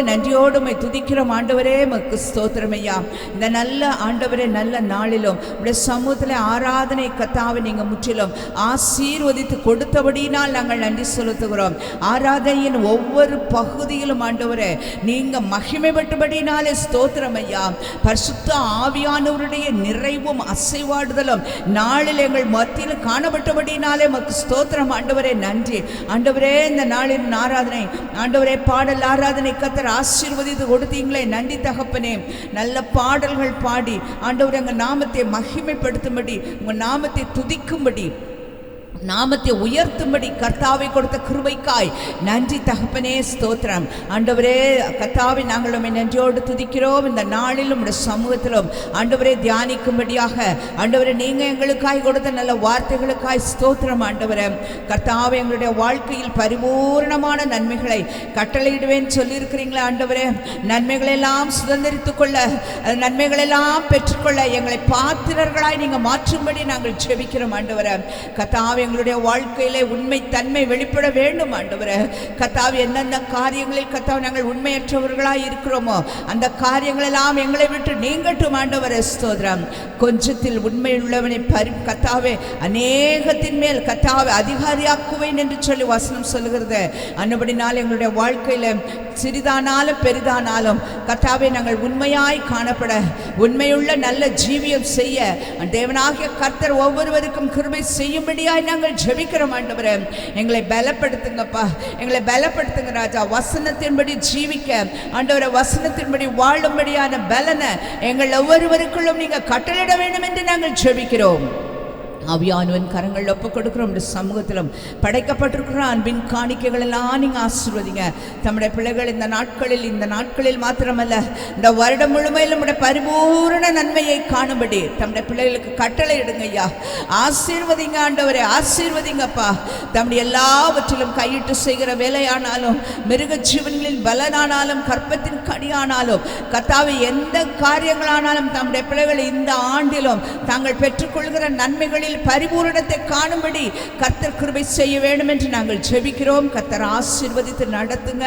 உம்மை துதிக்கிறோம் ஆண்டவரே. உமக்கு ஸ்தோத்திரம் ஐயா. இந்த நல்ல ஆண்டவரே நல்ல நாளிலும் உடைய சமூகத்தில் ஆராதனை கர்த்தாவை நீங்கள் முற்றிலும் ஆசீர்வதித்து கொடுத்தபடினால் நாங்கள் நன்றி செலுத்துகிறோம். ஆராதனையின் ஒவ்வொரு பகுதியிலும் ஆண்டவரே நீங்கள் மகிமைப்பட்டபடினாலே ஸ்தோத்திரம் ஐயா. பரிசுத்த ஆவியானவருடைய நிறைவும் அசைவாடுதலும் நாளில் எங்கள் மத்தியில் காணப்பட்டபடினாலே உமக்கு ஸ்தோத்திரம் ஆண்டவரே. நன்றி ஆண்டவரே. இந்த நாளின் ஆராதனை ஆண்டவரே பாடல் ஆராதனை கர்த்தர் ஆசீர்வதித்து கொடுத்தீங்களே, நன்றி தகப்பனே. நல்ல பாடல்கள் பாடி ஆண்டவரே உங்கள் நாமத்தை மகிமைப்படுத்தும்படி, உங்கள் நாமத்தை துதிக்கும்படி, நாமத்தை உயர்த்தும்படி கர்த்தாவை கொடுத்த கிருபைக்காய் நன்றி தகப்பனே, ஸ்தோத்திரம் ஆண்டவரே. கர்த்தாவை நாங்கள் உம்மை நன்றியோடு துதிக்கிறோம். இந்த நாளிலும் உடைய சமூகத்திலும் ஆண்டவரே தியானிக்கும்படியாக ஆண்டவரே நீங்கள் எங்களுக்காய் கொடுத்த நல்ல வார்த்தைகளுக்காய் ஸ்தோத்திரம் ஆண்டவரே. கர்த்தாவை எங்களுடைய வாழ்க்கையில் பரிபூர்ணமான நன்மைகளை கட்டளையிடுவேன் சொல்லியிருக்கிறீங்களா ஆண்டவரே. நன்மைகளெல்லாம் சுதந்திரித்துக் கொள்ள, நன்மைகளெல்லாம் பெற்றுக்கொள்ள எங்களை பாத்திரர்களாய் நீங்கள் மாற்றும்படி நாங்கள் ஜெபிக்கிறோம் ஆண்டவரே. கர்த்தாவே எங்களுடைய வாழ்க்கையிலே உண்மை தன்மை வெளிப்பட வேண்டும் ஆண்டவரே. கர்த்தாவே என்னென்ன காரியங்களில் கர்த்தாவே நாங்கள் உண்மையற்றவர்களாய் இருக்கிறோமோ அந்த காரியங்களெல்லாம் எங்களை விட்டு நீங்கட்டும் ஆண்டவரே. ஸ்தோத்திரம். கொஞ்சத்தில் உண்மை உள்ளவனை கர்த்தாவே அநேகத்தின் மேல் கர்த்தாவே அதிகாரியாக்குவேன் என்று சொல்லி வசனம் சொல்லுகிறது. அன்னபடினால் எங்களுடைய வாழ்க்கையில சிறிதானாலும் பெரிதானாலும் கர்த்தாவே நாங்கள் உண்மையாய் காணப்பட, உண்மையுள்ள நல்ல ஜீவியம் செய்ய தேவனாகிய கர்த்தர் ஒவ்வொருவருக்கும் கிருபை செய்யும்படியாய் நாங்கள் ஜெபிக்கிறோம் ஆண்டவரே. எங்களை பலப்படுத்துங்கப்பா, எங்களை பலப்படுத்துங்க ராஜா. வசனத்தின்படி ஜீவிக்க ஆண்டவரே, வசனத்தின்படி வாழும்படியான பலனை எங்கள் ஒவ்வொருவருக்குள்ளும் நீங்க கட்டளையிட வேண்டும் என்று நாங்கள் ஜெபிக்கிறோம். ஆவியானவன் கரங்கள் ஒப்பு கொடுக்குறோம். சமூகத்திலும் படைக்கப்பட்டிருக்கிற அன்பின் காணிக்கைகள் எல்லாம் நீங்கள் ஆசீர்வதிங்க. தம்முடைய பிள்ளைகள் இந்த நாட்களில் மாத்திரமல்ல இந்த வருடம் முழுமையில் நம்முடைய பரிபூரண நன்மையை காணும்படி தம்முடைய பிள்ளைகளுக்கு கட்டளை இடுங்க ஐயா. ஆசீர்வதிங்க ஆண்டவரே, ஆசீர்வதிங்கப்பா. தம்முடைய எல்லாவற்றிலும் கையிட்டு செய்கிற வேலையானாலும், மிருக ஜீவன்களின் பலனானாலும், கற்பத்தின் கனியானாலும், கர்த்தாவே எந்த காரியங்களானாலும் தம்முடைய பிள்ளைகள் இந்த ஆண்டிலும் தாங்கள் பெற்றுக்கொள்கிற நன்மைகளில் பரிபூரணத்தை காணும்படி கர்த்தர் கிருபை செய்ய வேண்டும் என்று நாங்கள் ஜெபிக்கிறோம். கர்த்தர் ஆசீர்வதித்து நடத்துங்க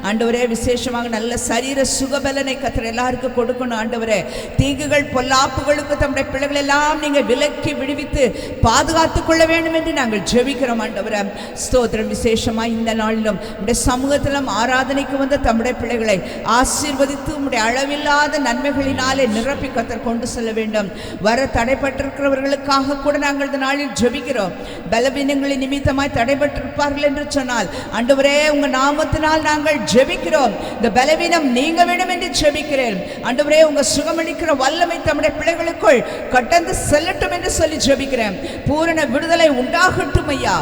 ஆண்டவரே. விசேஷமாக நல்ல சரீர சுகபலனை கர்த்தர் எல்லாருக்கும் கொடுக்கணும் ஆண்டவரே. தீங்குகள் பொல்லாப்புகளுக்கு தம்முடைய பிள்ளைகள் எல்லாம் நீங்கள் விலக்கி விடுவித்து பாதுகாத்துக் கொள்ள வேண்டும் என்று நாங்கள் ஜெபிக்கிறோம் ஆண்டவரே. ஸ்தோத்திரம். விசேஷமாக இந்த நாளிலும் உடைய சமூகத்திலும் ஆராதனைக்கு வந்த தம்முடைய பிள்ளைகளை ஆசீர்வதித்து உடைய அளவில்லாத நன்மைகளினாலே நிரப்பி கர்த்தர் கொண்டு செல்ல வேண்டும். வர தடைப்பட்டிருக்கிறவர்களுக்காக கூட நாங்கள் இந்த நாளில் ஜெபிக்கிறோம். பலவீனங்களின் நிமித்தமாய் தடைபட்டிருப்பார்கள் என்று சொன்னால் ஆண்டவரே உங்க நாமத்தினால் நாங்கள் ஜெபிக்கிறோம். இந்த பலவீனம் நீங்க வேண்டும் என்று ஜெபிக்கிறேன் ஆண்டவரே. உங்க சுகமளிக்கிற வல்லமை தம்முடைய பிள்ளைகளுக்குள் கடந்து செல்லட்டும் என்று சொல்லி ஜெபிக்கிறேன். பூரண விடுதலை உண்டாகட்டும் ஐயா.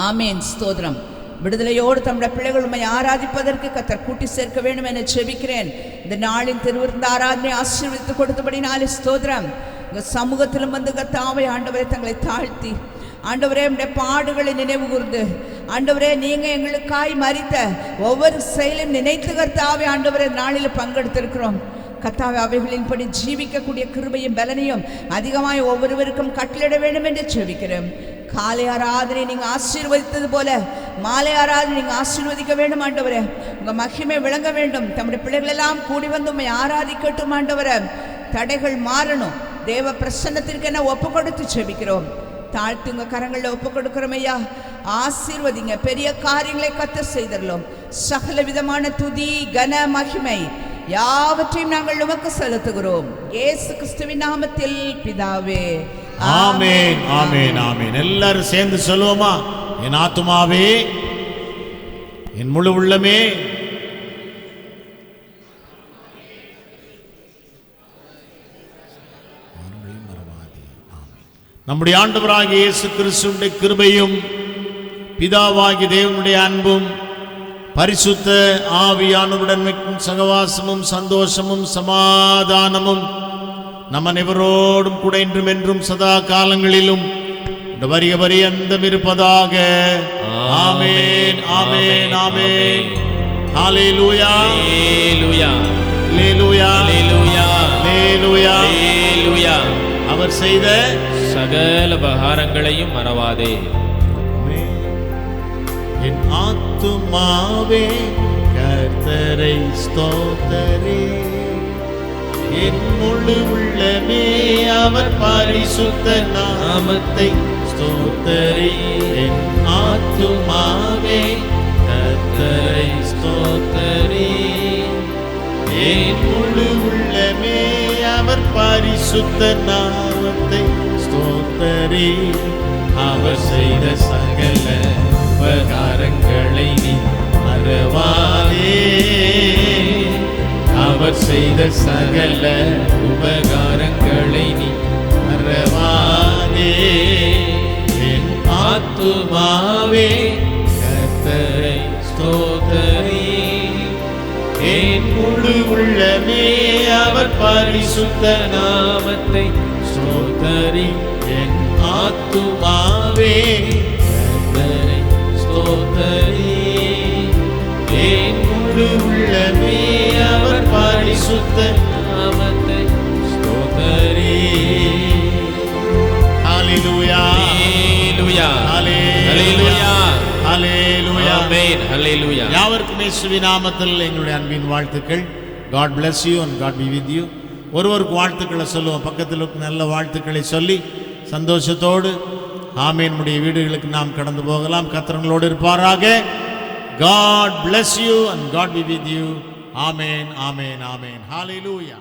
ஆமேன். ஸ்தோத்திரம். விடுதலையோடு தம்முடைய பிள்ளைகள் உண்மை ஆராதிப்பதற்கு கர்த்தர் கூட்டி சேர்க்க வேண்டும் என ஜெபிக்கிறேன். இந்த நாளின் திருவிருந்த ஆராதனை ஆசீர்வதித்து கொடுத்தபடினாலே ஸ்தோத்திரம். சமூகத்திலும் வந்து கர்த்தாவே ஆண்டவரை தங்களை தாழ்த்தி ஆண்டவரே உம்முடைய பாடுகளை நினைவு கூர்ந்து ஆண்டவரே நீங்க எங்களுக்காய் மரித்த ஒவ்வொரு செயலையும் நினைத்து கர்த்தாவே ஆண்டவரே நாளில் பங்கெடுத்திருக்கிறோம். கர்த்தாவே அவைகளின்படி ஜீவிக்கக்கூடிய கிருபையும் பலனையும் அதிகமாய் ஒவ்வொருவருக்கும் கட்டளிட வேண்டும் என்று ஜெபிக்கிறோம். காலை ஆராதனை நீங்கள் ஆசீர்வதித்தது போல மாலை ஆராதனை நீங்கள் ஆசீர்வதிக்க வேண்டும் ஆண்டவரே. உங்கள் மகிமை விளங்க வேண்டும். தம்முடைய பிள்ளைகள் எல்லாம் கூடி வந்து உண்மை ஆராதிக்கட்டும் ஆண்டவரே. தடைகள் மாறணும். தேவ பிரசன்னத்திற்கு என்ன ஒப்பு கொடுத்து ஜெபிக்கிறோம். தாழ்த்தி உங்கள் கரங்களில் ஒப்பு கொடுக்கிறோம் ஐயா. ஆசீர்வதிங்க. பெரிய காரியங்களை கத்த செய்தரலாம். சகல விதமான துதி கன மகிமை யாவற்றையும் நாங்கள் உமக்கு செலுத்துகிறோம். இயேசு கிறிஸ்துவின் நாமத்தில் பிதாவே, ஆமென், ஆமென், ஆமென். எல்லாரும் சேர்ந்து சொல்லுவோமா? என் ஆத்துமாவே, என் முழு உள்ளமே, நம்முடைய ஆண்டவராகிய இயேசு கிறிஸ்துவின் கிருபையும் பிதாவாகிய தேவனுடைய அன்பும் பரிசுத்த ஆவியானவருடன் சகவாசமும் சந்தோஷமும் சமாதானமும் நம்ம அனைவரோடும் கூட இன்றும் என்றும் சதா காலங்களிலும் வரிய பரியந்தம் இருப்பதாக. ஆமென், ஆமென், ஆமென். ஹல்லேலூயா, ஹல்லேலூயா, ஹல்லேலூயா, ஹல்லேலூயா, ஹல்லேலூயா, ஹல்லேலூயா. அவர் செய்த சகல உபகாரங்களையும் மறவாதே. என் ஆத்துமாவே கர்த்தரை ஸ்தோத்தரே, என் முழு உள்ளமே அவர் பரிசுத்த நாமத்தை ஸ்தோத்தரே. என் ஆத்துமாவே கர்த்தரை ஸ்தோத்தரே, என் முழு உள்ளமே அவர் பரிசுத்த நாமத்தை ஸ்தோத்தரே. அவர் செய்த சகல உபகாரங்களை நீ மறவாதே. அவர் செய்த சகல உபகாரங்களை நீ மறவாதே. என் ஆத்துமாவே கர்த்தரை ஸ்தோத்தரே, என் முழு உள்ளமே அவர் பரிசுத்த நாமத்தை ஸ்தோத்தரே. என் ஆத்துமாவே கர்த்தரை ஸ்தோத்தரே, என் முழு உள்ளமே அவர் பரிசுத்த நாமத்தை ஸ்தோத்தரே. ஹல்லேலூயா, ஹல்லேலூயா, ஹல்லேலூயா, ஹல்லேலூயா, ஆமென், ஹல்லேலூயா. யாவருக்கும் இயேசுவின் நாமத்தில் எங்களுடைய அன்பின் வாழ்த்துக்கள். God bless you and God be with you. ஒருவருக்கு வாழ்த்துக்களை சொல்லுவோம். பக்கத்தில் நல்ல வாழ்த்துக்களை சொல்லி சந்தோஷத்தோடு ஆமென் உடைய வீடுகளுக்கு நாம் கடந்து போகலாம். கர்த்தர்களோடு இருப்பாராக. God bless you and God be with you. Amen, amen, amen. Hallelujah.